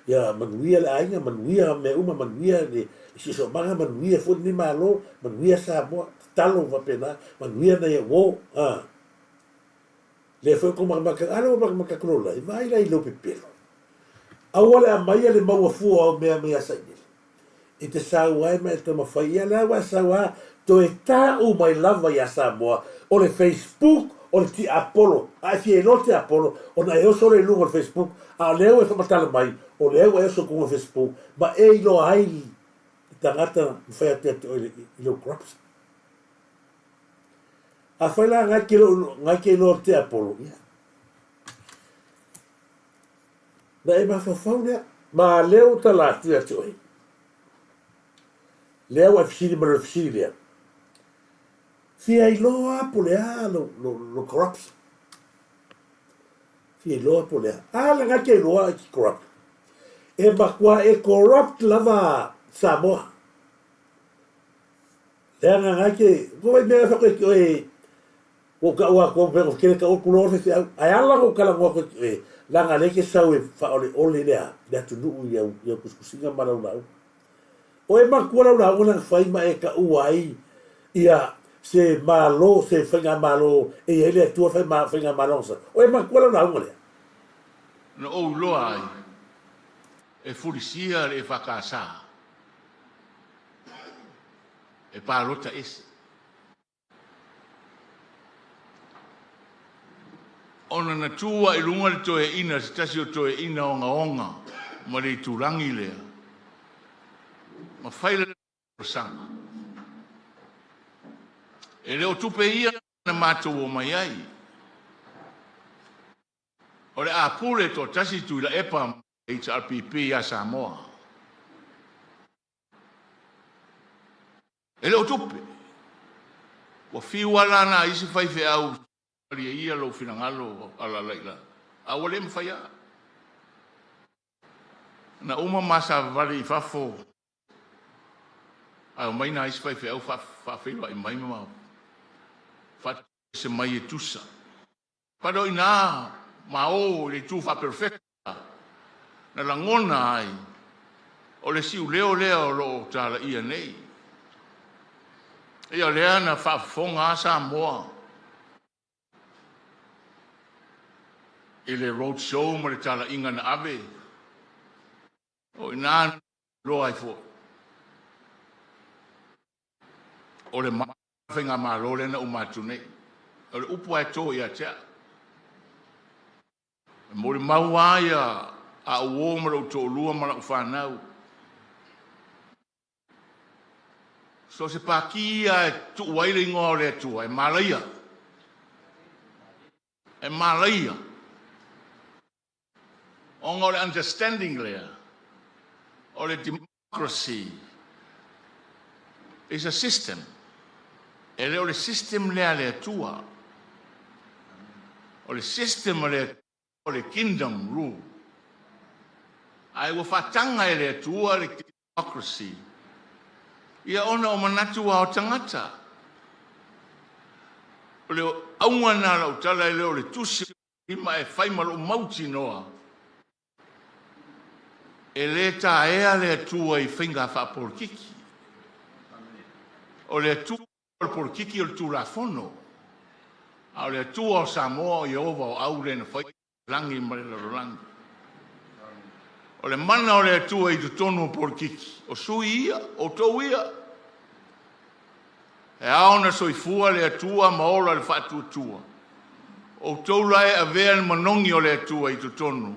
A: ya manuia le ainga manuia me uma manuia le si so manga manuia fo ni malo manuia sa mo talo va pena manuia na ye wo le fo ko maka maka krola i vai lai lo pepelo awale mai le mau fu o me sa ni e te sa wai me te mafai la wa sa wa to eta o mai lava ya sa mo o le Facebook o ti Apollo a fi no te Apollo o na eu solo lungo o Facebook a leo e fa matala mai o leo e so com o Facebook ma e lo ai tangata fa te lo crops a fa la nga ke lo te Apollo da e ma fa fauna ma leo tala tu atu leo a fili ma lo fili fia iloa polea lo corrupt fia iloa polea ala nga ke iloa ki corrupt e makua e corrupt lava Samoa lea nga ke koe mea whako e o ka ua ko ke ka o kulo se ai ala ko kala ngo ko e langa le ke sau e fa ole lea le tu nu ia kuskusinga mala una o e makua la una fai ma e ka uai ia se malo se fenga malo e ele tu fa ma fenga malonsa o e makua la ngole
K: no o loa ai e fulisia e fakasa e parota es ona na tua i lunga le toe ina se tasi o toe ina onga ma le turangi lea ma faile le sanga e leo tupe ia na mātou o mai ai. O le a pule to tasi tu la epa HRPP a Samoa. E leo tupe. Wa fiwala na isi faife au ria ia lo finangalo ala laila. A wale mfaya. Na uma masa vale fafo. A mai na isi faife au fafelo ai mai mama. Fat se mai e tusa. Pado ina mao le tufa perfecta. Na langona ai. O le siu leo lo tala ia nei. Ia lea na whafonga Samoa. I le road show ma le tala inga na ave. O ina lo ai fo. O le mawhenga ma lo le na umatu nei. O le upu ai tō ia tea. Mo le mauaia a uo ma lo tō lua ma la uwhanau. So se pakia tu waile ngore tu e Malaia. E Malaia. On all understanding there. All the democracy is a system. E le system le tua. O le system le kingdom rule. Ai wa fatanga le tua le democracy. Ia ona o manatu o tangata. O le aunga na la utala e leo le tusi ima e whaimalo mauti noa.
F: e le ta ea le tua I whinga wha porkiki. O le tua o porkiki o le tu la fono. A le tua o Samoa o Iova o aure na whai langi mare la rolangi. O le mana o le tua I tu tonu porkiki. O sui ia, o tau ia. E aona soifua le tua maola le wha tua. O tau lai a vea le manongi o le tua I tu tonu.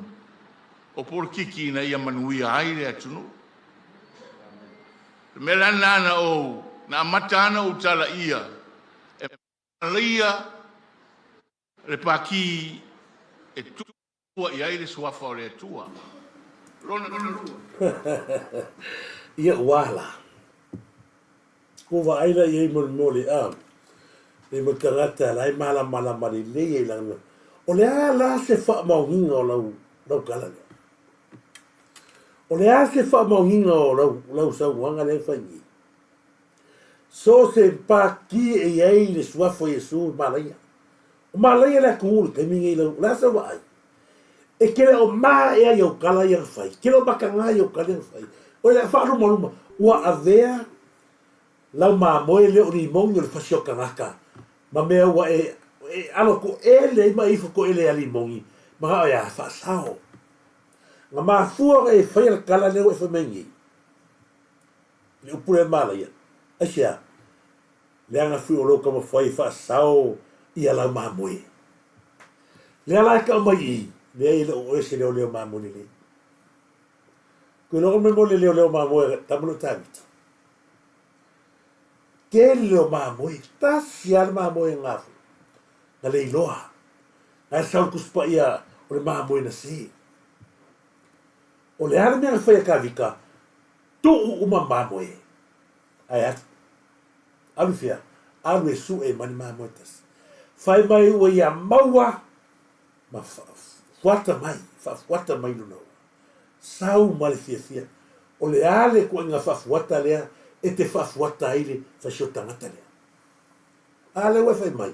F: O porkiki na ia manuia ai le atunu. Me la nana o na matana o tala ia. E lia le paki e tua I ai le suafa o le tua. Rona rua.
A: Ia wala. Ko wa aila I mole a. E mo karata lai mala mari le e langa. O le ala se fa mauhinga o lau kala. O le a se fa mauhinga o lau sa wanga le whaingi. So se pa ki e ai le suafo Yesu malaya. O malaya le kuhulu ke mingi lau la sa wa ai. E kele o ma e ai o kala ia whai. Kele o makanga ia o kala ia whai. O le wha luma. Ua avea lau moe le o ni mongi o le fasio kangaka. Ma mea ua alo ko ele ma ifo ko ele ali mongi. Ma ia wha sao. Nga mafua e whai ala kala leo e whamengi. Le upure malaya. Asia, leanga fui o loka ma whai wha sao I ala mamoe. Lea lai ka mai I, lea I leo oese leo mamoe le. Koe loko me mo leo mamoe tamalo tamita. Ke leo mamoe, tasi ala mamoe ngafu. Na le iloa. Na sao kuspa ia o le mamoe na se. O le ala mea whai ka vika, tu uma mamoe. Ai atu. Alu fia, alu e su e mani maha moitas. Whai mai ua ia maua, ma fuata mai luna ua. Sau male fia. O le ale kua inga whafuata lea, e te whafuata aile, whasio tangata lea. Ale ua whai mai.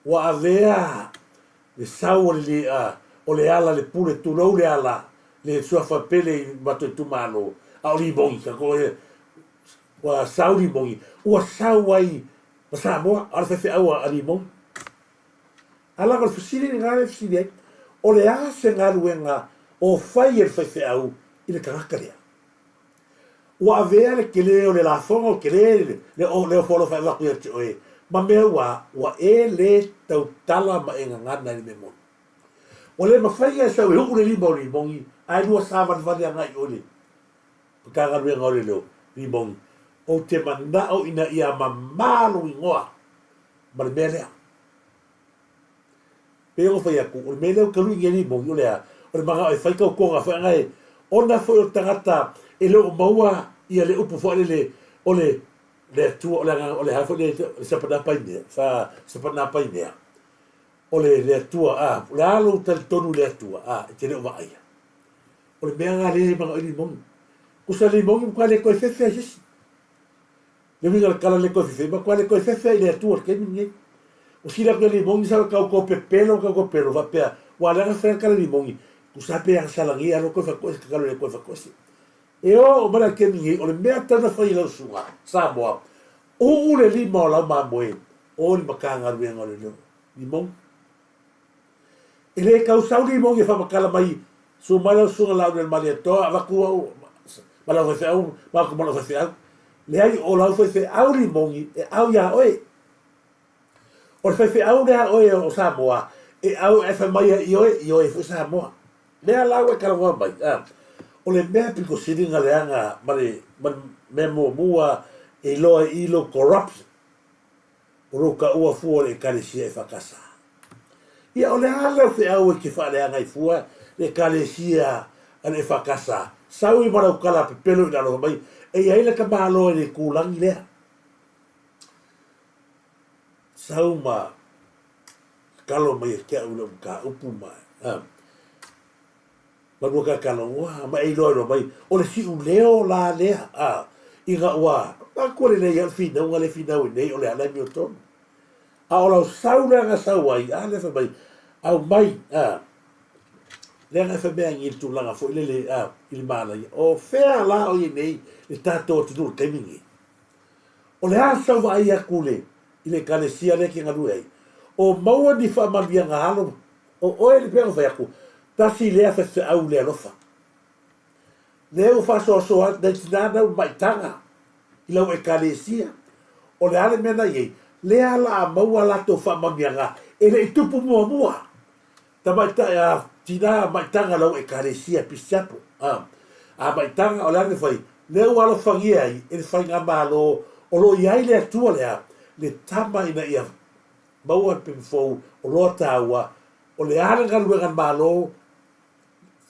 A: Wa avea, le sau o le ala le pule turau le ala, le suafa pele mato tu malo, a o li bongi, ka koe, wa sauri mongi ua sawai ma Samoa ala fe awa ali mong ala ko fisili ni ngale fisili o le a se ngaluenga o fai e fe au I le kakarea ua avea le kele o le la fonga o kele le o folo fai waku e oe ma mea ua e le tau tala ma e ngangana ni me mon o le mawhai e sau e huku le lima o li mongi ai lua savan vade angai o le kakangaluenga o le leo li mongi o te manao ina ia mamalo ingoa ma le mea lea. Pe o whai aku, o le mea leo karu inge ni mongi o lea, o le mga o e whaikau konga whai ngai, ona whai o tangata e leo maua ia le upu whai o le tua, o le hawha le sapana painea, sapana painea. O le tua, o le alo tal tonu le tua, te leo wa aia. O le mea ngā le mga o ni mongi. Kusa le mongi mkwa le koe whewhea jesi. Le vinga le kala le koe fefe, ma kwa le koe fefe le atua ke mingi. O sila koe le mongi sa kau ko pepelo, va pea. Wa langa fere kala le mongi. Ku sa pea salangi alo koe fakoesi, ka kalo le koe fakoesi. E o mana ke mingi, o le mea tana whai lau sunga, Samoa. O le lima o lau mamoe, o ni makanga ruenga o le leo. Ni mongi. E le kau sau ni mongi whamakala mai, so mai lau sunga lau le mali atoa, waku au, malau fefe au, waku malau fefe au. Le ai o lau fefe au li mongi e au ia oe. O le fefe au lea oe o Samoa e au e fa mai i oe fu Samoa. Lea lau e karawa mai. O le mea piko siringa leanga me mua e loa ilo corruption. O roka ua fua le kalesia e whakasa. Ia o le ala fe au e ki wha leanga i fua le kalesia e whakasa. Sau I marau kala pepelo I lalo mai. E ia ila ka malo e le kulangi lea. Sau ma kalo mai e kia ula ka upu mai. Manua ka kalo ua, ma e loa mai. O le siu leo la lea. Inga ua, a kore nei al fina, unga le fina ui nei, o le alai mio tonu. A o lau sau lea nga sau ai, a le fa mai. Au mai, le nga fa mea ngi tu langa fo le il mala o fea la o nei le tato tu dur temingi o le asa va ia kule ile kalesia le ki ngalu ai o maua di fa mabia nga halo o ele pe fa yaku tasi le fa se au le lofa le o fa so da tinada mai tanga ila o kalesia o le ale mena ye le ala maua la to fa mabia nga ele tupu mua tamaita ya tina maitanga lau ekaresia pisapo a maitanga o lana fai leo alo fangia ai ele fai nga malo o lo iai le atua le tama ina ia maua pimfou o lo taua o le ala nga luenga malo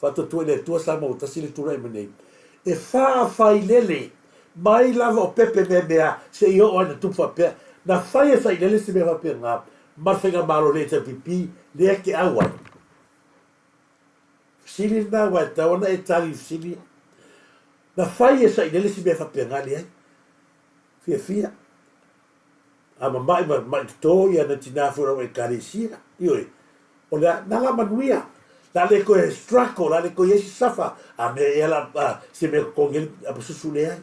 A: fato tu le tua sama o tasile tura i menei e faa fai lele mai lava o pepe mea se io o ana tupa pea na fai e fai lele se mea pea nga marfenga malo le te pipi le eke awa sili na wa tawana e tali sili na fai e sai lele si me fa pengali ai fia ama mai to ya na tina fora e karisia ioi o la na la manuia la le ko strako la le ko yesi safa a me ela se me ko ngel a susule ai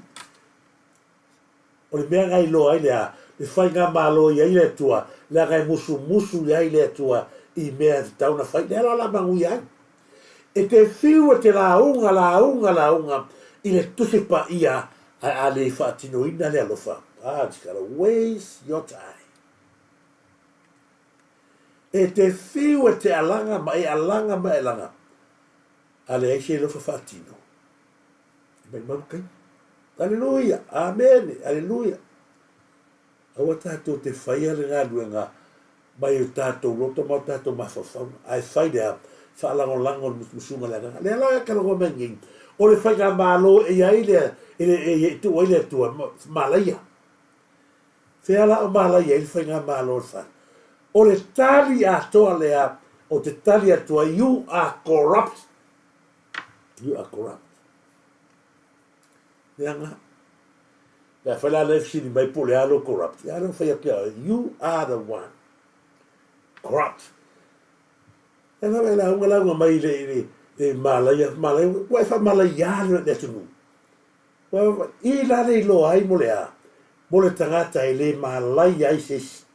A: o le mea ngai lo ai le fai nga malo ia ile tua la ngai musu ia ile tua i mea tau na fai la manuia ai e te fiu te launga i le tusi pa ia a le whaatino ina le alofa. It's gotta waste your time. E te fiu te alanga ma e alanga. A le eise lofa whaatino. Mai marukai. Aleluia. Amen. Aleluia. Awa tātou te whaia le ngā luenga mai o tātou roto mau tātou mawhawhau. Ai whaidea whaalango musunga le ngā. Le alanga karongo mengi. O le whai ngā mālo e ai le tua i le tua malaia. Whiala o malaia i le whai ngā mālo le whai. O le tali atoa lea, o te tali atua, you are corrupt. You are corrupt. Lea ngā. Lea whaila le fsini mai po le alo corrupt. Lea alo whai akia, you are the one. Corrupt. Lea ngā la unga mai le malaia, wai wha malaia le tunu. I la le lo ai mo lea. Mo le tangata e le malaia ai sesi.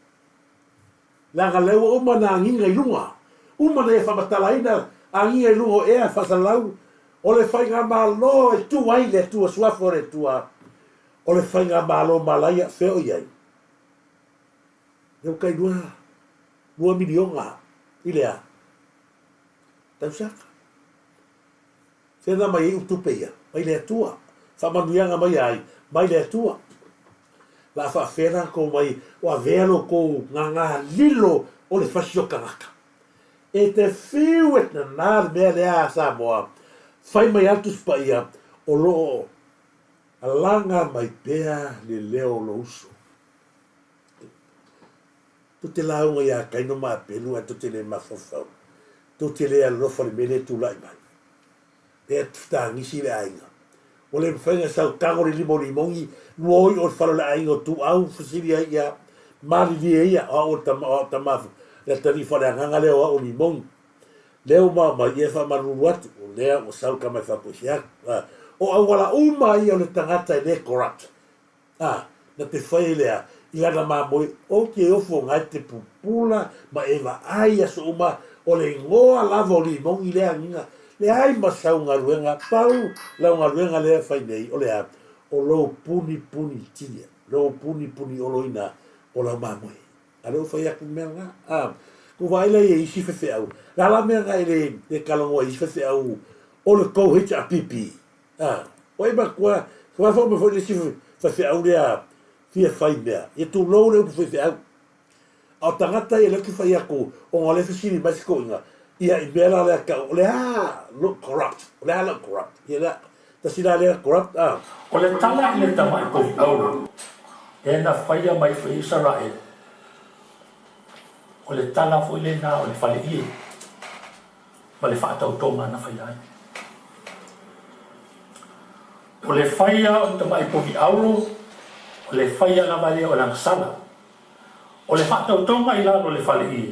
A: Langa lewa uma na nginga i lunga. Uma na e whamatalaina a nginga i lunga o ea whasalau. O le whainga malo e tu ai le tua suafo le tua. O le whainga malo malaia wheo iai. Leo kai nua milionga i lea. Tausaka. Whena mai e utupeia. Mai lea tua. Whamanuianga mai ai. Mai lea tua. La whawhena ko mai o a velo ko ngā lilo o le whasio kangaka. E te whiu e na nāre mea lea a Samoa, whai mai atu spaia o loo a langa mai pēa le leo lo uso. Tu te launga ia kaino maa penu a tu te le mawhawhau. Tu te lea lofa le mele tu lai mai. E tuta ngisi le ainga. O le whainga sau kangori limongi, nuoi o whalo le aingo tu au whasiri ai ia, mari lia ia, o tamafu, le tari whale anganga leo o limongi. Leo mai ia whamaru atu, o lea o sau kamai whakosi o au wala uma ia o le tangata e le corrupt. Na te whai lea, i ana mamoi, o ke ofo ngai te pupula, ma ewa ai aso uma, o le ngoa lava o limongi lea nginga, le ai masau ngā ruenga pau, lau ngā ruenga lea whai nei, o lea, o lo puni tia, lo puni oloina, o lau mamoi. A leo whai aku mea ngā, ko waila e isi whewhe au, la mea ngā le kalongoa isi whewhe au, o le kou hita a pipi. O e makua, kwa whau me whai le isi whewhe au lea, fia whai mea, e tu lou leo whewhe au. Au tangata e leki whai aku, o ngā le whesini masiko inga, ia i mea lea ka, o lea look corrupt, o lea look corrupt, ia lea, tasi lea corrupt,
N: O le tala i le tamai kou kauru, e na whaia mai whai Israel, o le tala fo le na o le whale i, ma le whaatau tonga na whai ai. O le whaia o tamai kou ki auro, o le whaia na wale o lang sala, o le whaatau tonga i lalo le whale i,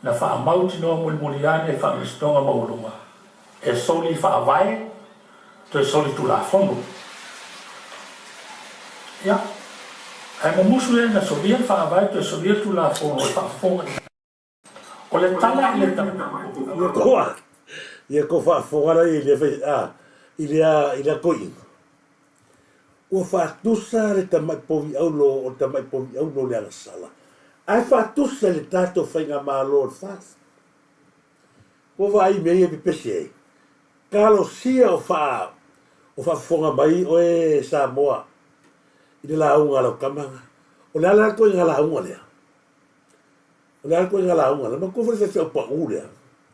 N: na whaamau tino mulimuliane e whaamistonga maurunga. E soli whaawai, to e soli tu la fono. Ia, ai mamusu e na solia whaawai, to e solia tu la fono, e whaafonga. O le tala i le tala.
A: Ia ko whaafongara i le koi. Ua whaatusa le tamai povi aulo o tamai povi aulo le alasala. Ai whaatusa le tātou whainga mālo o whaas. Ua whai mea i pipese ei. Kalo sia o whaafonga mai o e Samoa. I le launga lau kamanga. O le ala koe ngā launga lea. O le ala koe ngā launga lea. Ma kofre whewhau pa u lea.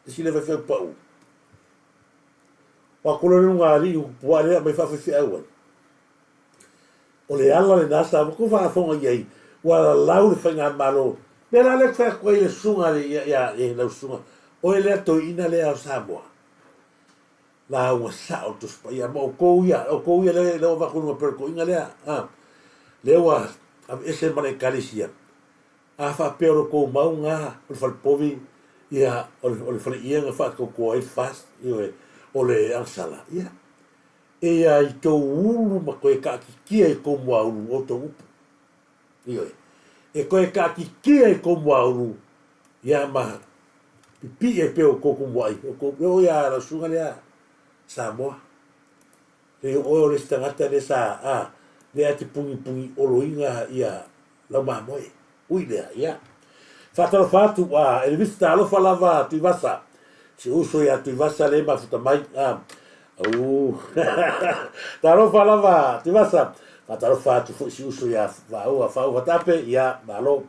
A: Isi le whewhau pa u. Wa kolore ngā ri u pua lea mai whawhewhau ai. O le ala le nasa, ma ko whaafonga iei, wa lau le whainga malo. Me la le kwa koe le sunga le e lau sunga. O e lea toi ina lea o Samoa. La ua sa o tuspa ia, ma o kou ia le o wakunga perko inga lea. Le ua, ese mane kalisia. A wha peoro kou maunga, o le whalpovi, ia, o le whale ia nga whakau koa e fast, o le ansala, ia. E ai tō ulu ma koe ka kia e kou mua ulu o tō upu. Ioi. E koe ka kia e kou mua ulu, ia ma pipi e peo kou mua i. O ia la sunga lea Samoa. Le o le stangata le sa, le ati pungi olo inga ia lau mamoe. Ui lea, ia. Whataro whatu, e le vista alofa lava tui vasa. Si uso ia tui vasa le mafuta mai, taro falava ti vasa fataro fatu fo si uso ya VAO vatape ya malo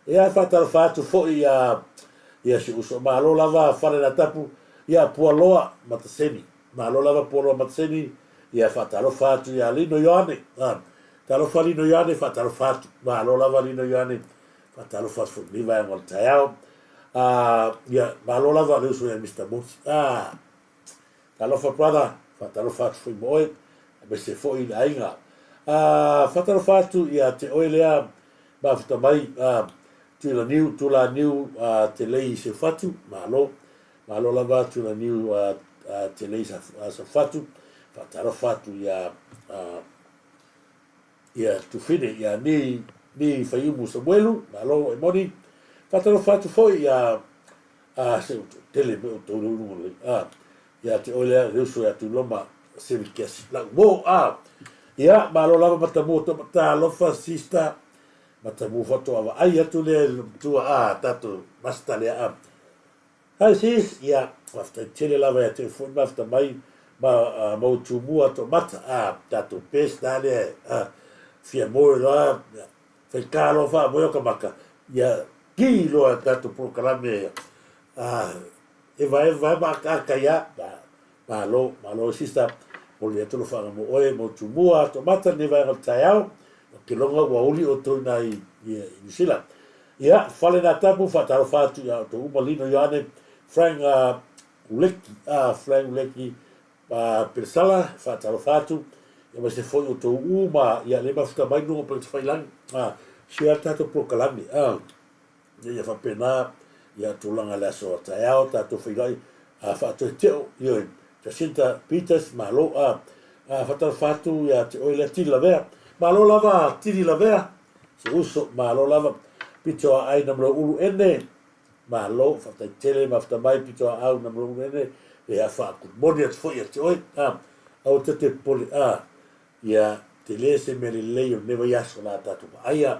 A: ya fataro fatu fo ya si uso malo lava fale na tapu ya pualoa mataseni malo lava pualoa mataseni ya fataro fatu ya lino yoane taro falino yoane fataro fatu malo lava lino yoane fataro fatu liva en voltayao ya malo lava le uso ya Mr. Mosi talofa prada, fatalo fatu foi moe, me se foi na inga. Fatalo fatu ia te oelea, mafuta mai, tula niu, te lei se fatu, malo lava tula niu, te lei sa fatu, fatalo fatu ia tu fine, ia ni faiumu Samuelu, malo e moni, fatalo fatu foi ia, se tele me o tolu nungu, ia te olea reuso ia tu loma sevikesi. La wo ia malo lava matamu to mata lofa sista matamu foto ava ai atu le tua tatu masta le hai sis ia after tele lava ia te fun mafta mai ma mo tu mua to mata tatu pesta le fia mo la fe calo fa mo ka maka ia kilo tatu proclame e vai maka ya malo sista o le tolo fa mo oe mo tu mua to mata ne vai taiao ke longa wa uli o to na i Sila ia fale na tapu fa taro fatu ya to umalino yane Frank Uleki persala fa taro fatu ia se foi o to uma ia le mafuta mai no pe fai lang sia tato proclame ia fa pena ia tulanga la so taiao tato fai fa to teo io Jacinta Peters malo fatal fatu ya te oile tiri la vea malo lava tiri la vea se uso malo lava pito ai namro ulu ene malo fatal tele mafta mai pito au namro ulu ene e fa ku moni at foi te oi au te poli ya te lese me le leo neva yaso la tatu aia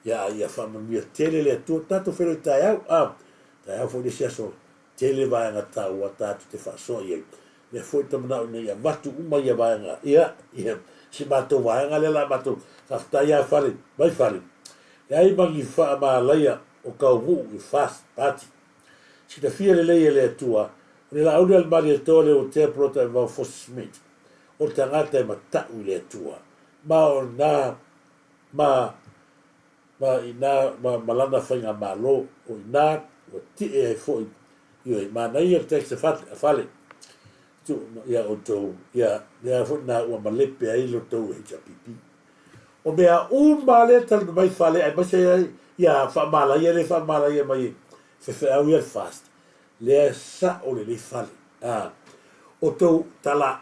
A: ya fa mamia tele le tu tatu fero tai au foi de so tele vai na tau tatu te fa so ye le foi tamana o ia watu uma ia vaenga ia si matou vaenga le la matou fafta ia fale mai fale e ai mangi fa malaia o kaumu i fast party si te fia le le tua le la aulia al mari tole o te prota e vau fosi smith o tangata e matau le tua ma o na malana whainga malo o ina o ti e foi io ma na ia te se fale tu ia o to ia fo na o malepe ai lo to e pipi o mea un male tal mai fale ai mas ia fa mala ia le fa mala ia mai fe au ia fast le sa o le fale o tau tala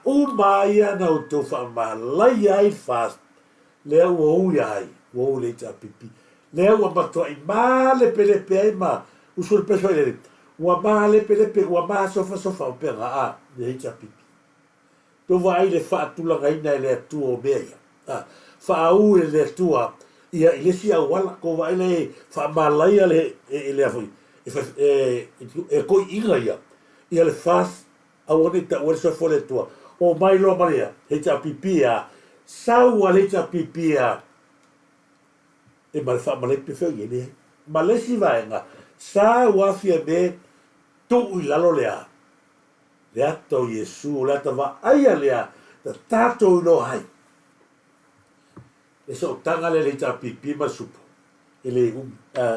A: ia na o tau whamalai ai fast le au ai o le ta pipi le au matua i male pele pe ma usul peso le wa male pele pe wa ma sofa o pera le ta pipi to vai le fa tu la gaina le tu o meia fa au le tua ia ile sia wala ko vai le fa malai le le foi ko inga ia le fast a woni ta o so fole tua o mai lo maria he ta pipia sau ale ta pipia e mal fa male pe fe ni male si vai nga sa wa fia be tu i lalo lea le ato Yesu le tava aia lea ta tato no hai e so tanga le ta pipi ma supo ele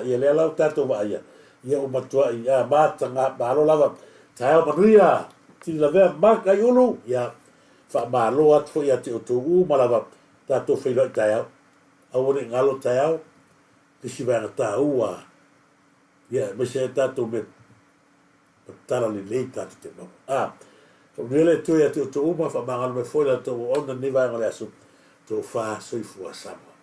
A: ia le lau tato va aia ia o matua ia matanga balo lava tae manuia ti la vea maka yulu ia fa malo at fo ia te o tu malava tato fe lo tae a woni ngalo tae te si va ta ua ia me se tato me tara le le tato te no so nele tu ia te o tu ma fa mangal me foi la to ona ni va ngale asu to fa soi fu Samoa.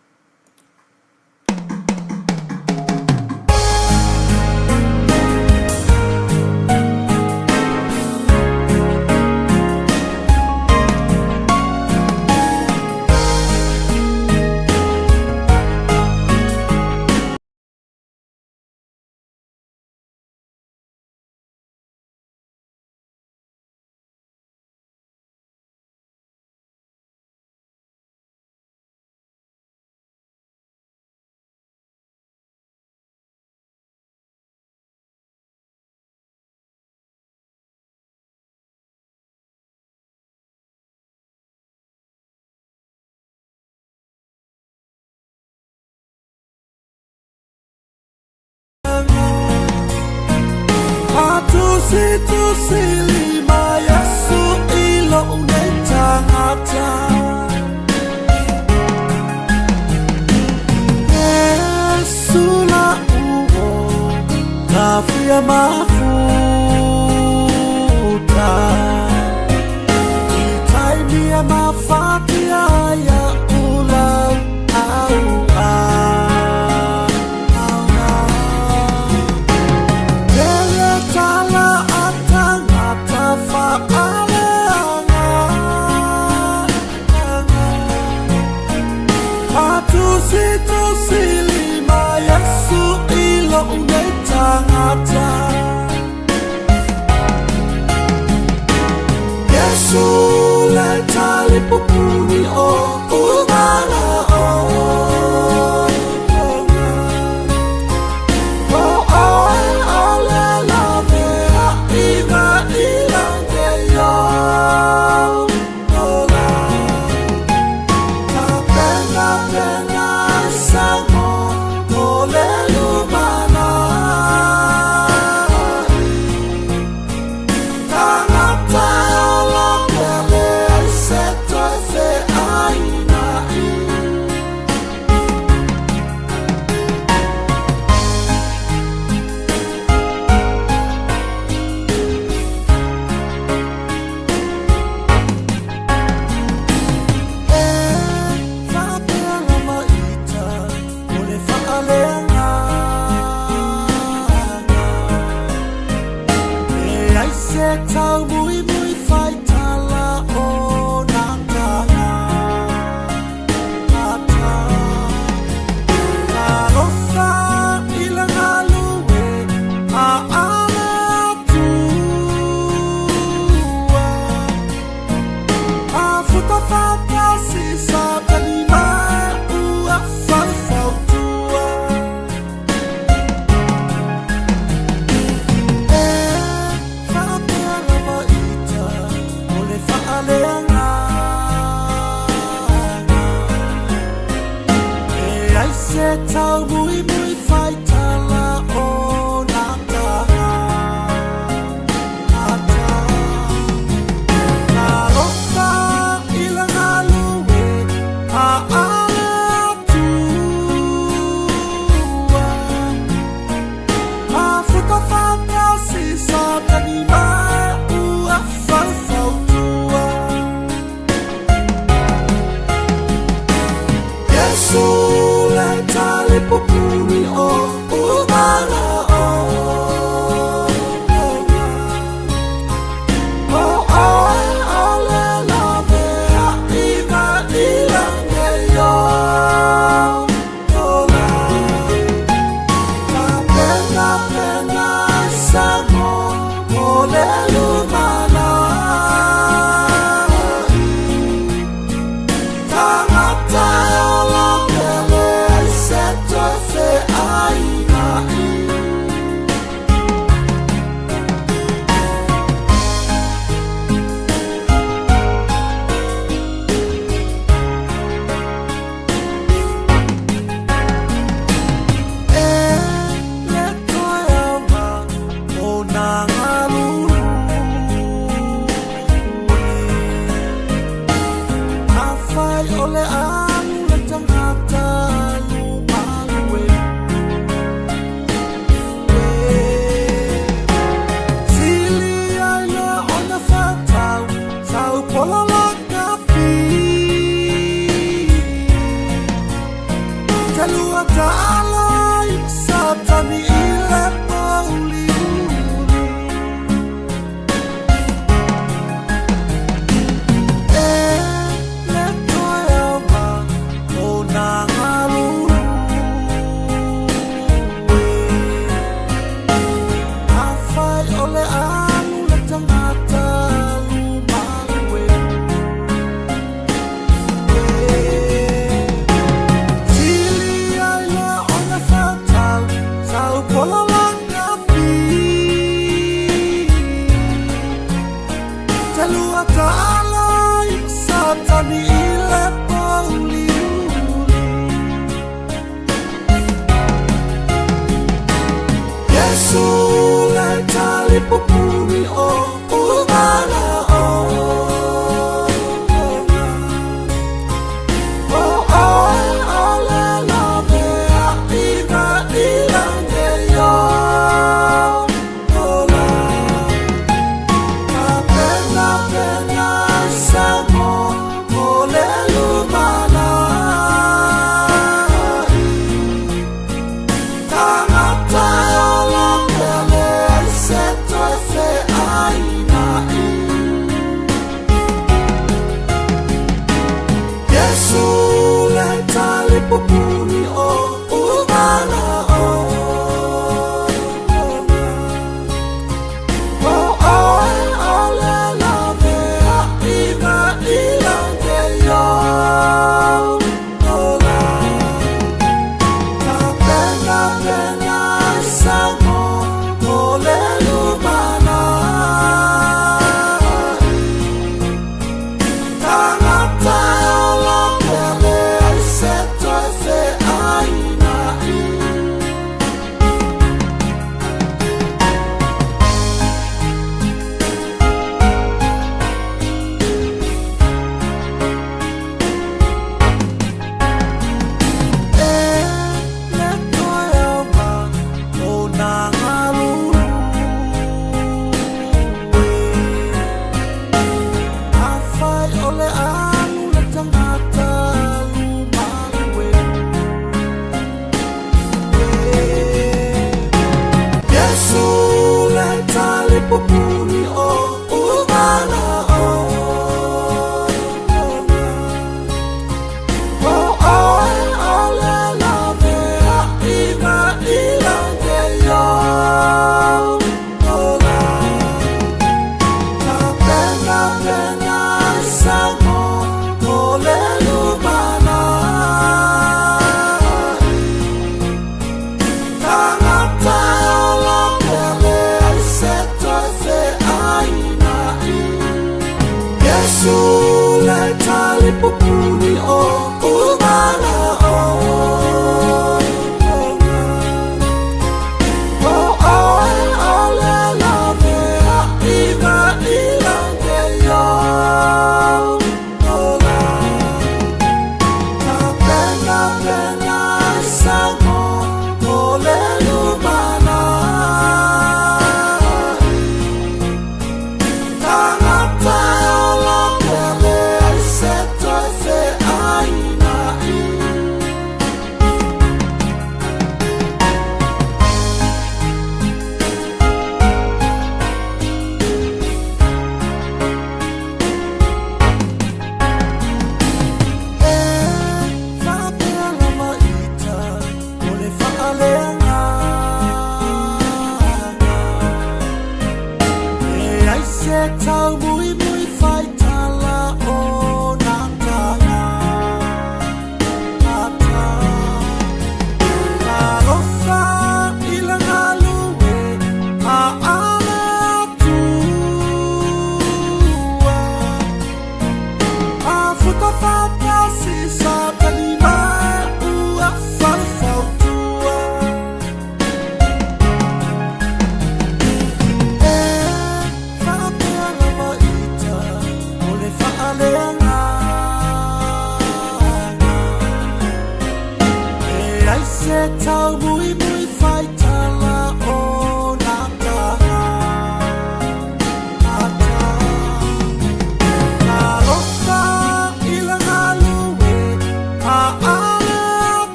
M: Situ silima Yesu ilo unetahata Yesu la uo kafia mafuta itaimia mafatia ya ulang Situ silima Yesu ilo unetahata Yesu leta lipupuni o ulala Sama, olelu mana.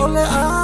M: Ole